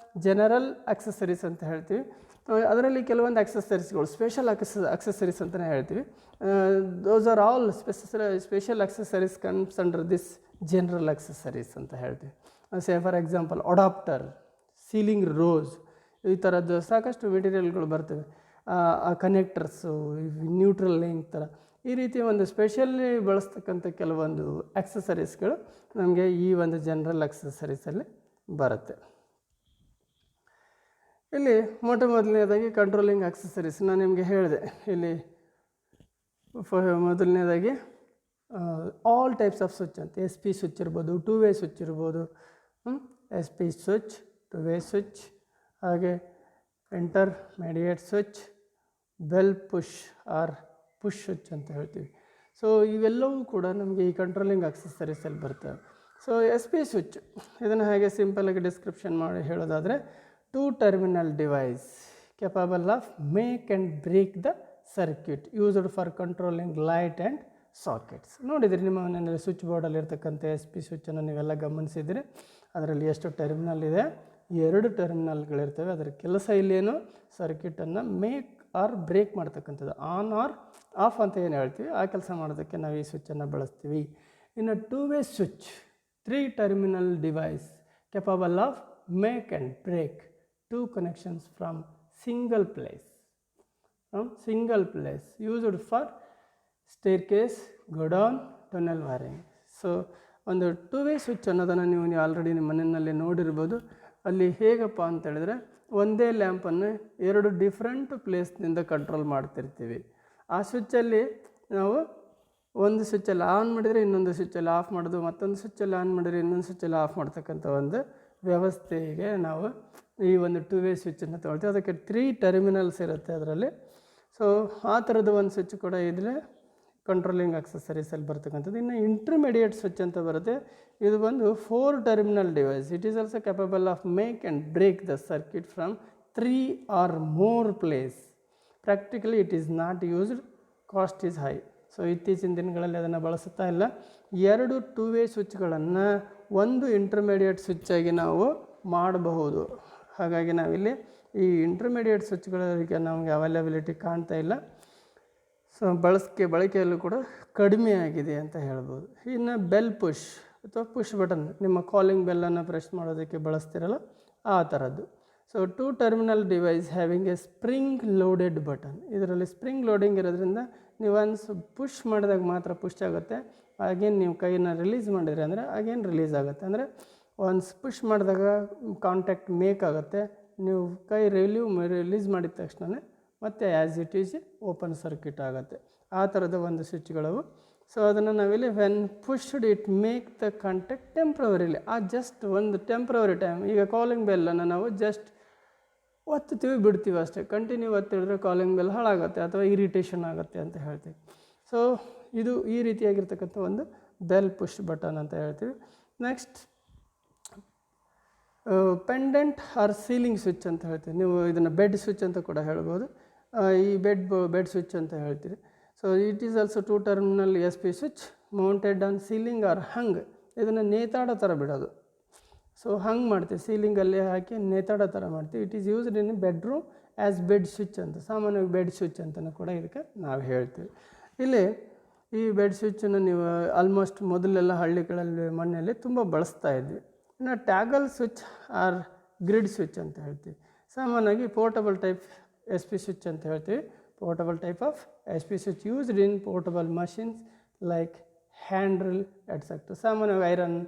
ಜನರಲ್ ಆಕ್ಸೆಸರೀಸ್ ಅಂತ ಹೇಳ್ತೀವಿ. ಅದರಲ್ಲಿ ಕೆಲವೊಂದು ಆಕ್ಸೆಸರೀಸ್ಗಳು ಸ್ಪೆಷಲ್ ಆಕ್ಸೆಸರೀಸ್ ಅಂತಲೇ ಹೇಳ್ತೀವಿ. ದೋಸ್ are all special accessories comes under this general accessories ಅಂತ ಹೇಳ್ತೀವಿ. Say for example adapter, ceiling rose, ಈ ಥರದ್ದು ಸಾಕಷ್ಟು ಮೆಟೀರಿಯಲ್ಗಳು ಬರ್ತವೆ. ಕನೆಕ್ಟರ್ಸು, ನ್ಯೂಟ್ರಲ್ ಲಿಂಕ್ ಥರ ಈ ರೀತಿ ಒಂದು ಸ್ಪೆಷಲಿ ಬಳಸ್ತಕ್ಕಂಥ ಕೆಲವೊಂದು ಆಕ್ಸೆಸರೀಸ್ಗಳು ನಮಗೆ ಈ ಒಂದು ಜನರಲ್ ಆಕ್ಸೆಸರೀಸಲ್ಲಿ ಬರುತ್ತೆ. ಇಲ್ಲಿ ಮೊದಲನೇದಾಗಿ ಕಂಟ್ರೋಲಿಂಗ್ ಆಕ್ಸೆಸರೀಸ್ ನಾನು ನಿಮಗೆ ಹೇಳಿದೆ. ಇಲ್ಲಿ ಮೊದಲನೇದಾಗಿ ಆಲ್ ಟೈಪ್ಸ್ ಆಫ್ ಸ್ವಿಚ್ ಅಂತ, SP ಸ್ವಿಚ್ ಇರ್ಬೋದು, 2-ವೇ ಸ್ವಿಚ್ ಇರ್ಬೋದು, SP ಸ್ವಿಚ್, 2-ವೇ ಸ್ವಿಚ್, ಹಾಗೆ intermediate switch, bell push or push switch ಅಂತ ಹೇಳ್ತೀವಿ. ಸೊ ಇವೆಲ್ಲವೂ ಕೂಡ ನಮಗೆ ಈ ಕಂಟ್ರೋಲಿಂಗ್ ಆಕ್ಸೆಸರೀಸಲ್ಲಿ ಬರ್ತವೆ. ಸೊ SP ಸ್ವಿಚ್ ಇದನ್ನು ಹಾಗೆ ಸಿಂಪಲಾಗಿ ಡಿಸ್ಕ್ರಿಪ್ಷನ್ ಮಾಡಿ ಹೇಳೋದಾದರೆ 2 terminal device capable of make and break the circuit used for controlling light and sockets. ನೋಡಿದ್ರಿ ನಿಮ್ಮ ಮನೆಯಲ್ಲಿ ಸ್ವಿಚ್ ಬೋರ್ಡಲ್ಲಿ ಇರ್ತಕ್ಕಂಥ SP ಸ್ವಿಚ್ಚನ್ನು ನೀವೆಲ್ಲ ಗಮನಿಸಿದರೆ ಅದರಲ್ಲಿ ಎಷ್ಟು ಟರ್ಮಿನಲ್ ಇದೆ, 2 ಟರ್ಮಿನಲ್ಗಳಿರ್ತವೆ. ಅದರ ಕೆಲಸ ಇಲ್ಲೇನು, ಸರ್ಕ್ಯೂಟನ್ನು ಮೇಕ್ ಆರ್ ಬ್ರೇಕ್ ಮಾಡ್ತಕ್ಕಂಥದ್ದು, ಆನ್ ಆರ್ ಆಫ್ ಅಂತ ಏನು ಹೇಳ್ತೀವಿ ಆ ಕೆಲಸ ಮಾಡೋದಕ್ಕೆ ನಾವು ಈ ಸ್ವಿಚ್ಚನ್ನು ಬಳಸ್ತೀವಿ. ಇನ್ನು 2-ವೇ switch 3 terminal device capable of make and break 2 connections from single place used for staircase, godown, tunnel wiring. ಸೊ ಒಂದು 2-ವೇ ಸ್ವಿಚ್ ಅನ್ನೋದನ್ನು ನೀವು ಆಲ್ರೆಡಿ ನಿಮ್ಮ ಮನೆಯಲ್ಲಿ ನೋಡಿರ್ಬೋದು. ಅಲ್ಲಿ ಹೇಗಪ್ಪ ಅಂತ ಹೇಳಿದ್ರೆ ಒಂದೇ ಲ್ಯಾಂಪನ್ನು 2 ಡಿಫ್ರೆಂಟ್ ಪ್ಲೇಸ್ನಿಂದ ಕಂಟ್ರೋಲ್ ಮಾಡ್ತಿರ್ತೀವಿ. ಆ ಸ್ವಿಚ್ಚಲ್ಲಿ ನಾವು ಒಂದು ಸ್ವಿಚ್ಚಲ್ಲಿ ಆನ್ ಮಾಡಿದರೆ ಇನ್ನೊಂದು ಸ್ವಿಚ್ಚಲ್ಲಿ ಆಫ್ ಮಾಡೋದು, ಮತ್ತೊಂದು ಸ್ವಿಚ್ಚಲ್ಲಿ ಆನ್ ಮಾಡಿದರೆ ಇನ್ನೊಂದು ಸ್ವಿಚ್ಚಲ್ಲಿ ಆಫ್ ಮಾಡ್ತಕ್ಕಂಥ ಒಂದು ವ್ಯವಸ್ಥೆಗೆ ನಾವು ಈ ಒಂದು 2-ವೇ ಸ್ವಿಚ್ಚನ್ನು ತೊಗೊಳ್ತೀವಿ. ಅದಕ್ಕೆ 3 ಟರ್ಮಿನಲ್ಸ್ ಇರುತ್ತೆ ಅದರಲ್ಲಿ. ಸೊ ಆ ಥರದ ಒಂದು ಸ್ವಿಚ್ ಕೂಡ ಇದ್ರೆ ಕಂಟ್ರೋಲಿಂಗ್ ಆಕ್ಸೆಸರೀಸಲ್ಲಿ ಬರ್ತಕ್ಕಂಥದ್ದು. ಇನ್ನು ಇಂಟರ್ಮೀಡಿಯೇಟ್ ಸ್ವಿಚ್ ಅಂತ ಬರುತ್ತೆ. ಇದು ಬಂದು 4 terminal device. It is also capable of make and break the circuit from 3 or more place. Practically it is not used, cost is high. So ಇತ್ತೀಚಿನ ದಿನಗಳಲ್ಲಿ ಅದನ್ನು ಬಳಸುತ್ತಾ ಇಲ್ಲ. 2 2-ವೇ ಸ್ವಿಚ್ಗಳನ್ನು ಒಂದು ಇಂಟರ್ಮೀಡಿಯೇಟ್ ಸ್ವಿಚ್ಚಾಗಿ ನಾವು ಮಾಡಬಹುದು. ಹಾಗಾಗಿ ನಾವಿಲ್ಲಿ ಈ ಇಂಟರ್ಮೀಡಿಯೇಟ್ ಸ್ವಿಚ್ಗಳಿಗೆ ನಮಗೆ ಅವೈಲಬಿಲಿಟಿ ಕಾಣ್ತಾ ಇಲ್ಲ. ಸೊ ಬಳಕೆಯಲ್ಲೂ ಕೂಡ ಕಡಿಮೆ ಆಗಿದೆ ಅಂತ ಹೇಳ್ಬೋದು. ಇನ್ನು ಬೆಲ್ ಪುಷ್ ಅಥವಾ ಪುಷ್ ಬಟನ್, ನಿಮ್ಮ ಕಾಲಿಂಗ್ ಬೆಲ್ಲನ್ನು ಪ್ರೆಸ್ ಮಾಡೋದಕ್ಕೆ ಬಳಸ್ತಿರಲ್ಲ ಆ ಥರದ್ದು. So 2 terminal device having A spring loaded button. ಇದರಲ್ಲಿ ಸ್ಪ್ರಿಂಗ್ ಲೋಡಿಂಗ್ ಇರೋದ್ರಿಂದ ನೀವು ಒಂದು ಪುಷ್ ಮಾಡಿದಾಗ ಮಾತ್ರ ಪುಷ್ ಆಗುತ್ತೆ. ಅಗೇನ್ ನೀವು ಕೈಯನ್ನು ರಿಲೀಸ್ ಮಾಡಿದರೆ ಅಂದರೆ ಅಗೇನ್ ರಿಲೀಸ್ ಆಗುತ್ತೆ. ಅಂದರೆ ಒನ್ಸ್ ಪುಷ್ ಮಾಡಿದಾಗ ಕಾಂಟ್ಯಾಕ್ಟ್ ಮೇಕ್ ಆಗುತ್ತೆ. ನೀವು ಕೈ ರಿಲೀಸ್ ಮಾಡಿದ ತಕ್ಷಣ ಮತ್ತು as it is open circuit ಆಗುತ್ತೆ. ಆ ಥರದ ಒಂದು ಸ್ವಿಚ್ಗಳವು. ಸೊ ಅದನ್ನು ನಾವಿಲ್ಲಿ when pushed it make the contact temporarily, ಆ ಜಸ್ಟ್ ಒಂದು ಟೆಂಪ್ರವರಿ ಟೈಮ್. ಈಗ ಕಾಲಿಂಗ್ ಬೆಲ್ಲನ್ನು ನಾವು ಜಸ್ಟ್ ಒತ್ತೀವಿ ಬಿಡ್ತೀವಿ ಅಷ್ಟೇ. ಕಂಟಿನ್ಯೂ ಒತ್ತಿಡಿದ್ರೆ ಕಾಲಿಂಗ್ ಬೆಲ್ ಹಾಳಾಗುತ್ತೆ ಅಥವಾ ಇರಿಟೇಷನ್ ಆಗುತ್ತೆ ಅಂತ ಹೇಳ್ತೀವಿ. ಸೊ ಇದು ಈ ರೀತಿಯಾಗಿರ್ತಕ್ಕಂಥ ಒಂದು ಬೆಲ್ ಪುಷ್ ಬಟನ್ ಅಂತ ಹೇಳ್ತೀವಿ. Next pendant or ceiling switch ಅಂತ ಹೇಳ್ತೀವಿ. ನೀವು ಇದನ್ನು ಬೆಡ್ ಸ್ವಿಚ್ ಅಂತ ಕೂಡ ಹೇಳ್ಬೋದು. ಈ ಬೆಡ್ ಸ್ವಿಚ್ ಅಂತ ಹೇಳ್ತೀರಿ. So it is also 2 terminal SP switch mounted on ceiling or hung. ಇದನ್ನು ನೇತಾಡೋ ಥರ ಬಿಡೋದು. ಸೊ ಹಂಗೆ ಮಾಡ್ತೀವಿ, ಸೀಲಿಂಗಲ್ಲಿ ಹಾಕಿ ನೇತಾಡೋ ಥರ ಮಾಡ್ತೀವಿ. It is used in bedroom as bed switch ಅಂತ, ಸಾಮಾನ್ಯವಾಗಿ ಬೆಡ್ ಸ್ವಿಚ್ ಅಂತಲೂ ಕೂಡ ಇದಕ್ಕೆ ನಾವು ಹೇಳ್ತೀವಿ. ಇಲ್ಲಿ ಈ ಬೆಡ್ ಸ್ವಿಚ್ಚನ್ನು ನೀವು ಆಲ್ಮೋಸ್ಟ್ ಮೊದಲೆಲ್ಲ ಹಳ್ಳಿಗಳಲ್ಲಿ ಮನೆಯಲ್ಲಿ ತುಂಬ ಬಳಸ್ತಾ ಇದ್ವಿ. ಇನ್ನು toggle switch or grid switch ಅಂತ ಹೇಳ್ತೀವಿ. ಸಾಮಾನ್ಯವಾಗಿ ಪೋರ್ಟಬಲ್ ಟೈಪ್ SP ಸ್ವಿಚ್ ಅಂತ ಹೇಳ್ತೀವಿ. Portable type of SP switch used in portable machines like hand drill etcetera. ಸಾಮಾನ್ಯವಾಗಿ ಐರನ್,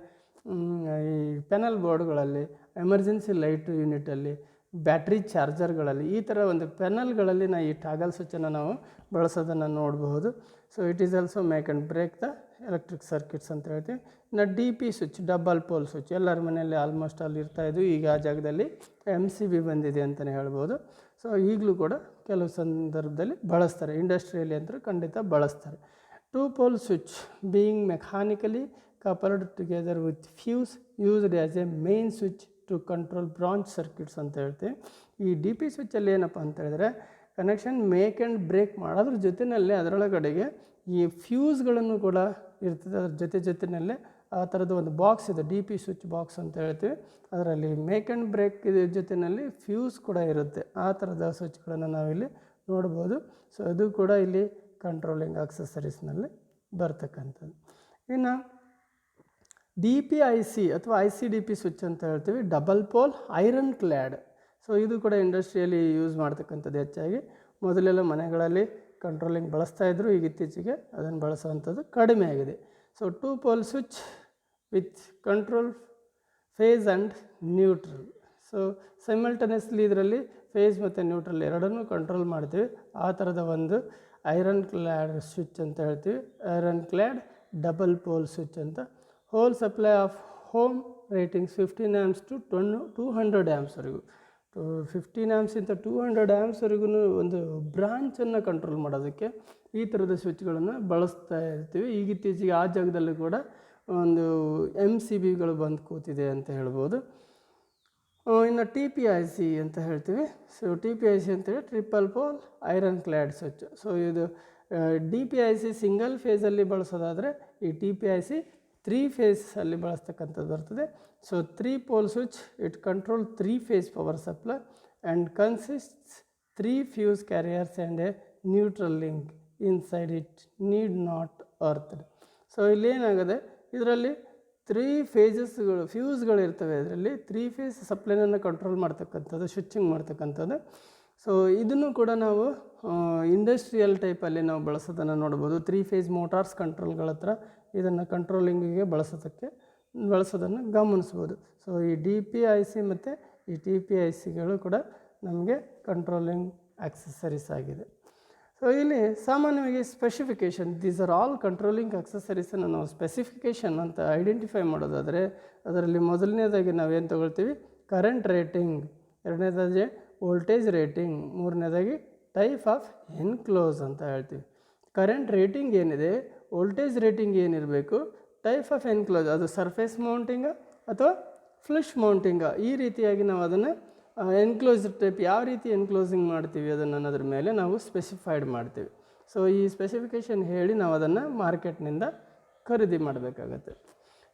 ಈ ಪೆನಲ್ ಬೋರ್ಡ್ಗಳಲ್ಲಿ, ಎಮರ್ಜೆನ್ಸಿ ಲೈಟ್ ಯೂನಿಟಲ್ಲಿ, ಬ್ಯಾಟ್ರಿ ಚಾರ್ಜರ್ಗಳಲ್ಲಿ, ಈ ಥರ ಒಂದು ಪೆನಲ್ಗಳಲ್ಲಿ ಈ ಟಾಗಲ್ ಸ್ವಿಚ್ಚನ್ನು ನಾವು ಬಳಸೋದನ್ನು ನೋಡಬಹುದು. So it is also make and break the electric circuits ಅಂತ ಹೇಳ್ತೀವಿ. ಇನ್ನು DP switch, double pole switch, ಎಲ್ಲರ ಮನೆಯಲ್ಲಿ ಆಲ್ಮೋಸ್ಟ್ ಅಲ್ಲಿ ಇರ್ತಾಯಿದ್ವು. ಈಗ ಆ ಜಾಗದಲ್ಲಿ MCB ಬಂದಿದೆ ಅಂತಲೇ ಹೇಳ್ಬೋದು. ಸೊ ಈಗಲೂ ಕೂಡ ಕೆಲವು ಸಂದರ್ಭದಲ್ಲಿ ಬಳಸ್ತಾರೆ, ಇಂಡಸ್ಟ್ರಿಯಲ್ಲಿ ಅಂತೂ ಖಂಡಿತ ಬಳಸ್ತಾರೆ. 2 pole switch being mechanically coupled together with fuse used as a main switch to control branch circuits ಅಂತ ಹೇಳ್ತೀವಿ. ಈ ಡಿ ಪಿ ಸ್ವಿಚ್ಚಲ್ಲಿ ಏನಪ್ಪ ಅಂತ ಹೇಳಿದ್ರೆ ಕನೆಕ್ಷನ್ ಮೇಕ್ ಆ್ಯಂಡ್ ಬ್ರೇಕ್ ಮಾಡೋದ್ರ ಜೊತೆಯಲ್ಲೇ ಅದರೊಳಗಡೆಗೆ ಈ ಫ್ಯೂಸ್ಗಳನ್ನು ಕೂಡ ಇರ್ತದೆ. ಅದ್ರ ಜೊತೆಯಲ್ಲೇ ಆ ಥರದ ಒಂದು ಬಾಕ್ಸ್ ಇದೆ, ಡಿ ಪಿ ಸ್ವಿಚ್ ಬಾಕ್ಸ್ ಅಂತ ಹೇಳ್ತೀವಿ. ಅದರಲ್ಲಿ ಮೇಕ್ ಆ್ಯಂಡ್ ಬ್ರೇಕ್ ಜೊತೆಯಲ್ಲಿ ಫ್ಯೂಸ್ ಕೂಡ ಇರುತ್ತೆ. ಆ ಥರದ ಸ್ವಿಚ್ಗಳನ್ನು ನಾವಿಲ್ಲಿ ನೋಡ್ಬೋದು. ಸೊ ಅದು ಕೂಡ ಇಲ್ಲಿ ಕಂಟ್ರೋಲಿಂಗ್ ಆಕ್ಸೆಸರೀಸ್ನಲ್ಲಿ ಬರ್ತಕ್ಕಂಥದ್ದು. ಇನ್ನು ಡಿ ಪಿ ಐ ಸಿ ಅಥವಾ I C D P switch ಅಂತ ಹೇಳ್ತೀವಿ, ಡಬಲ್ ಪೋಲ್ ಐರನ್ ಕ್ಲ್ಯಾಡ್. ಸೊ ಇದು ಕೂಡ ಇಂಡಸ್ಟ್ರಿಯಲ್ಲಿ ಯೂಸ್ ಮಾಡ್ತಕ್ಕಂಥದ್ದು ಹೆಚ್ಚಾಗಿ. ಮೊದಲೆಲ್ಲ ಮನೆಗಳಲ್ಲಿ ಕಂಟ್ರೋಲಿಂಗ್ ಬಳಸ್ತಾಯಿದ್ರು, ಈಗ ಇತ್ತೀಚೆಗೆ ಅದನ್ನು ಬಳಸುವಂಥದ್ದು ಕಡಿಮೆ ಆಗಿದೆ. So 2 pole switch with control phase and neutral. So simultaneously ಇದರಲ್ಲಿ ಫೇಸ್ ಮತ್ತು ನ್ಯೂಟ್ರಲ್ ಎರಡನ್ನೂ ಕಂಟ್ರೋಲ್ ಮಾಡ್ತೀವಿ. ಆ ಥರದ ಒಂದು ಐರನ್ ಕ್ಲ್ಯಾಡ್ ಸ್ವಿಚ್ ಅಂತ ಹೇಳ್ತೀವಿ, iron clad double pole switch ಅಂತ. Whole supply of home ratings 15 amps to 200 amps ವರೆಗೂ. 15 amps ಇಂದ 200 amps ಒಂದು ಬ್ರಾಂಚನ್ನು ಕಂಟ್ರೋಲ್ ಮಾಡೋದಕ್ಕೆ ಈ ಥರದ ಸ್ವಿಚ್ಗಳನ್ನು ಬಳಸ್ತಾ ಇರ್ತೀವಿ. ಈಗ ಇತ್ತೀಚೆಗೆ ಆ ಜಾಗದಲ್ಲಿ ಕೂಡ ಒಂದು MCBಗಳು ಬಂದು ಕೂತಿದೆ ಅಂತ ಹೇಳ್ಬೋದು. ಇನ್ನು ಟಿ ಪಿ ಐ ಸಿ ಅಂತ ಹೇಳ್ತೀವಿ. So T P I C ಅಂತೇಳಿ triple pole iron clad switch. So ಇದು D P I C single ಫೇಸಲ್ಲಿ ಬಳಸೋದಾದರೆ ಈ ಟಿ ಪಿ ಐ ಸಿ 3 ಫೇಸಲ್ಲಿ ಬಳಸ್ತಕ್ಕಂಥದ್ದು ಬರ್ತದೆ. So 3 pole switch it control 3 phase power supply and consists 3 fuse carriers and a neutral link inside it need not earthed. So ಇಲ್ಲೇನಾಗಿದೆ, ಇದರಲ್ಲಿ 3 phases ಫ್ಯೂಸ್ಗಳು ಇರ್ತವೆ. ಇದರಲ್ಲಿ 3 phase ಸಪ್ಲೈನನ್ನು ಕಂಟ್ರೋಲ್ ಮಾಡ್ತಕ್ಕಂಥದ್ದು, ಸ್ವಿಚ್ಚಿಂಗ್ ಮಾಡ್ತಕ್ಕಂಥದ್ದು. ಸೊ ಇದನ್ನು ಕೂಡ ನಾವು ಇಂಡಸ್ಟ್ರಿಯಲ್ ಟೈಪಲ್ಲಿ ನಾವು ಬಳಸೋದನ್ನು ನೋಡ್ಬೋದು. 3 phase ಮೋಟಾರ್ಸ್ ಕಂಟ್ರೋಲ್ಗಳ ಹತ್ರ ಇದನ್ನು ಕಂಟ್ರೋಲಿಂಗಿಗೆ ಬಳಸೋದನ್ನು ಗಮನಿಸ್ಬೋದು. ಸೊ ಈ ಡಿ ಪಿ ಐ ಸಿ ಮತ್ತು ಈ ಟಿ ಪಿ ಐ ಸಿಗಳು ಕೂಡ ನಮಗೆ ಕಂಟ್ರೋಲಿಂಗ್ ಆಕ್ಸೆಸರೀಸ್ ಆಗಿದೆ. ಸೊ ಇಲ್ಲಿ ಸಾಮಾನ್ಯವಾಗಿ specification, these are all controlling ಆಕ್ಸೆಸರೀಸನ್ನು ನಾವು ಸ್ಪೆಸಿಫಿಕೇಷನ್ ಅಂತ ಐಡೆಂಟಿಫೈ ಮಾಡೋದಾದರೆ ಅದರಲ್ಲಿ ಮೊದಲನೇದಾಗಿ ನಾವೇನು ತೊಗೊಳ್ತೀವಿ, ಕರೆಂಟ್ ರೇಟಿಂಗ್, ಎರಡನೇದಾಗಿ ವೋಲ್ಟೇಜ್ ರೇಟಿಂಗ್, ಮೂರನೇದಾಗಿ ಟೈಪ್ ಆಫ್ ಎನ್ಕ್ಲೋಸ್ ಅಂತ ಹೇಳ್ತೀವಿ. ಕರೆಂಟ್ ರೇಟಿಂಗ್ ಏನಿದೆ, ವೋಲ್ಟೇಜ್ ರೇಟಿಂಗ್ ಏನಿರಬೇಕು, ಟೈಪ್ ಆಫ್ ಎನ್ಕ್ಲೋಸ್ ಅದು ಸರ್ಫೇಸ್ ಮೌಂಟಿಂಗ ಅಥವಾ ಫ್ಲಶ್ ಮೌಂಟಿಂಗ, ಈ ರೀತಿಯಾಗಿ ನಾವು ಅದನ್ನು ಎನ್ಕ್ಲೋಸ್ ಟೈಪ್ ಯಾವ ರೀತಿ ಎನ್ಕ್ಲೋಸಿಂಗ್ ಮಾಡ್ತೀವಿ ಅದನ್ನು ಅನ್ನೋದ್ರ ಮೇಲೆ ನಾವು ಸ್ಪೆಸಿಫೈಡ್ ಮಾಡ್ತೀವಿ. ಸೊ ಈ ಸ್ಪೆಸಿಫಿಕೇಷನ್ ಹೇಳಿ ನಾವು ಅದನ್ನು ಮಾರ್ಕೆಟ್ನಿಂದ ಖರೀದಿ ಮಾಡಬೇಕಾಗತ್ತೆ.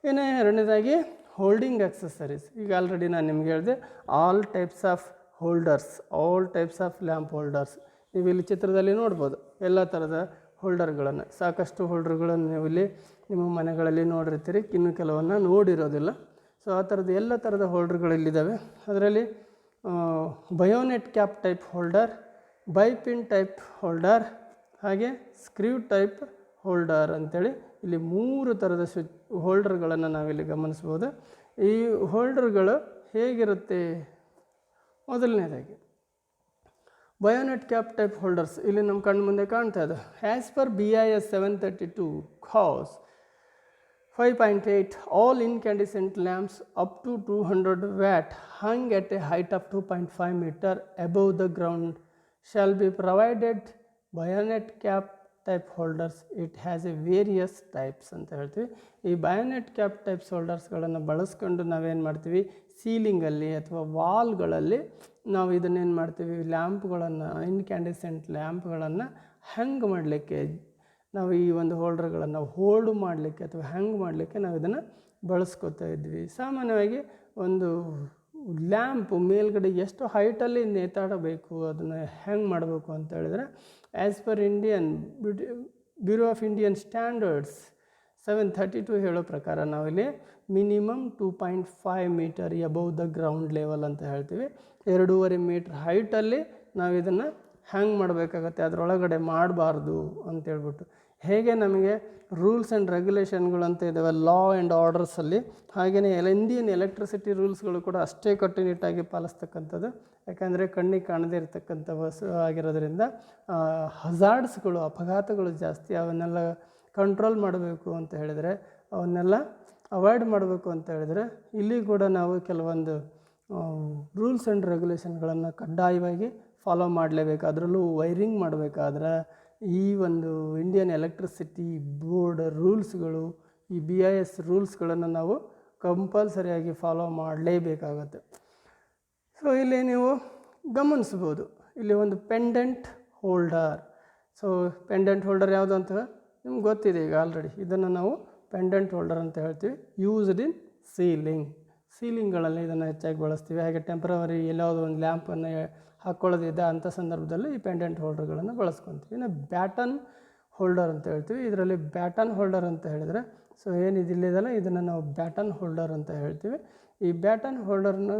ಇನ್ನು ಎರಡನೇದಾಗಿ ಹೋಲ್ಡಿಂಗ್ ಆಕ್ಸೆಸರೀಸ್. ಈಗ ಆಲ್ರೆಡಿ ನಾನು ನಿಮ್ಗೆ ಹೇಳಿದೆ all types of holders, all types of lamp holders. ನೀವು ಇಲ್ಲಿ ಚಿತ್ರದಲ್ಲಿ ನೋಡ್ಬೋದು ಎಲ್ಲ ಥರದ ಹೋಲ್ಡರ್ಗಳನ್ನು, ಸಾಕಷ್ಟು ಹೋಲ್ಡರ್ಗಳನ್ನು ನೀವು ಇಲ್ಲಿ ನಿಮ್ಮ ಮನೆಗಳಲ್ಲಿ ನೋಡಿರ್ತೀರಿ, ಇನ್ನು ಕೆಲವನ್ನು ನೋಡಿರೋದಿಲ್ಲ. ಸೊ ಆ ಥರದ್ದು ಎಲ್ಲ ಥರದ ಹೋಲ್ಡರ್ಗಳು ಇಲ್ಲಿದ್ದಾವೆ. ಅದರಲ್ಲಿ bayonet cap type holder, bipin type holder, ಹಾಗೆ ಸ್ಕ್ರೀವ್ ಟೈಪ್ ಹೋಲ್ಡರ್ ಅಂಥೇಳಿ ಇಲ್ಲಿ 3 ಥರದ ಹೋಲ್ಡರ್ಗಳನ್ನು ನಾವಿಲ್ಲಿ ಗಮನಿಸ್ಬೋದು. ಈ ಹೋಲ್ಡರ್ಗಳು ಹೇಗಿರುತ್ತೆ, ಮೊದಲನೇದಾಗಿ ಬಯೋನೆಟ್ ಕ್ಯಾಪ್ ಟೈಪ್ ಹೋಲ್ಡರ್ಸ್ ಇಲ್ಲಿ ನಮ್ಮ ಕಣ್ಣು ಮುಂದೆ ಕಾಣ್ತಾ ಇದೆ. As per BIS 732 COS 5.8 all incandescent lamps up to 200 watt hung at a height of 2.5 meter above the ground shall be provided bayonet cap type holders. It has a various types ಅಂತ ಹೇಳ್ತೀವಿ. ಈ ಬಯೋನೆಟ್ cap types ಹೋಲ್ಡರ್ಸ್ಗಳನ್ನು ಬಳಸ್ಕೊಂಡು ನಾವೇನು ಮಾಡ್ತೀವಿ, ಸೀಲಿಂಗಲ್ಲಿ ಅಥವಾ ವಾಲ್ಗಳಲ್ಲಿ ನಾವು ಇದನ್ನೇನು ಮಾಡ್ತೀವಿ, ಲ್ಯಾಂಪ್ಗಳನ್ನು, ಇನ್ಕ್ಯಾಂಡಿಸೆಂಟ್ ಲ್ಯಾಂಪ್ಗಳನ್ನು ಹ್ಯಾಂಗ್ ಮಾಡಲಿಕ್ಕೆ, ನಾವು ಈ ಒಂದು ಹೋಲ್ಡರ್ಗಳನ್ನು ಹೋಲ್ಡ್ ಮಾಡಲಿಕ್ಕೆ ಅಥವಾ ಹ್ಯಾಂಗ್ ಮಾಡಲಿಕ್ಕೆ ನಾವು ಇದನ್ನು ಬಳಸ್ಕೊತಾ ಇದ್ವಿ. ಸಾಮಾನ್ಯವಾಗಿ ಒಂದು ಲ್ಯಾಂಪ್ ಮೇಲ್ಗಡೆ ಎಷ್ಟು ಹೈಟಲ್ಲಿ ನೇತಾಡಬೇಕು, ಅದನ್ನು ಹ್ಯಾಂಗ್ ಮಾಡಬೇಕು ಅಂತ ಹೇಳಿದ್ರೆ as per bureau of Indian standards 732 ಹೇಳೋ ಪ್ರಕಾರ ನಾವಿಲ್ಲಿ minimum 2.5 metre above the ground level ಅಂತ ಹೇಳ್ತೀವಿ. 2.5 ಮೀಟ್ರ್ ಹೈಟಲ್ಲಿ ನಾವು ಇದನ್ನು ಹ್ಯಾಂಗ್ ಮಾಡಬೇಕಾಗತ್ತೆ, ಅದರೊಳಗಡೆ ಮಾಡಬಾರ್ದು ಅಂತೇಳ್ಬಿಟ್ಟು. ಹೇಗೆ ನಮಗೆ ರೂಲ್ಸ್ ಆ್ಯಂಡ್ ರೆಗ್ಯುಲೇಷನ್ಗಳು ಅಂತ ಇದ್ದಾವೆ ಲಾ ಆ್ಯಂಡ್ ಆರ್ಡರ್ಸಲ್ಲಿ, ಹಾಗೆಯೇ ಇಂಡಿಯನ್ ಎಲೆಕ್ಟ್ರಿಸಿಟಿ ರೂಲ್ಸ್ಗಳು ಕೂಡ ಅಷ್ಟೇ ಕಟ್ಟುನಿಟ್ಟಾಗಿ ಪಾಲಿಸ್ತಕ್ಕಂಥದ್ದು. ಯಾಕಂದರೆ ಕಣ್ಣಿಗೆ ಕಾಣದೇ ಇರತಕ್ಕಂಥ ಆಗಿರೋದ್ರಿಂದ ಹಜಾರ್ಡ್ಸ್ಗಳು, ಅಪಘಾತಗಳು ಜಾಸ್ತಿ. ಅವನ್ನೆಲ್ಲ ಕಂಟ್ರೋಲ್ ಮಾಡಬೇಕು ಅಂತ ಹೇಳಿದರೆ, ಅವನ್ನೆಲ್ಲ ಅವಾಯ್ಡ್ ಮಾಡಬೇಕು ಅಂತ ಹೇಳಿದರೆ ಇಲ್ಲಿ ಕೂಡ ನಾವು ಕೆಲವೊಂದು ರೂಲ್ಸ್ ಆ್ಯಂಡ್ ರೆಗ್ಯುಲೇಷನ್ಗಳನ್ನು ಕಡ್ಡಾಯವಾಗಿ ಫಾಲೋ ಮಾಡಲೇಬೇಕು. ಅದರಲ್ಲೂ ವೈರಿಂಗ್ ಮಾಡಬೇಕಾದ್ರೆ ಈ ಒಂದು ಇಂಡಿಯನ್ ಎಲೆಕ್ಟ್ರಿಸಿಟಿ ಬೋರ್ಡ್ ರೂಲ್ಸ್ಗಳು ಈ BIS ರೂಲ್ಸ್ಗಳನ್ನು ನಾವು ಕಂಪಲ್ಸರಿಯಾಗಿ ಫಾಲೋ ಮಾಡಲೇಬೇಕಾಗತ್ತೆ. ಸೊ ಇಲ್ಲಿ ನೀವು ಗಮನಿಸ್ಬೋದು, ಇಲ್ಲಿ ಒಂದು pendant holder. So pendant holder ಯಾವುದು ಅಂತ ನಿಮ್ಗೆ ಗೊತ್ತಿದೆ ಈಗ ಆಲ್ರೆಡಿ. ಇದನ್ನು ನಾವು ಪೆಂಡೆಂಟ್ ಹೋಲ್ಡರ್ ಅಂತ ಹೇಳ್ತೀವಿ. ಯೂಸ್ಡ್ ಇನ್ ಸೀಲಿಂಗ್ಗಳಲ್ಲಿ ಇದನ್ನು ಹೆಚ್ಚಾಗಿ ಬಳಸ್ತೀವಿ. ಹಾಗೆ ಟೆಂಪ್ರವರಿ ಎಲ್ಲಾವುದೋ ಒಂದು ಲ್ಯಾಂಪನ್ನು ಹಾಕ್ಕೊಳ್ಳೋದಿದ್ದ ಅಂಥ ಸಂದರ್ಭದಲ್ಲಿ ಈ ಪೆಂಡೆಂಟ್ ಹೋಲ್ಡರ್ಗಳನ್ನು ಬಳಸ್ಕೊತೀವಿ. ಇನ್ನು ಬ್ಯಾಟನ್ ಹೋಲ್ಡರ್ ಅಂತ ಹೇಳ್ತೀವಿ. ಇದರಲ್ಲಿ ಬ್ಯಾಟನ್ ಹೋಲ್ಡರ್ ಅಂತ ಹೇಳಿದರೆ, ಸೊ ಏನಿದಿಲ್ಲದಲ್ಲ ಇದನ್ನು ನಾವು ಬ್ಯಾಟನ್ ಹೋಲ್ಡರ್ ಅಂತ ಹೇಳ್ತೀವಿ. ಈ ಬ್ಯಾಟನ್ ಹೋಲ್ಡರ್ನ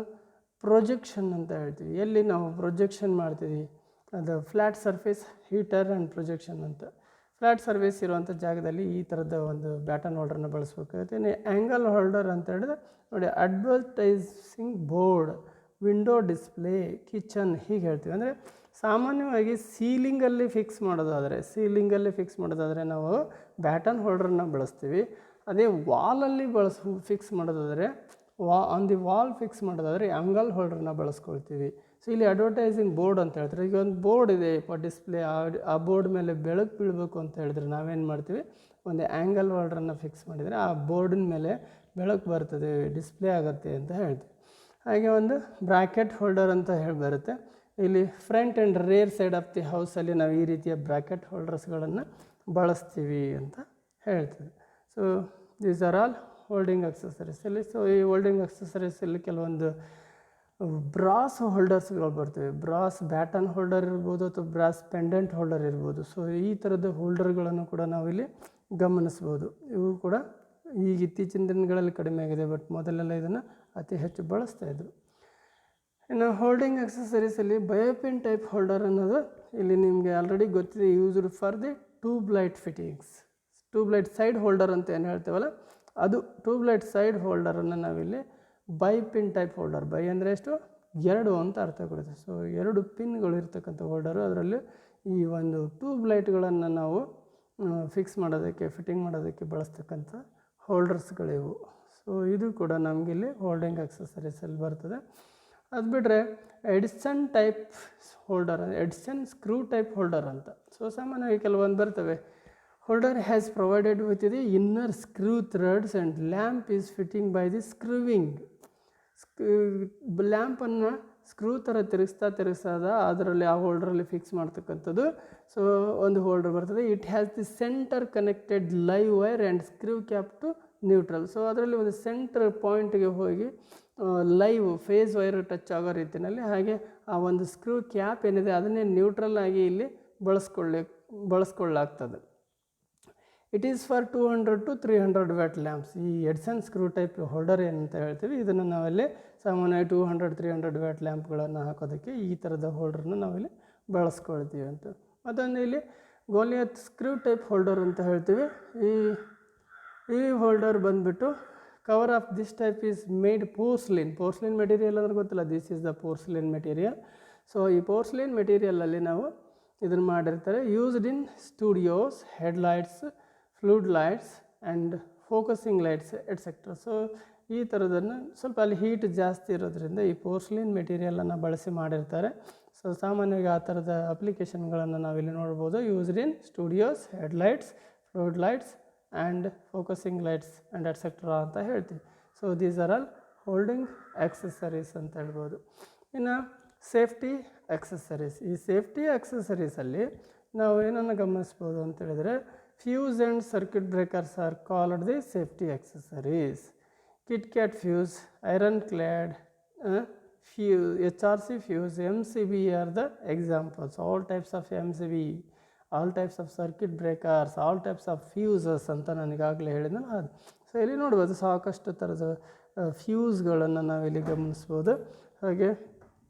ಪ್ರೊಜೆಕ್ಷನ್ ಅಂತ ಹೇಳ್ತೀವಿ. ಎಲ್ಲಿ ನಾವು ಪ್ರೊಜೆಕ್ಷನ್ ಮಾಡ್ತೀವಿ, ಅದು flat surface heater and projection ಅಂತ. ಫ್ಲ್ಯಾಟ್ ಸರ್ಫೇಸ್ ಇರುವಂಥ ಜಾಗದಲ್ಲಿ ಈ ಥರದ ಒಂದು ಬ್ಯಾಟನ್ ಹೋಲ್ಡರ್ನ ಬಳಸ್ಬೇಕಾಗುತ್ತೆ. ಇನ್ನು ಆ್ಯಂಗಲ್ ಹೋಲ್ಡರ್ ಅಂತ ಹೇಳಿದ್ರೆ ನೋಡಿ, advertising board, window display, kitchen ಹೀಗೆ ಹೇಳ್ತೀವಿ. ಅಂದರೆ ಸಾಮಾನ್ಯವಾಗಿ ಸೀಲಿಂಗಲ್ಲಿ ಫಿಕ್ಸ್ ಮಾಡೋದಾದರೆ ನಾವು ಬ್ಯಾಟನ್ ಹೋಲ್ಡರ್ನ ಬಳಸ್ತೀವಿ. ಅದೇ ವಾಲಲ್ಲಿ ಫಿಕ್ಸ್ ಮಾಡೋದಾದರೆ ಆನ್ ದಿ ವಾಲ್ ಫಿಕ್ಸ್ ಮಾಡೋದಾದರೆ ಆ್ಯಂಗಲ್ ಹೋಲ್ಡರ್ನ ಬಳಸ್ಕೊಳ್ತೀವಿ. ಸೊ ಇಲ್ಲಿ ಅಡ್ವರ್ಟೈಸಿಂಗ್ ಬೋರ್ಡ್ ಅಂತ ಹೇಳ್ತಾರೆ. ಈಗ ಒಂದು ಬೋರ್ಡ್ ಇದೆ ಡಿಸ್ಪ್ಲೇ, ಆ ಬೋರ್ಡ್ ಮೇಲೆ ಬೆಳಕು ಬೀಳಬೇಕು ಅಂತ ಹೇಳಿದ್ರೆ ನಾವೇನು ಮಾಡ್ತೀವಿ, ಒಂದು ಆ್ಯಂಗಲ್ ಹೋಲ್ಡರನ್ನು ಫಿಕ್ಸ್ ಮಾಡಿದರೆ ಆ ಬೋರ್ಡಿನ ಮೇಲೆ ಬೆಳಕು ಬರ್ತದೆ, ಡಿಸ್ಪ್ಲೇ ಆಗುತ್ತೆ ಅಂತ ಹೇಳ್ತೀವಿ. ಹಾಗೆ ಒಂದು ಬ್ರಾಕೆಟ್ ಹೋಲ್ಡರ್ ಅಂತ ಹೇಳಿ ಬರುತ್ತೆ. ಇಲ್ಲಿ front and rear side of the ಹೌಸಲ್ಲಿ ನಾವು ಈ ರೀತಿಯ ಬ್ರಾಕೆಟ್ ಹೋಲ್ಡರ್ಸ್ಗಳನ್ನು ಬಳಸ್ತೀವಿ ಅಂತ ಹೇಳ್ತೀವಿ. So these are all holding ಅಕ್ಸೆಸರೀಸಲ್ಲಿ. ಸೊ ಈ ಹೋಲ್ಡಿಂಗ್ ಅಕ್ಸೆಸರೀಸಲ್ಲಿ ಕೆಲವೊಂದು ಬ್ರಾಸ್ ಹೋಲ್ಡರ್ಸ್ಗಳು ಬರ್ತವೆ. ಬ್ರಾಸ್ ಬ್ಯಾಟನ್ ಹೋಲ್ಡರ್ ಇರ್ಬೋದು ಅಥವಾ ಬ್ರಾಸ್ ಪೆಂಡೆಂಟ್ ಹೋಲ್ಡರ್ ಇರ್ಬೋದು. ಸೊ ಈ ಥರದ ಹೋಲ್ಡರ್ಗಳನ್ನು ಕೂಡ ನಾವಿಲ್ಲಿ ಗಮನಿಸ್ಬೋದು. ಇವು ಕೂಡ ಈಗ ಇತ್ತೀಚಿನ ದಿನಗಳಲ್ಲಿ ಕಡಿಮೆ ಆಗಿದೆ, ಬಟ್ ಮೊದಲೆಲ್ಲ ಇದನ್ನು ಅತಿ ಹೆಚ್ಚು ಬಳಸ್ತಾಯಿದ್ರು. ಇನ್ನು ಹೋಲ್ಡಿಂಗ್ ಅಕ್ಸೆಸರೀಸಲ್ಲಿ ಬಯೋಪಿನ್ ಟೈಪ್ ಹೋಲ್ಡರ್ ಅನ್ನೋದು ಇಲ್ಲಿ ನಿಮಗೆ ಆಲ್ರೆಡಿ ಗೊತ್ತಿದೆ. Used for the tube light fittings. Tube light side holder ಅಂತ ಏನು ಹೇಳ್ತೇವಲ್ಲ, ಅದು ಟ್ಯೂಬ್ಲೈಟ್ ಸೈಡ್ ಹೋಲ್ಡರನ್ನು ನಾವಿಲ್ಲಿ ಬೈಪಿನ್ ಟೈಪ್ ಹೋಲ್ಡರ್. ಬೈ ಅಂದರೆ ಎಷ್ಟು, 2 ಅಂತ ಅರ್ಥ ಕೊಡುತ್ತೆ. ಸೊ 2 ಪಿನ್ಗಳು ಇರ್ತಕ್ಕಂಥ ಹೋಲ್ಡರು. ಅದರಲ್ಲಿ ಈ ಒಂದು ಟ್ಯೂಬ್ಲೈಟ್ಗಳನ್ನು ನಾವು ಫಿಕ್ಸ್ ಮಾಡೋದಕ್ಕೆ, ಫಿಟ್ಟಿಂಗ್ ಮಾಡೋದಕ್ಕೆ ಬಳಸ್ತಕ್ಕಂಥ ಹೋಲ್ಡರ್ಸ್ಗಳಿವು. ಸೊ ಇದು ಕೂಡ ನಮಗಿಲ್ಲಿ ಹೋಲ್ಡಿಂಗ್ ಅಕ್ಸೆಸರೀಸಲ್ಲಿ ಬರ್ತದೆ. ಅದು ಬಿಟ್ಟರೆ Edison type holder, Edison screw type holder ಅಂತ. ಸೊ ಸಾಮಾನ್ಯವಾಗಿ ಕೆಲವೊಂದು ಬರ್ತವೆ. Holder has provided with the inner screw threads and lamp is fitting by the screwing. ಲ್ಯಾಂಪನ್ನು ಸ್ಕ್ರೂ ಥರ ತಿರುಗಿಸ್ತಾ ಅದರಲ್ಲಿ ಆ ಹೋಲ್ಡ್ರಲ್ಲಿ ಫಿಕ್ಸ್ ಮಾಡ್ತಕ್ಕಂಥದ್ದು. ಸೊ ಒಂದು ಹೋಲ್ಡರ್ ಬರ್ತದೆ. It has the centre connected live wire and screw cap to neutral. So ಅದರಲ್ಲಿ ಒಂದು ಸೆಂಟರ್ ಪಾಯಿಂಟ್ಗೆ ಹೋಗಿ ಲೈವ್ ಫೇಸ್ ವೈರ್ ಟಚ್ ಆಗೋ ರೀತಿಯಲ್ಲಿ, ಹಾಗೆ ಆ ಒಂದು ಸ್ಕ್ರೂ ಕ್ಯಾಪ್ ಏನಿದೆ ಅದನ್ನೇ ನ್ಯೂಟ್ರಲ್ ಆಗಿ ಇಲ್ಲಿ ಬಳಸ್ಕೊಳ್ಳಾಗ್ತದೆ. It is for 200 to 300 watt lamps. ಈ ಎಡ್ಸನ್ ಸ್ಕ್ರೂ ಟೈಪ್ ಹೋಲ್ಡರ್ ಏನಂತ ಹೇಳ್ತೀವಿ, ಇದನ್ನು ನಾವಲ್ಲಿ ಸಾಮಾನ್ಯವಾಗಿ 200-300 ವ್ಯಾಟ್ ಲ್ಯಾಂಪ್ಗಳನ್ನು ಹಾಕೋದಕ್ಕೆ ಈ ಥರದ ಹೋಲ್ಡರ್ನ ನಾವಿಲ್ಲಿ ಬಳಸ್ಕೊಳ್ತೀವಿ ಅಂತ. ಮತ್ತೊಂದು ಇಲ್ಲಿ ಗೋಲಿಯತ್ ಸ್ಕ್ರೂ ಟೈಪ್ ಹೋಲ್ಡರ್ ಅಂತ ಹೇಳ್ತೀವಿ. ಈ ಹೋಲ್ಡರ್ ಬಂದುಬಿಟ್ಟು cover of this type is made porcelain material ಅಂದ್ರೆ ಗೊತ್ತಿಲ್ಲ, this is the porcelain material. So ಈ ಪೋರ್ಸ್ಲಿನ್ ಮೆಟೀರಿಯಲಲ್ಲಿ ನಾವು ಇದನ್ನು ಮಾಡಿರ್ತಾರೆ. Used in studios, headlights, flood lights and focusing lights etcetera. So ಈ ಥರದನ್ನು ಸ್ವಲ್ಪ ಅಲ್ಲಿ ಹೀಟ್ ಜಾಸ್ತಿ ಇರೋದ್ರಿಂದ ಈ ಪೋರ್ಸ್ಲಿನ್ ಮೆಟೀರಿಯಲನ್ನು ಬಳಸಿ ಮಾಡಿರ್ತಾರೆ. ಸೊ ಸಾಮಾನ್ಯವಾಗಿ ಆ ಥರದ ಅಪ್ಲಿಕೇಶನ್ಗಳನ್ನು ನಾವಿಲ್ಲಿ ನೋಡ್ಬೋದು. Used in studios, headlights, flood lights and focusing lights and et cetera ಅಂತ ಹೇಳ್ತೀವಿ. So these are all holding accessories ಅಂತ ಹೇಳ್ಬೋದು. ಇನ್ನು ಸೇಫ್ಟಿ ಆಕ್ಸೆಸರೀಸ್. ಈ ಸೇಫ್ಟಿ ಆಕ್ಸೆಸರೀಸಲ್ಲಿ ನಾವು ಏನನ್ನು ಗಮನಿಸ್ಬೋದು ಅಂತ ಹೇಳಿದರೆ, fuse and circuit breakers are called the safety accessories. KitKat fuse, iron Cloud fuse, HRC fuse, MCB are the examples. All types of MCB, all types of circuit breakers, all types of fuses ಅಂತ ನನಗಾಗಲೇ ಹೇಳಿದ್ನಲ್ಲ ಅದು. So ಇಲ್ಲಿ ನೋಡ್ಬೋದು ಸಾಕಷ್ಟು ಥರದ ಫ್ಯೂಸ್ಗಳನ್ನು ನಾವಿಲ್ಲಿ ಗಮನಿಸ್ಬೋದು. ಹಾಗೆ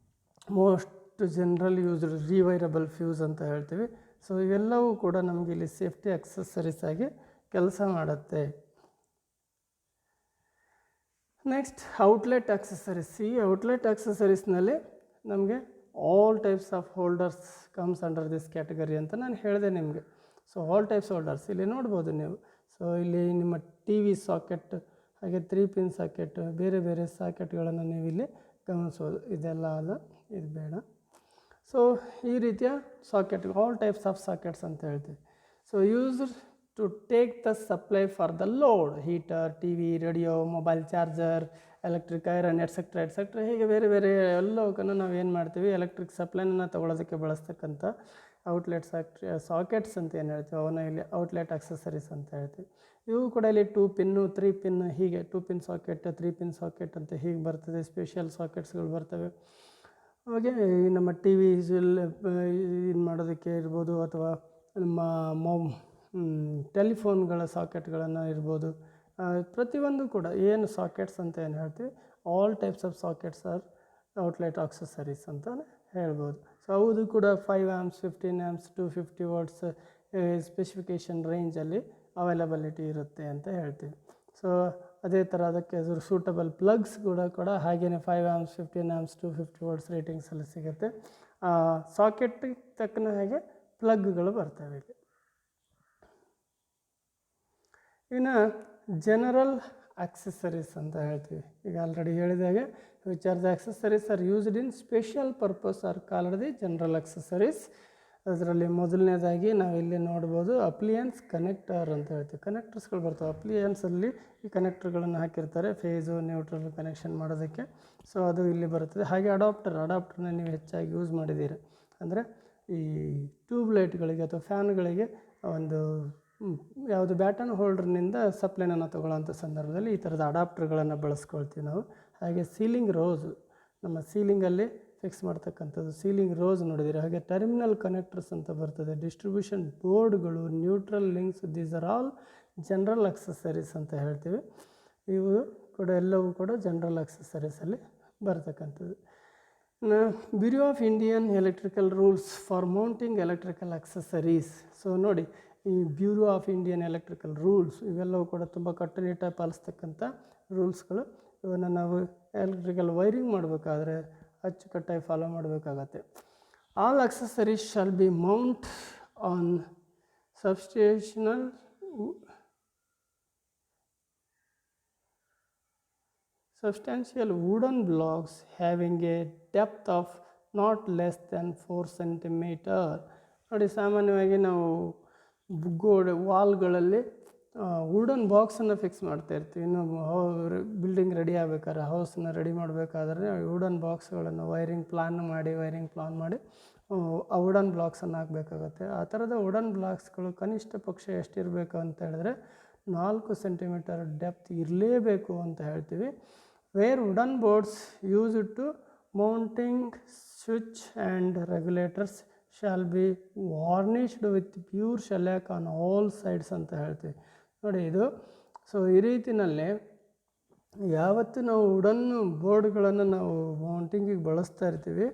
ಮೋಸ್ಟ್ ಜನರಲ್ ಯೂಸ್ಡ್ ರಿವೈರಬಲ್ ಫ್ಯೂಸ್ ಅಂತ ಹೇಳ್ತೀವಿ. ಸೊ ಇವೆಲ್ಲವೂ ಕೂಡ ನಮಗೆ ಇಲ್ಲಿ ಸೇಫ್ಟಿ ಆಕ್ಸೆಸರೀಸ್ ಆಗಿ ಕೆಲಸ ಮಾಡುತ್ತೆ. Next outlet accessories. ಈ ಔಟ್ಲೆಟ್ ಆಕ್ಸೆಸರೀಸ್ನಲ್ಲಿ ನಮಗೆ all types of holders comes under this category ಅಂತ ನಾನು ಹೇಳಿದೆ ನಿಮಗೆ. ಸೊ ಆಲ್ ಟೈಪ್ಸ್ ಹೋಲ್ಡರ್ಸ್ ಇಲ್ಲಿ ನೋಡ್ಬೋದು ನೀವು. ಸೊ ಇಲ್ಲಿ ನಿಮ್ಮ TV ಸಾಕೆಟ್, ಹಾಗೆ 3 ಪಿನ್ ಸಾಕೆಟ್, ಬೇರೆ ಬೇರೆ ಸಾಕೆಟ್ಗಳನ್ನು ನೀವು ಇಲ್ಲಿ ಗಮನಿಸ್ಬೋದು. ಇದೆಲ್ಲ ಅಲ್ಲ, ಇದು ಬೇಡ. ಸೊ ಈ ರೀತಿಯ socket, all types of sockets ಅಂತ ಹೇಳ್ತೀವಿ. So used to take the supply for the load, heater, T V, radio, mobile charger, electric iron etcetera ಹೀಗೆ ಬೇರೆ ಬೇರೆ ಎಲ್ಲವಕ್ಕನ್ನು ನಾವು ಏನು ಮಾಡ್ತೀವಿ, ಎಲೆಕ್ಟ್ರಿಕ್ ಸಪ್ಲೈನ ತೊಗೊಳೋದಕ್ಕೆ ಬಳಸ್ತಕ್ಕಂಥ ಔಟ್ಲೆಟ್ಸ್ ಸಾಕೆಟ್ಸ್ ಅಂತ ಏನು ಹೇಳ್ತೀವಿ, ಅವನ್ನ ಇಲ್ಲಿ ಔಟ್ಲೆಟ್ ಅಕ್ಸೆಸರೀಸ್ ಅಂತ ಹೇಳ್ತೀವಿ. ಇವು ಕೂಡ ಇಲ್ಲಿ 2 ಪಿನ್ನು 3 ಪಿನ್ ಹೀಗೆ 2 ಪಿನ್ ಸಾಕೆಟ್ 3 ಪಿನ್ ಸಾಕೆಟ್ ಅಂತ ಹೀಗೆ ಬರ್ತದೆ. ಸ್ಪೆಷಲ್ ಸಾಕೆಟ್ಸ್ಗಳು ಬರ್ತವೆ. ಹಾಗೆ ನಮ್ಮ ಟಿ ವಿ ಇದು ಮಾಡೋದಕ್ಕೆ ಇರ್ಬೋದು, ಅಥವಾ ನಮ್ಮ ಟೆಲಿಫೋನ್ಗಳ ಸಾಕೆಟ್ಗಳನ್ನು ಇರ್ಬೋದು. ಪ್ರತಿಯೊಂದು ಕೂಡ ಏನು ಸಾಕೆಟ್ಸ್ ಅಂತ ಏನು ಹೇಳ್ತೀವಿ, all types of sockets or outlet accessories ಅಂತ ಹೇಳ್ಬೋದು. ಸೊ ಅದು ಕೂಡ 5 amps 15 amps 250 watts ಸ್ಪೆಸಿಫಿಕೇಷನ್ ರೇಂಜಲ್ಲಿ ಅವೈಲಬಿಲಿಟಿ ಇರುತ್ತೆ ಅಂತ ಹೇಳ್ತೀವಿ. ಸೊ ಅದೇ ಥರ ಅದಕ್ಕೆ ಅದ್ರ ಸೂಟಬಲ್ ಪ್ಲಗ್ಸ್ ಕೂಡ ಹಾಗೆಯೇ 5 amps 15 amps 250 watts ರೇಟಿಂಗ್ಸಲ್ಲಿ ಸಿಗುತ್ತೆ. ಸಾಕೆಟ್ಟಿಗೆ ತಕ್ಕನ ಹಾಗೆ ಪ್ಲಗ್ಗಳು ಬರ್ತವೆ ಇಲ್ಲಿ. ಇನ್ನು ಜನರಲ್ ಆಕ್ಸೆಸರೀಸ್ ಅಂತ ಹೇಳ್ತೀವಿ. ಈಗ ಆಲ್ರೆಡಿ ಹೇಳಿದಾಗೆ which are the accessories are used in special purpose are called the general accessories. ಅದರಲ್ಲಿ ಮೊದಲನೇದಾಗಿ ನಾವು ಇಲ್ಲಿ ನೋಡ್ಬೋದು ಅಪ್ಲಿಯನ್ಸ್ ಕನೆಕ್ಟರ್ ಅಂತ ಹೇಳ್ತೀವಿ. ಕನೆಕ್ಟರ್ಸ್ಗಳು ಬರ್ತವೆ. ಅಪ್ಲಿಯನ್ಸಲ್ಲಿ ಈ ಕನೆಕ್ಟರ್ಗಳನ್ನು ಹಾಕಿರ್ತಾರೆ ಫೇಸು ನ್ಯೂಟ್ರಲ್ ಕನೆಕ್ಷನ್ ಮಾಡೋದಕ್ಕೆ. ಸೊ ಅದು ಇಲ್ಲಿ ಬರುತ್ತದೆ. ಹಾಗೆ ಅಡಾಪ್ಟರ್ನ ನೀವು ಹೆಚ್ಚಾಗಿ ಯೂಸ್ ಮಾಡಿದ್ದೀರಿ ಅಂದರೆ ಈ ಟ್ಯೂಬ್ಲೈಟ್ಗಳಿಗೆ ಅಥವಾ ಫ್ಯಾನ್ಗಳಿಗೆ ಒಂದು ಯಾವುದು ಬ್ಯಾಟನ್ ಹೋಲ್ಡ್ರ್ನಿಂದ ಸಪ್ಲೈನನ್ನು ತೊಗೊಳ್ಳೋಂಥ ಸಂದರ್ಭದಲ್ಲಿ ಈ ಥರದ ಅಡಾಪ್ಟರ್ಗಳನ್ನು ಬಳಸ್ಕೊಳ್ತೀವಿ ನಾವು. ಹಾಗೆ ಸೀಲಿಂಗ್ ರೋಸ್, ನಮ್ಮ ಸೀಲಿಂಗಲ್ಲಿ ಫಿಕ್ಸ್ ಮಾಡ್ತಕ್ಕಂಥದ್ದು ಸೀಲಿಂಗ್ ರೋಸ್ ನೋಡಿದ್ದೀರಿ. ಹಾಗೆ ಟರ್ಮಿನಲ್ ಕನೆಕ್ಟರ್ಸ್ ಅಂತ ಬರ್ತದೆ. ಡಿಸ್ಟ್ರಿಬ್ಯೂಷನ್ ಬೋರ್ಡ್ಗಳು, neutral links, these are all general accessories ಅಂತ ಹೇಳ್ತೀವಿ. ಇವು ಕೂಡ ಎಲ್ಲವೂ ಕೂಡ ಜನರಲ್ ಅಕ್ಸೆಸರೀಸಲ್ಲಿ ಬರ್ತಕ್ಕಂಥದ್ದು. Bureau of Indian electrical rules for mounting electrical accessories. So ನೋಡಿ, ಈ bureau of Indian electrical rules ಇವೆಲ್ಲವೂ ಕೂಡ ತುಂಬ ಕಟ್ಟುನಿಟ್ಟಾಗಿ ಪಾಲಿಸ್ತಕ್ಕಂಥ ರೂಲ್ಸ್ಗಳು. ಇವನ್ನು ನಾವು ಎಲೆಕ್ಟ್ರಿಕಲ್ ವೈರಿಂಗ್ ಮಾಡಬೇಕಾದ್ರೆ ಅಚ್ಚುಕಟ್ಟಾಗಿ ಫಾಲೋ ಮಾಡಬೇಕಾಗತ್ತೆ. All accessories shall be Mount on substantial wooden blocks having a depth of not less than 4 centimeter. ನೋಡಿ, ಸಾಮಾನ್ಯವಾಗಿ ನಾವು ವಾಲ್ಗಳಲ್ಲಿ ವುಡನ್ ಬಾಕ್ಸನ್ನು ಫಿಕ್ಸ್ ಮಾಡ್ತಾ ಇರ್ತೀವಿ. ಇನ್ನು ಬಿಲ್ಡಿಂಗ್ ರೆಡಿ ಆಗಬೇಕಾದ್ರೆ, ಹೌಸನ್ನು ರೆಡಿ ಮಾಡಬೇಕಾದ್ರೆ ವುಡನ್ ಬಾಕ್ಸ್ಗಳನ್ನು ವೈರಿಂಗ್ ಪ್ಲಾನ್ ಮಾಡಿ ಆ ವುಡನ್ ಬ್ಲಾಕ್ಸನ್ನು ಹಾಕಬೇಕಾಗತ್ತೆ. ಆ ಥರದ ವುಡನ್ ಬ್ಲಾಕ್ಸ್ಗಳು ಕನಿಷ್ಠ ಪಕ್ಷ ಎಷ್ಟಿರಬೇಕು ಅಂತ ಹೇಳಿದ್ರೆ 4 ಸೆಂಟಿಮೀಟರ್ ಡೆಪ್ತ್ ಇರಲೇಬೇಕು ಅಂತ ಹೇಳ್ತೀವಿ. Where wooden boards used to mounting switch and regulators shall be varnished with pure shellac on all sides ಅಂತ ಹೇಳ್ತೀವಿ. ನೋಡಿ ಇದು. ಸೊ ಈ ರೀತಿಯಲ್ಲಿ ಯಾವತ್ತು ನಾವು ವುಡನ್ ಬೋರ್ಡ್ಗಳನ್ನು ನಾವು ಮೌಂಟಿಂಗಿಗೆ ಬಳಸ್ತಾ ಇರ್ತೀವಿ,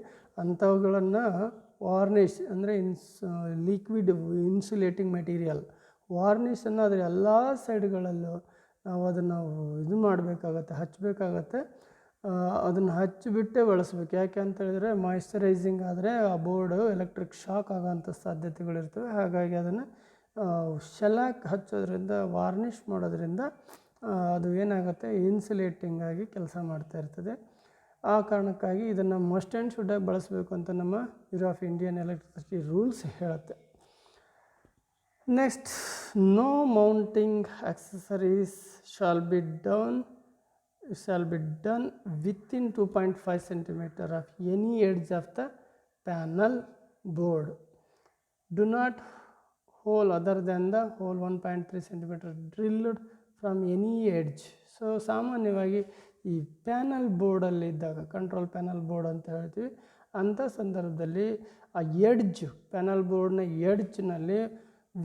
ಅಂಥವುಗಳನ್ನು ವಾರ್ನಿಷ್ ಅಂದರೆ ಲಿಕ್ವಿಡ್ ಇನ್ಸುಲೇಟಿಂಗ್ ಮೆಟೀರಿಯಲ್ ವಾರ್ನಿಷನ್ನು ಅದರ ಎಲ್ಲ ಸೈಡ್ಗಳಲ್ಲೂ ನಾವು ಅದನ್ನು ಇದು ಮಾಡಬೇಕಾಗತ್ತೆ, ಹಚ್ಚಬೇಕಾಗತ್ತೆ. ಅದನ್ನು ಹಚ್ಚಿಬಿಟ್ಟೇ ಬಳಸ್ಬೇಕು. ಯಾಕೆ ಅಂತ ಹೇಳಿದ್ರೆ ಮಾಯಿಶ್ಚರೈಸಿಂಗ್ ಆದರೆ ಆ ಬೋರ್ಡು ಎಲೆಕ್ಟ್ರಿಕ್ ಶಾಕ್ ಆಗೋಂಥ ಸಾಧ್ಯತೆಗಳಿರ್ತವೆ. ಹಾಗಾಗಿ ಅದನ್ನು ಶೆಲ್ಯಾಕ್ ಹಚ್ಚೋದ್ರಿಂದ, ವಾರ್ನಿಷ್ ಮಾಡೋದ್ರಿಂದ ಅದು ಏನಾಗುತ್ತೆ, ಇನ್ಸುಲೇಟಿಂಗ್ ಆಗಿ ಕೆಲಸ ಮಾಡ್ತಾ ಇರ್ತದೆ. ಆ ಕಾರಣಕ್ಕಾಗಿ ಇದನ್ನು ಮಸ್ಟ್ ಆ್ಯಂಡ್ ಶುಡ್ಡಾಗಿ ಬಳಸಬೇಕು ಅಂತ ನಮ್ಮ bureau of Indian electricity rules ಹೇಳುತ್ತೆ. Next, no mounting accessories shall be done within 2.5 centimeter of any edge of the panel board. Do not hole other than the hole 1.3 centimeter drilled from any edge. So ಸಾಮಾನ್ಯವಾಗಿ ಈ panel ಬೋರ್ಡಲ್ಲಿ ಇದ್ದಾಗ, control panel board ಅಂತ ಹೇಳ್ತೀವಿ, ಅಂಥ ಸಂದರ್ಭದಲ್ಲಿ ಆ panel ಬೋರ್ಡ್ನ ಎಡ್ಜ್ನಲ್ಲಿ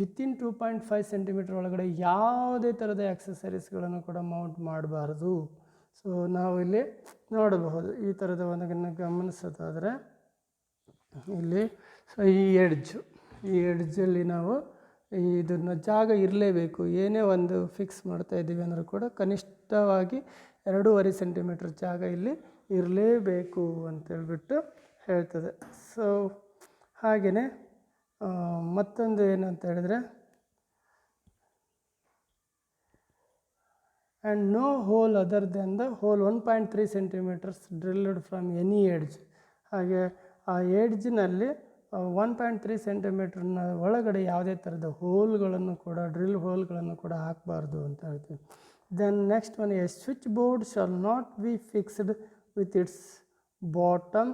within 2.5 centimetre ಒಳಗಡೆ ಯಾವುದೇ ಥರದ ಆಕ್ಸೆಸರೀಸ್ಗಳನ್ನು ಕೂಡ ಮೌಂಟ್ ಮಾಡಬಾರ್ದು. ಸೊ ನಾವು ಇಲ್ಲಿ ನೋಡಬಹುದು ಈ ಥರದ ಒಂದನ್ನು ಗಮನಿಸೋದಾದರೆ ಇಲ್ಲಿ. ಸೊ ಈ ಎಡ್ಜಲ್ಲಿ ನಾವು ಇದನ್ನು ಜಾಗ ಇರಲೇಬೇಕು. ಏನೇ ಒಂದು ಫಿಕ್ಸ್ ಮಾಡ್ತಾ ಇದ್ದೀವಿ ಅಂದರೂ ಕೂಡ ಕನಿಷ್ಠವಾಗಿ 2.5 ಸೆಂಟಿಮೀಟರ್ ಜಾಗ ಇಲ್ಲಿ ಇರಲೇಬೇಕು ಅಂತೇಳ್ಬಿಟ್ಟು ಹೇಳ್ತದೆ. ಸೊ ಹಾಗೆಯೇ ಮತ್ತೊಂದು ಏನಂತ ಹೇಳಿದ್ರೆ, and no hole other than the hole 1.3 centimetres drilled from any edge. ಹಾಗೆ ಆ ಎಡ್ಜ್ನಲ್ಲಿ 1.3 ಸೆಂಟಿಮೀಟ್ರ್ನ ಒಳಗಡೆ ಯಾವುದೇ ಥರದ ಹೋಲ್ಗಳನ್ನು ಕೂಡ ಡ್ರಿಲ್ ಹೋಲ್ಗಳನ್ನು ಕೂಡ ಹಾಕಬಾರ್ದು ಅಂತ ಹೇಳ್ತೀವಿ. Then next one, a switch board shall not be fixed with its bottom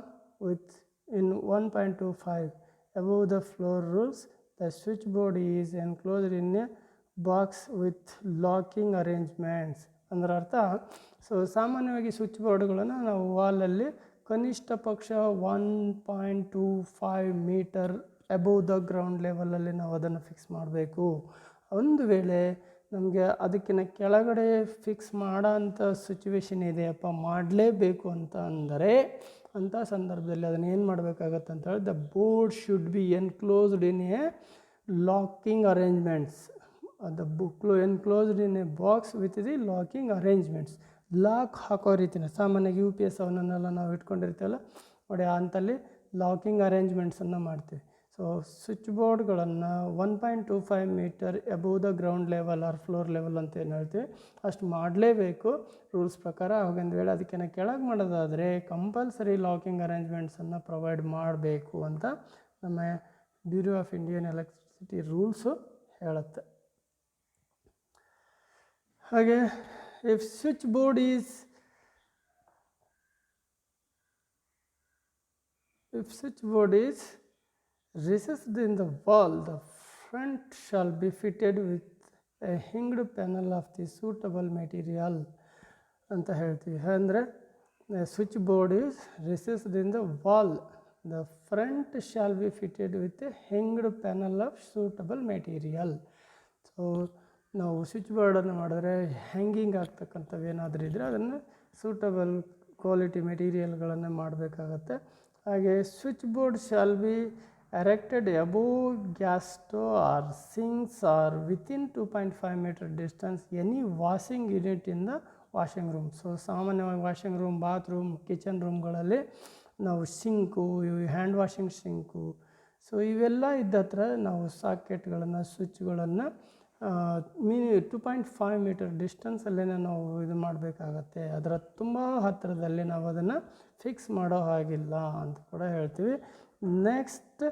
within 1.25 above the floor rules. The switchboard is enclosed in a box with locking arrangements. ಅಂದ್ರೆ ಅರ್ಥ, ಸೊ ಸಾಮಾನ್ಯವಾಗಿ switch ಬೋರ್ಡ್ಗಳನ್ನು ನಾವು ವಾಲಲ್ಲಿ ಕನಿಷ್ಠ ಪಕ್ಷ 1.25 metre above the ground ಲೆವೆಲಲ್ಲಿ ನಾವು ಅದನ್ನು ಫಿಕ್ಸ್ ಮಾಡಬೇಕು. ಒಂದು ವೇಳೆ ನಮಗೆ ಅದಕ್ಕಿಂತ ಕೆಳಗಡೆ ಫಿಕ್ಸ್ ಮಾಡೋ ಅಂಥ ಸಿಚುವೇಶನ್ ಇದೆಯಪ್ಪ, ಮಾಡಲೇಬೇಕು ಅಂತ ಅಂದರೆ ಅಂಥ ಸಂದರ್ಭದಲ್ಲಿ ಅದನ್ನು ಏನು ಮಾಡಬೇಕಾಗತ್ತೆ ಅಂತ ಹೇಳಿ, the board should B enclosed in a locking arrangements. The enclosed in a box with the locking arrangements. Lock ಹಾಕೋ ರೀತಿನ ಸಾಮಾನ್ಯವಾಗಿ UPS ಅವನ್ನೆಲ್ಲ ನಾವು ಇಟ್ಕೊಂಡಿರ್ತೀವಲ್ಲ ನೋಡಿ, ಅಂಥಲ್ಲಿ ಲಾಕಿಂಗ್ ಅರೇಂಜ್ಮೆಂಟ್ಸನ್ನು ಮಾಡ್ತೀವಿ. ಸೊ ಸ್ವಿಚ್ ಬೋರ್ಡ್ಗಳನ್ನು 1.25 metre above the ground level or floor level ಅಂತ ಏನು ಹೇಳ್ತೀವಿ ಅಷ್ಟು ಮಾಡಲೇಬೇಕು ರೂಲ್ಸ್ ಪ್ರಕಾರ. ಹಾಗಂದು ವೇಳೆ ಅದಕ್ಕಿಂತ ಕೆಳಗೆ ಮಾಡೋದಾದರೆ ಕಂಪಲ್ಸರಿ ಲಾಕಿಂಗ್ ಅರೇಂಜ್ಮೆಂಟ್ಸನ್ನು ಪ್ರೊವೈಡ್ ಮಾಡಬೇಕು ಅಂತ ನಮ್ಮ bureau of Indian electricity rules ಹೇಳುತ್ತೆ. ಹಾಗೆ if switch board is recessed in the wall, the front shall be fitted with a hinged panel of the suitable material ಅಂತ ಹೇಳ್ತೀವಿ. ಅಂದರೆ switch board is recessed in the wall, the front shall be fitted with a hinged panel of suitable material. So ನಾವು switch ಬೋರ್ಡನ್ನು ಮಾಡಿದ್ರೆ hanging ಆಗ್ತಕ್ಕಂಥವು ಏನಾದರೂ ಇದ್ದರೆ ಅದನ್ನು suitable quality ಮೆಟೀರಿಯಲ್ಗಳನ್ನು ಮಾಡಬೇಕಾಗತ್ತೆ. ಹಾಗೆ switch board shall be erected above gas stove or sinks or within 2.5 meter distance any washing unit in the washing room. So ಸಾಮಾನ್ಯವಾಗಿ washing room, bathroom, kitchen ರೂಮ್ಗಳಲ್ಲಿ ನಾವು sink, hand washing sink, so ಇವೆಲ್ಲ ಇದ್ದ ಹತ್ರ ನಾವು ಸಾಕೆಟ್ಗಳನ್ನು ಸ್ವಿಚ್ಗಳನ್ನು 2.5 metre ಡಿಸ್ಟೆನ್ಸಲ್ಲೇ ನಾವು ಇದು ಮಾಡಬೇಕಾಗತ್ತೆ. ಅದರ ತುಂಬ ಹತ್ತಿರದಲ್ಲಿ ನಾವು ಅದನ್ನು ಫಿಕ್ಸ್ ಮಾಡೋ ಹಾಗಿಲ್ಲ ಅಂತ ಕೂಡ ಹೇಳ್ತೀವಿ. Next,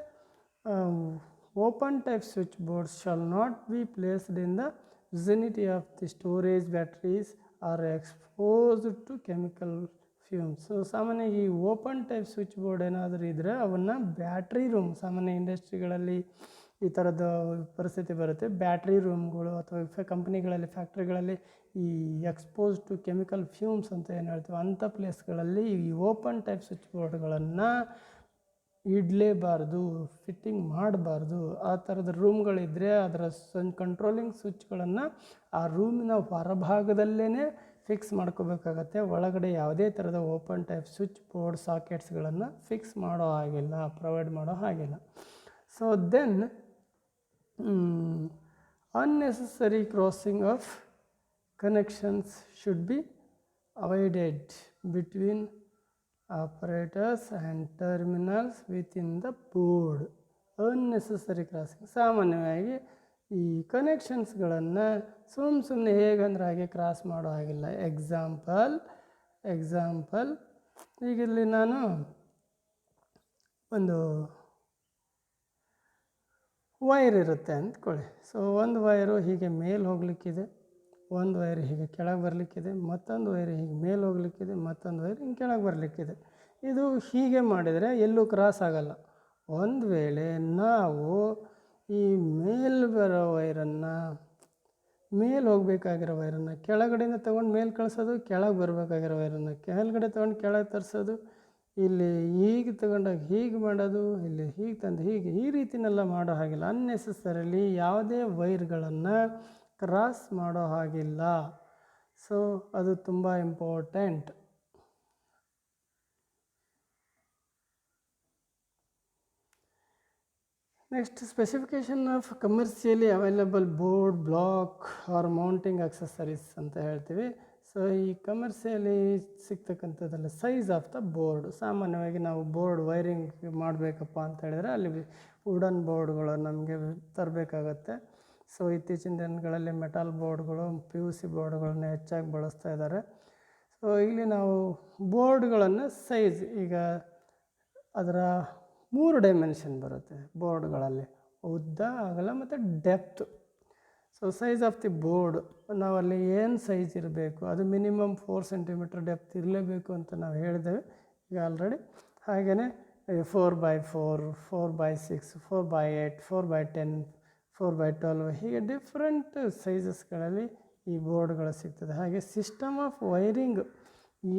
open type switch boards shall not be placed in the vicinity of the storage batteries or exposed to chemical fumes. So ಸಾಮಾನ್ಯ ಈ ಓಪನ್ ಟೈಪ್ ಸ್ವಿಚ್ ಬೋರ್ಡ್ ಏನಾದರೂ ಇದ್ದರೆ ಅವನ್ನು ಬ್ಯಾಟ್ರಿ ರೂಮ್, ಸಾಮಾನ್ಯ ಇಂಡಸ್ಟ್ರಿಗಳಲ್ಲಿ ಈ ಥರದ ಪರಿಸ್ಥಿತಿ ಬರುತ್ತೆ. ಬ್ಯಾಟ್ರಿ ರೂಮ್ಗಳು ಅಥವಾ ಕಂಪ್ನಿಗಳಲ್ಲಿ, ಫ್ಯಾಕ್ಟ್ರಿಗಳಲ್ಲಿ ಈ ಎಕ್ಸ್ಪೋಸ್ ಟು ಕೆಮಿಕಲ್ ಫ್ಯೂಮ್ಸ್ ಅಂತ ಏನು ಹೇಳ್ತೀವಿ ಅಂಥ ಪ್ಲೇಸ್ಗಳಲ್ಲಿ ಈ ಓಪನ್ ಟೈಪ್ ಸ್ವಿಚ್ ಬೋರ್ಡ್ಗಳನ್ನು ಇಡಲೇಬಾರ್ದು, ಫಿಟ್ಟಿಂಗ್ ಮಾಡಬಾರ್ದು. ಆ ಥರದ ರೂಮ್ಗಳಿದ್ದರೆ ಅದರ ಕಂಟ್ರೋಲಿಂಗ್ ಸ್ವಿಚ್ಗಳನ್ನು ಆ ರೂಮಿನ ಹೊರಭಾಗದಲ್ಲೇ ಫಿಕ್ಸ್ ಮಾಡ್ಕೋಬೇಕಾಗತ್ತೆ. ಒಳಗಡೆ ಯಾವುದೇ ಥರದ ಓಪನ್ ಟೈಪ್ ಸ್ವಿಚ್ ಬೋರ್ಡ್ ಸಾಕೆಟ್ಸ್ಗಳನ್ನು ಫಿಕ್ಸ್ ಮಾಡೋ ಹಾಗಿಲ್ಲ, ಪ್ರೊವೈಡ್ ಮಾಡೋ ಹಾಗಿಲ್ಲ. So then unnecessary crossing of connections should be avoided between operators and terminals within the board. unnecessary crossing, ಸಾಮಾನ್ಯವಾಗಿ ಈ ಕನೆಕ್ಷನ್ಸ್ಗಳನ್ನು ಸುಮ್ಮನೆ ಹೇಗಂದ್ರೆ ಹಾಗೆ ಕ್ರಾಸ್ ಮಾಡೋ ಹಾಗಿಲ್ಲ. ಎಕ್ಸಾಂಪಲ್ ಈಗ ಇಲ್ಲಿ ನಾನು ಒಂದು ವೈರ್ ಇರುತ್ತೆ ಅಂದ್ಕೊಳ್ಳಿ. ಸೊ ಒಂದು ವೈರು ಹೀಗೆ ಮೇಲೆ ಹೋಗಲಿಕ್ಕಿದೆ, ಒಂದು ವೈರ್ ಹೀಗೆ ಕೆಳಗೆ ಬರಲಿಕ್ಕಿದೆ, ಮತ್ತೊಂದು ವೈರ್ ಹೀಗೆ ಮೇಲೆ ಹೋಗಲಿಕ್ಕಿದೆ, ಮತ್ತೊಂದು ವೈರ್ ಹಿಂಗೆ ಕೆಳಗೆ ಬರಲಿಕ್ಕಿದೆ. ಇದು ಹೀಗೆ ಮಾಡಿದರೆ ಎಲ್ಲೂ ಕ್ರಾಸ್ ಆಗಲ್ಲ. ಒಂದು ವೇಳೆ ನಾವು ಈ ಮೇಲೆ ಬರೋ ವೈರನ್ನು, ಮೇಲೆ ಹೋಗಬೇಕಾಗಿರೋ ವೈರನ್ನು ಕೆಳಗಡೆಯಿಂದ ತೊಗೊಂಡು ಮೇಲೆ ಕಳಿಸೋದು, ಕೆಳಗೆ ಬರಬೇಕಾಗಿರೋ ವೈರನ್ನು ಕೆಳಗಡೆ ತೊಗೊಂಡು ಕೆಳಗೆ ತರಿಸೋದು, ಇಲ್ಲಿ ಹೀಗೆ ತಗೊಂಡಾಗ ಹೀಗೆ ಮಾಡೋದು, ಇಲ್ಲಿ ಹೀಗೆ ತಂದು ಹೀಗೆ, ಈ ರೀತಿನೆಲ್ಲ ಮಾಡೋ ಹಾಗಿಲ್ಲ. ಅನ್ನೆಸೆಸರಿಲಿ ಯಾವುದೇ ವೈರ್ಗಳನ್ನು ಕ್ರಾಸ್ ಮಾಡೋ ಹಾಗಿಲ್ಲ. ಸೊ ಅದು ತುಂಬ important. Next, specification of commercially available board, block or mounting accessories ಅಂತ ಹೇಳ್ತೀವಿ. ಸೊ ಈ ಕಮರ್ಷಿಯಲಿ ಸಿಗ್ತಕ್ಕಂಥದ್ದಲ್ಲಿ ಸೈಜ್ ಆಫ್ ದ ಬೋರ್ಡ್, ಸಾಮಾನ್ಯವಾಗಿ ನಾವು ಬೋರ್ಡ್ ವೈರಿಂಗ್ ಮಾಡಬೇಕಪ್ಪ ಅಂತ ಹೇಳಿದರೆ ಅಲ್ಲಿ ವುಡನ್ ಬೋರ್ಡ್ಗಳು ನಮಗೆ ತರಬೇಕಾಗತ್ತೆ. ಸೊ ಇತ್ತೀಚಿನ ದಿನಗಳಲ್ಲಿ ಮೆಟಲ್ ಬೋರ್ಡ್ಗಳು, PVC ಬೋರ್ಡ್ಗಳನ್ನ ಹೆಚ್ಚಾಗಿ ಬಳಸ್ತಾ ಇದ್ದಾರೆ. ಸೊ ಇಲ್ಲಿ ನಾವು ಬೋರ್ಡ್ಗಳನ್ನು ಸೈಜ್, ಈಗ ಅದರ 3 ಡೈಮೆನ್ಷನ್ ಬರುತ್ತೆ ಬೋರ್ಡ್ಗಳಲ್ಲಿ, ಉದ್ದ, ಅಗಲ ಮತ್ತು depth. So size of the board ನಾವಲ್ಲಿ ಏನು ಸೈಜ್ ಇರಬೇಕು, ಅದು ಮಿನಿಮಮ್ 4 ಸೆಂಟಿಮೀಟರ್ ಡೆಪ್ತ್ ಇರಲೇಬೇಕು ಅಂತ ನಾವು ಹೇಳಿದ್ದೇವೆ ಈಗ ಆಲ್ರೆಡಿ. ಹಾಗೆಯೇ 4x4, 4x6, 4x8, 4x10, 4x12 ಹೀಗೆ ಡಿಫ್ರೆಂಟ್ ಸೈಜಸ್ಗಳಲ್ಲಿ ಈ ಬೋರ್ಡ್ಗಳು ಸಿಗ್ತದೆ. ಹಾಗೆ ಸಿಸ್ಟಮ್ ಆಫ್ ವೈರಿಂಗ್,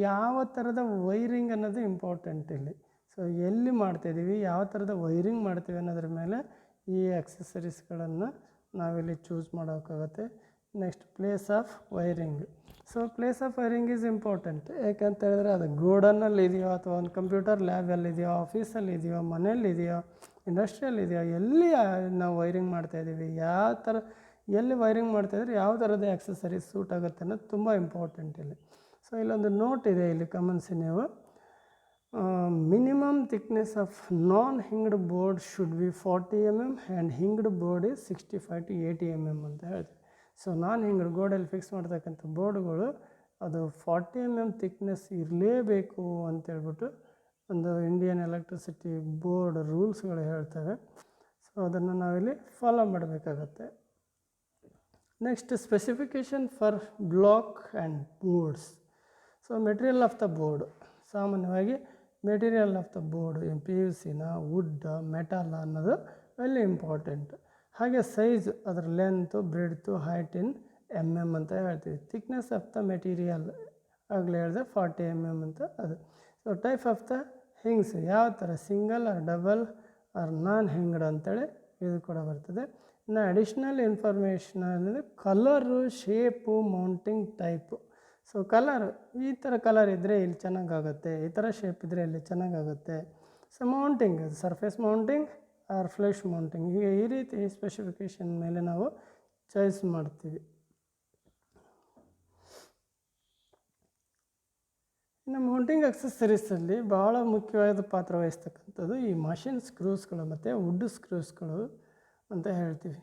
ಯಾವ ಥರದ ವೈರಿಂಗ್ ಅನ್ನೋದು ಇಂಪಾರ್ಟೆಂಟ್ ಇಲ್ಲಿ. ಸೊ ಎಲ್ಲಿ ಮಾಡ್ತಾಯಿದ್ದೀವಿ, ಯಾವ ಥರದ ವೈರಿಂಗ್ ಮಾಡ್ತೀವಿ ಅನ್ನೋದ್ರ ಮೇಲೆ ಈ ಆಕ್ಸೆಸರೀಸ್ಗಳನ್ನು ನಾವಿಲ್ಲಿ ಚೂಸ್ ಮಾಡೋಕ್ಕಾಗತ್ತೆ. Next place of wiring. So place of wiring is important. ಯಾಕಂತ ಹೇಳಿದ್ರೆ ಅದು ಗೋಡನಲ್ಲಿ ಇದೆಯೋ ಅಥವಾ ಒಂದು ಕಂಪ್ಯೂಟರ್ ಲ್ಯಾಬಲ್ಲಿದೆಯೋ, ಆಫೀಸಲ್ಲಿ ಇದೆಯೋ, ಮನೆಯಲ್ಲಿದೆಯೋ, ಇಂಡಸ್ಟ್ರಿಯಲ್ಲಿದೆಯೋ, ಎಲ್ಲಿ ನಾವು ವೈರಿಂಗ್ ಮಾಡ್ತಾಯಿದ್ದೀವಿ, ಯಾವ ಥರ ಎಲ್ಲಿ ವೈರಿಂಗ್ ಮಾಡ್ತಾಯಿದ್ರೆ ಯಾವ ಥರದ ಆಕ್ಸೆಸರೀಸ್ ಸೂಟ್ ಆಗುತ್ತೆ ಅನ್ನೋದು ತುಂಬ ಇಂಪಾರ್ಟೆಂಟ್ ಇಲ್ಲಿ. ಸೊ ಇಲ್ಲೊಂದು ನೋಟ್ ಇದೆ, ಇಲ್ಲಿ ಗಮನಿಸಿ ನೀವು. Minimum thickness of non hinged board should be 40 mm and hinged board is 65 to 80 mm ಅಂತ ಹೇಳ್ತೀವಿ. ಸೊ ನಾನ್ ಹಿಂಗ್ಡ್ ಗೋಡಲ್ಲಿ ಫಿಕ್ಸ್ ಮಾಡ್ತಕ್ಕಂಥ ಬೋರ್ಡ್ಗಳು ಅದು 40 mm ಥಿಕ್ನೆಸ್ ಇರಲೇಬೇಕು ಅಂತೇಳ್ಬಿಟ್ಟು ಒಂದು ಇಂಡಿಯನ್ ಎಲೆಕ್ಟ್ರಿಸಿಟಿ ಬೋರ್ಡ್ ರೂಲ್ಸ್ಗಳು ಹೇಳ್ತವೆ. ಸೊ ಅದನ್ನು ನಾವಿಲ್ಲಿ ಫಾಲೋ ಮಾಡಬೇಕಾಗತ್ತೆ. Next specification for block and boards. So material of the board, ಸಾಮಾನ್ಯವಾಗಿ ಮೆಟೀರಿಯಲ್ ಆಫ್ ದ ಬೋರ್ಡ್ PVCನ, ವುಡ್, ಮೆಟಲ್ ಅನ್ನೋದು ವೆರಿ ಇಂಪಾರ್ಟೆಂಟ್. ಹಾಗೆ ಸೈಜ್, ಅದರ length, breadth, height in mm ಅಂತ ಹೇಳ್ತೀವಿ. ಥಿಕ್ನೆಸ್ ಆಫ್ ದ ಮೆಟೀರಿಯಲ್ ಆಗಲೇ ಹೇಳಿದೆ 40 mm ಅಂತ ಅದು. So type of the hinges, ಯಾವ ಥರ ಸಿಂಗಲ್ ಆರ್ ಡಬಲ್ ಆರ್ ನಾನ್ ಹಿಂಗ್ಡ್ ಅಂತೇಳಿ ಇದು ಕೂಡ ಬರ್ತದೆ. ಇನ್ನು ಅಡಿಷ್ನಲ್ ಇನ್ಫಾರ್ಮೇಷನ್ ಅಂದರೆ colour, shape, mounting type. So colour, ಈ ಥರ ಕಲರ್ ಇದ್ದರೆ ಇಲ್ಲಿ ಚೆನ್ನಾಗಾಗುತ್ತೆ, ಈ ಥರ ಶೇಪ್ ಇದ್ದರೆ ಇಲ್ಲಿ ಚೆನ್ನಾಗಾಗುತ್ತೆ. So mounting, surface mounting or flush mounting, ಹೀಗೆ ಈ ರೀತಿ ಸ್ಪೆಸಿಫಿಕೇಷನ್ ಮೇಲೆ ನಾವು ಚಾಯ್ಸ್ ಮಾಡ್ತೀವಿ. ಇನ್ನು ಮೌಂಟಿಂಗ್ ಅಕ್ಸೆಸರೀಸಲ್ಲಿ ಭಾಳ ಮುಖ್ಯವಾದ ಪಾತ್ರ ವಹಿಸ್ತಕ್ಕಂಥದ್ದು ಈ ಮಷಿನ್ ಸ್ಕ್ರೂಸ್ಗಳು ಮತ್ತು ವುಡ್ ಸ್ಕ್ರೂಸ್ಗಳು ಅಂತ ಹೇಳ್ತೀವಿ.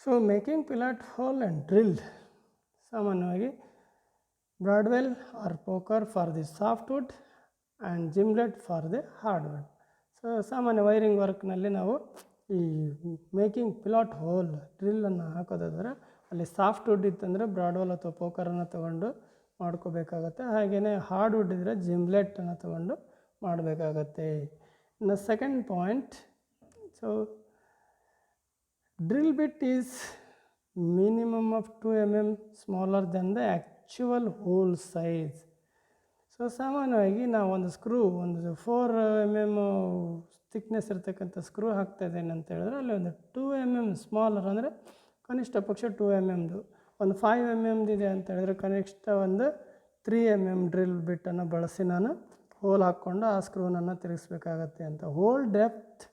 So making pilot hole and drill, ಸಾಮಾನ್ಯವಾಗಿ bradawl or poker for the soft wood and gimlet for the hard wood. So ಸಾಮಾನ್ಯ ವೈರಿಂಗ್ ವರ್ಕ್ನಲ್ಲಿ ನಾವು ಈ ಮೇಕಿಂಗ್ ಪಿಲಾಟ್ ಹೋಲ್ ಡ್ರಿಲ್ಲನ್ನು ಹಾಕೋದಾದ್ರೆ ಅಲ್ಲಿ ಸಾಫ್ಟ್ ವುಡ್ ಇತ್ತಂದರೆ ಬ್ರಾಡ್ವೆಲ್ ಅಥವಾ ಪೋಕರನ್ನು ತೊಗೊಂಡು ಮಾಡ್ಕೋಬೇಕಾಗತ್ತೆ. ಹಾಗೆಯೇ ಹಾರ್ಡ್ ವುಡ್ ಇದ್ದರೆ ಜಿಮ್ಲೆಟನ್ನು ತೊಗೊಂಡು ಮಾಡಬೇಕಾಗತ್ತೆ. ಇನ್ನು second point, so drill bit is minimum of 2 mm smaller than the actual hole size. So ಸಾಮಾನ್ಯವಾಗಿ ನಾವು ಒಂದು ಸ್ಕ್ರೂ, ಒಂದು 4 mm ಥಿಕ್ನೆಸ್ ಇರ್ತಕ್ಕಂಥ ಸ್ಕ್ರೂ ಹಾಕ್ತಾಯಿದ್ದೇನೆ ಅಂತ ಹೇಳಿದ್ರೆ ಅಲ್ಲಿ ಒಂದು 2 mm ಸ್ಮಾಲರ್ ಅಂದರೆ ಕನಿಷ್ಠ ಪಕ್ಷ 2 mmದು, ಒಂದು 5 mm ಇದೆ ಅಂತ ಹೇಳಿದ್ರೆ ಕನಿಷ್ಠ ಒಂದು 3 mm ಡ್ರಿಲ್ ಬಿಟ್ಟನ್ನು ಬಳಸಿ ನಾನು ಹೋಲ್ ಹಾಕ್ಕೊಂಡು ಆ ಸ್ಕ್ರೂನನ್ನು ತಿರುಗಿಸ್ಬೇಕಾಗತ್ತೆ ಅಂತ. Hole depth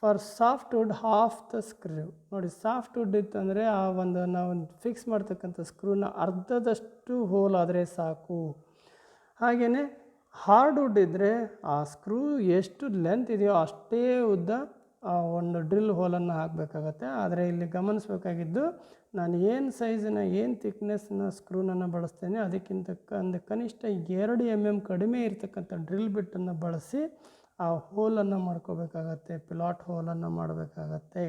for soft wood half the screw. ನೋಡಿ, ಸಾಫ್ಟ್ ವುಡ್ ಇತ್ತಂದರೆ ಆ ಒಂದು ನಾವು ಫಿಕ್ಸ್ ಮಾಡ್ತಕ್ಕಂಥ ಸ್ಕ್ರೂನ ಅರ್ಧದಷ್ಟು ಹೋಲ್ ಆದರೆ ಸಾಕು. ಹಾಗೆಯೇ ಹಾರ್ಡ್ ವುಡ್ ಇದ್ದರೆ ಆ ಸ್ಕ್ರೂ ಎಷ್ಟು ಲೆಂತ್ ಇದೆಯೋ ಅಷ್ಟೇ ಉದ್ದ ಆ ಒಂದು ಡ್ರಿಲ್ ಹೋಲನ್ನು ಹಾಕಬೇಕಾಗತ್ತೆ. ಆದರೆ ಇಲ್ಲಿ ಗಮನಿಸಬೇಕಾಗಿದ್ದು, ನಾನು ಏನು ಸೈಜಿನ, ಏನು ಥಿಕ್ನೆಸ್ನ ಸ್ಕ್ರೂನನ್ನು ಬಳಸ್ತೇನೆ ಅದಕ್ಕಿಂತ ಕನಿಷ್ಠ 2 mm ಕಡಿಮೆ ಇರತಕ್ಕಂಥ ಡ್ರಿಲ್ ಬಿಟ್ಟನ್ನು ಬಳಸಿ ಆ ಹೋಲನ್ನು ಮಾಡ್ಕೋಬೇಕಾಗತ್ತೆ, ಪಿಲಾಟ್ ಹೋಲನ್ನು ಮಾಡಬೇಕಾಗತ್ತೆ.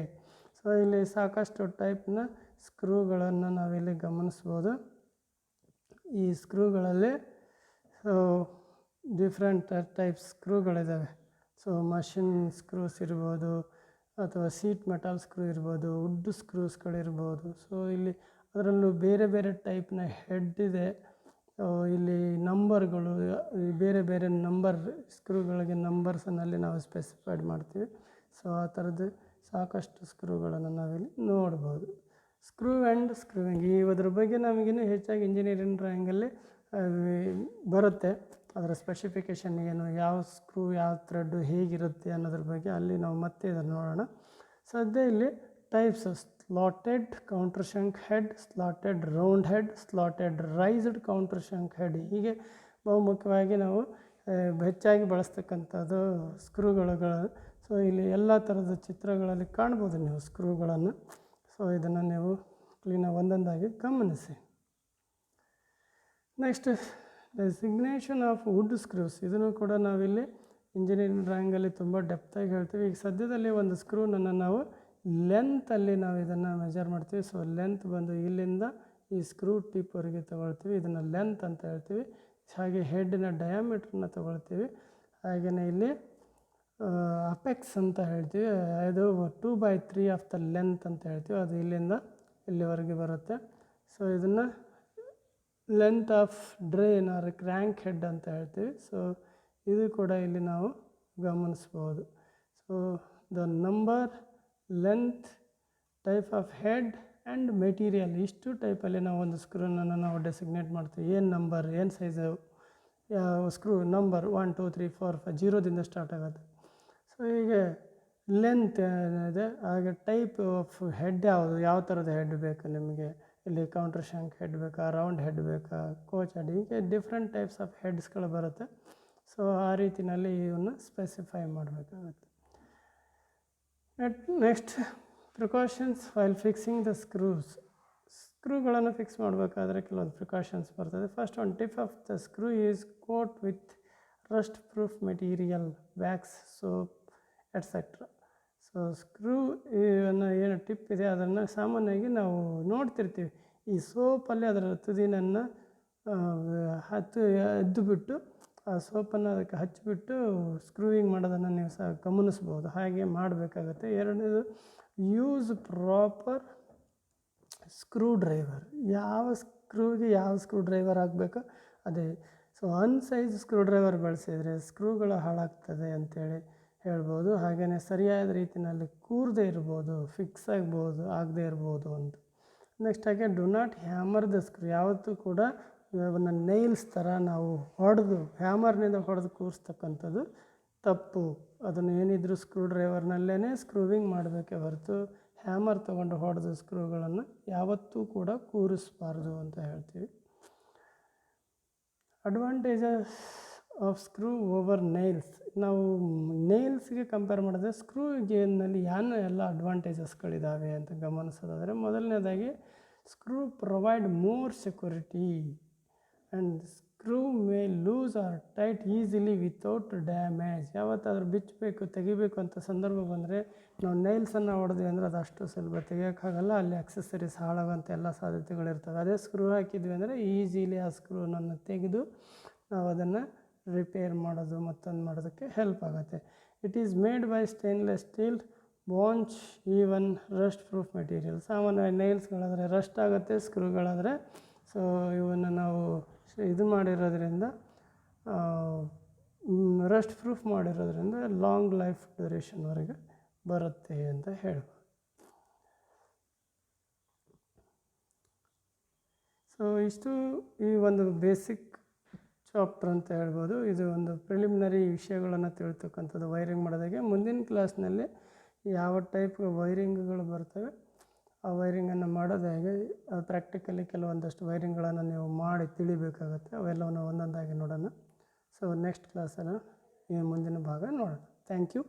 ಸೊ ಇಲ್ಲಿ ಸಾಕಷ್ಟು ಟೈಪ್ನ ಸ್ಕ್ರೂಗಳನ್ನು ನಾವಿಲ್ಲಿ ಗಮನಿಸ್ಬೋದು. ಈ ಸ್ಕ್ರೂಗಳಲ್ಲಿ ಡಿಫ್ರೆಂಟ್ ಟೈಪ್ಸ್ ಸ್ಕ್ರೂಗಳಿದ್ದಾವೆ. ಸೊ ಮಷಿನ್ ಸ್ಕ್ರೂಸ್ ಇರ್ಬೋದು, ಅಥವಾ ಸೀಟ್ ಮೆಟಲ್ ಸ್ಕ್ರೂ ಇರ್ಬೋದು, ವುಡ್ ಸ್ಕ್ರೂಸ್ಗಳಿರ್ಬೋದು. ಸೊ ಇಲ್ಲಿ ಅದರಲ್ಲೂ ಬೇರೆ ಬೇರೆ ಟೈಪ್ನ ಹೆಡ್ ಇದೆ. ಇಲ್ಲಿ ನಂಬರ್ಗಳು, ಬೇರೆ ಬೇರೆ ನಂಬರ್ ಸ್ಕ್ರೂಗಳಿಗೆ ನಂಬರ್ಸನ್ನಲ್ಲಿ ನಾವು ಸ್ಪೆಸಿಫೈಡ್ ಮಾಡ್ತೀವಿ. ಸೊ ಆ ಥರದ್ದು ಸಾಕಷ್ಟು ಸ್ಕ್ರೂಗಳನ್ನು ನಾವಿಲ್ಲಿ ನೋಡ್ಬೋದು. ಸ್ಕ್ರೂ ಆ್ಯಂಡ್ ಸ್ಕ್ರೂವಿಂಗ್, ಇದ್ರ ಬಗ್ಗೆ ನಮಗಿನ್ನೂ ಹೆಚ್ಚಾಗಿ ಇಂಜಿನಿಯರಿಂಗ್ ಡ್ರಾಯಿಂಗಲ್ಲಿ ಬರುತ್ತೆ. ಅದರ ಸ್ಪೆಸಿಫಿಕೇಷನ್ ಏನು, ಯಾವ ಸ್ಕ್ರೂ, ಯಾವ ಥ್ರೆಡ್ಡು ಹೇಗಿರುತ್ತೆ ಅನ್ನೋದ್ರ ಬಗ್ಗೆ ಅಲ್ಲಿ ನಾವು ಮತ್ತೆ ಇದನ್ನು ನೋಡೋಣ. ಸದ್ಯ ಇಲ್ಲಿ types: slotted countersunk head, slotted round head, slotted raised countersunk head, ಹೀಗೆ ಬಹುಮುಖ್ಯವಾಗಿ ನಾವು ಹೆಚ್ಚಾಗಿ ಬಳಸ್ತಕ್ಕಂಥದ್ದು ಸ್ಕ್ರೂಗಳು. ಸೊ ಇಲ್ಲಿ ಎಲ್ಲ ಥರದ ಚಿತ್ರಗಳಲ್ಲಿ ಕಾಣ್ಬೋದು ನೀವು ಸ್ಕ್ರೂಗಳನ್ನು. ಸೊ ಇದನ್ನು ನೀವು ಕ್ಲೀನಾಗಿ ಒಂದೊಂದಾಗಿ ಗಮನಿಸಿ. Next designation of wood screws, ಇದನ್ನು ಕೂಡ ನಾವಿಲ್ಲಿ ಇಂಜಿನಿಯರಿಂಗ್ ಡ್ರಾಯಿಂಗಲ್ಲಿ ತುಂಬ ಡೆಪ್ತಾಗಿ ಹೇಳ್ತೀವಿ. ಈಗ ಸದ್ಯದಲ್ಲಿ ಒಂದು ಸ್ಕ್ರೂನನ್ನು ನಾವು ಲೆಂತಲ್ಲಿ ನಾವು ಇದನ್ನು ಮೆಜರ್ ಮಾಡ್ತೀವಿ. ಸೊ ಲೆಂತ್ ಬಂದು ಇಲ್ಲಿಂದ ಈ ಸ್ಕ್ರೂ ಟಿಪ್ವರೆಗೆ ತೊಗೊಳ್ತೀವಿ, ಇದನ್ನು ಲೆಂತ್ ಅಂತ ಹೇಳ್ತೀವಿ. ಹಾಗೆ ಹೆಡ್ಡಿನ ಡಯಾಮೀಟ್ರನ್ನ ತೊಗೊಳ್ತೀವಿ. ಹಾಗೆಯೇ ಇಲ್ಲಿ ಅಪೆಕ್ಸ್ ಅಂತ ಹೇಳ್ತೀವಿ, ಅದು 2/3 ಆಫ್ ದ ಲೆಂತ್ ಅಂತ ಹೇಳ್ತೀವಿ, ಅದು ಇಲ್ಲಿಂದ ಇಲ್ಲಿವರೆಗೆ ಬರುತ್ತೆ. ಸೊ ಇದನ್ನು length of drain or crank head ಅಂತ ಹೇಳ್ತೀವಿ. ಸೊ ಇದು ಕೂಡ ಇಲ್ಲಿ ನಾವು ಗಮನಿಸ್ಬೋದು. So the number, length, type of head and material, ಇಷ್ಟು ಟೈಪಲ್ಲಿ ನಾವು ಒಂದು ಸ್ಕ್ರೂನನ್ನು ನಾವು ಡೆಸಿಗ್ನೇಟ್ ಮಾಡ್ತೀವಿ. ಏನು ನಂಬರ್, ಏನು ಸೈಜು, ಯಾವ ಸ್ಕ್ರೂ ನಂಬರ್ 1 2 3 4 5 0ದಿಂದ ಸ್ಟಾರ್ಟ್ ಆಗುತ್ತೆ. ಸೊ ಹೀಗೆ ಲೆಂತ್ ಏನಿದೆ, ಹಾಗೆ ಟೈಪ್ ಆಫ್ ಹೆಡ್ ಯಾವುದು, ಯಾವ ಥರದ ಹೆಡ್ ಬೇಕು ನಿಮಗೆ, ಇಲ್ಲಿ ಕೌಂಟರ್ ಶಾಂಕ್ ಹೆಡ್ ಬೇಕಾ, ರೌಂಡ್ ಹೆಡ್ ಬೇಕಾ, ಕೋಚ್ ಹೆಡ್, ಹೀಗೆ ಡಿಫ್ರೆಂಟ್ ಟೈಪ್ಸ್ ಆಫ್ ಹೆಡ್ಸ್ಗಳು ಬರುತ್ತೆ. ಸೊ ಆ ರೀತಿಯಲ್ಲಿ ಇವನ್ನ ಸ್ಪೆಸಿಫೈ ಮಾಡಬೇಕಾಗುತ್ತೆ. Next precautions while fixing the screws. ಸ್ಕ್ರೂಗಳನ್ನು ಫಿಕ್ಸ್ ಮಾಡಬೇಕಾದ್ರೆ ಕೆಲವೊಂದು ಪ್ರಿಕಾಷನ್ಸ್ ಬರ್ತದೆ. First one, tip of the screw is coat with rust proof material, wax, soap etcetera. So screw ಏನು ಟಿಪ್ ಇದೆ ಅದನ್ನು ಸಾಮಾನ್ಯವಾಗಿ ನಾವು ನೋಡ್ತಿರ್ತೀವಿ. ಈ ಸೋಪಲ್ಲಿ ಅದರ ತುದಿನನ್ನು ಎದ್ದುಬಿಟ್ಟು ಆ ಸೋಪನ್ನು ಅದಕ್ಕೆ ಹಚ್ಚಿಬಿಟ್ಟು ಸ್ಕ್ರೂವಿಂಗ್ ಮಾಡೋದನ್ನು ನೀವು ಸಹ ಗಮನಿಸ್ಬೋದು. ಹಾಗೆ ಮಾಡಬೇಕಾಗತ್ತೆ. ಎರಡನೇದು, ಯೂಸ್ ಪ್ರಾಪರ್ ಸ್ಕ್ರೂ ಡ್ರೈವರ್. ಯಾವ ಸ್ಕ್ರೂಗೆ ಯಾವ ಸ್ಕ್ರೂ ಡ್ರೈವರ್ ಆಗಬೇಕೋ ಅದೇ. ಸೊ ಅನ್ಸೈಜ್ ಸ್ಕ್ರೂ ಡ್ರೈವರ್ ಬಳಸಿದರೆ ಸ್ಕ್ರೂಗಳು ಹಾಳಾಗ್ತದೆ ಅಂಥೇಳಿ ಹೇಳ್ಬೋದು. ಹಾಗೆಯೇ ಸರಿಯಾದ ರೀತಿಯಲ್ಲಿ ಕೂರದೇ ಇರ್ಬೋದು, ಫಿಕ್ಸ್ ಆಗ್ಬೋದು, ಆಗದೇ ಇರ್ಬೋದು ಅಂತ. ನೆಕ್ಸ್ಟ್ ಹಾಗೆ do not hammer the screw. ಯಾವತ್ತೂ ಕೂಡ ಇವನ್ನ ನೈಲ್ಸ್ ಥರ ನಾವು ಹೊಡೆದು ಹ್ಯಾಮರ್ನಿಂದ ಹೊಡೆದು ಕೂರಿಸ್ತಕ್ಕಂಥದ್ದು ತಪ್ಪು. ಅದನ್ನು ಏನಿದ್ರು ಸ್ಕ್ರೂ ಡ್ರೈವರ್ನಲ್ಲೇ ಸ್ಕ್ರೂವಿಂಗ್ ಮಾಡಬೇಕೇ ಹೊರತು ಹ್ಯಾಮರ್ ತೊಗೊಂಡು ಹೊಡೆದು ಸ್ಕ್ರೂಗಳನ್ನು ಯಾವತ್ತೂ ಕೂಡ ಕೂರಿಸಬಾರ್ದು ಅಂತ ಹೇಳ್ತೀವಿ. Advantages of screw over nails. ನಾವು ನೈಲ್ಸ್ಗೆ ಕಂಪೇರ್ ಮಾಡಿದ್ರೆ ಸ್ಕ್ರೂನಲ್ಲಿ ಎಲ್ಲ ಅಡ್ವಾಂಟೇಜಸ್ಗಳಿದ್ದಾವೆ ಅಂತ ಗಮನಿಸೋದಾದರೆ, ಮೊದಲನೇದಾಗಿ screw provide more security and screw may loose or tight easily without damage. ಯಾವತ್ತಾದ್ರೂ ಬಿಚ್ಚಬೇಕು, ತೆಗಿಬೇಕು ಅಂತ ಸಂದರ್ಭ ಬಂದರೆ ನಾವು ನೈಲ್ಸನ್ನು ಹೊಡೆದ್ವಿ ಅಂದರೆ ಅದು ಅಷ್ಟು ಸುಲಭ ತೆಗಿಯೋಕ್ಕಾಗಲ್ಲ. ಅಲ್ಲಿ ಅಕ್ಸೆಸರೀಸ್ ಹಾಳಾಗೋಂಥ ಎಲ್ಲ ಸಾಧ್ಯತೆಗಳಿರ್ತವೆ. ಅದೇ ಸ್ಕ್ರೂ ಹಾಕಿದ್ವಿ ಅಂದರೆ ಈಸಿಲಿ ಆ ಸ್ಕ್ರೂನನ್ನು ತೆಗೆದು ನಾವು ಅದನ್ನು ರಿಪೇರ್ ಮಾಡೋದು ಮತ್ತೊಂದು ಮಾಡೋದಕ್ಕೆ ಹೆಲ್ಪ್ ಆಗುತ್ತೆ. It is made by stainless steel, bronze, even rust proof material. ಸಾಮಾನ್ಯವಾಗಿ ನೈಲ್ಸ್ಗಳಾದರೆ ರಸ್ಟ್ ಆಗುತ್ತೆ, ಸ್ಕ್ರೂಗಳಾದರೆ ಸೊ ಇವನ್ನು ನಾವು ಇದು ಮಾಡಿರೋದ್ರಿಂದ ರಸ್ಟ್ ಪ್ರೂಫ್ ಮಾಡಿರೋದ್ರಿಂದ ಲಾಂಗ್ ಲೈಫ್ ಡ್ಯೂರೇಷನ್ವರೆಗೆ ಬರುತ್ತೆ ಅಂತ ಹೇಳ್ಬೋದು. ಸೊ ಇಷ್ಟು ಈ ಒಂದು ಬೇಸಿಕ್ ಚಾಪ್ಟರ್ ಅಂತ ಹೇಳ್ಬೋದು. ಇದು ಒಂದು ಪ್ರಿಲಿಮಿನರಿ ವಿಷಯಗಳನ್ನು ತಿಳ್ತಕ್ಕಂಥದ್ದು ವೈರಿಂಗ್ ಮಾಡೋದಾಗೆ. ಮುಂದಿನ ಕ್ಲಾಸ್ನಲ್ಲಿ ಯಾವ ಟೈಪ್ ವೈರಿಂಗ್ಗಳು ಬರ್ತವೆ, ಆ ವೈರಿಂಗನ್ನು ಮಾಡೋದು ಹೇಗೆ, ಪ್ರಾಕ್ಟಿಕಲಿ ಕೆಲವೊಂದಷ್ಟು ವೈರಿಂಗ್ಗಳನ್ನು ನೀವು ಮಾಡಿ ತಿಳಿಬೇಕಾಗತ್ತೆ. ಅವೆಲ್ಲವನ್ನು ಒಂದೊಂದಾಗಿ ನೋಡೋಣ. ಸೊ ನೆಕ್ಸ್ಟ್ ಕ್ಲಾಸನ್ನು ಈ ಮುಂದಿನ ಭಾಗ ನೋಡೋಣ. Thank you.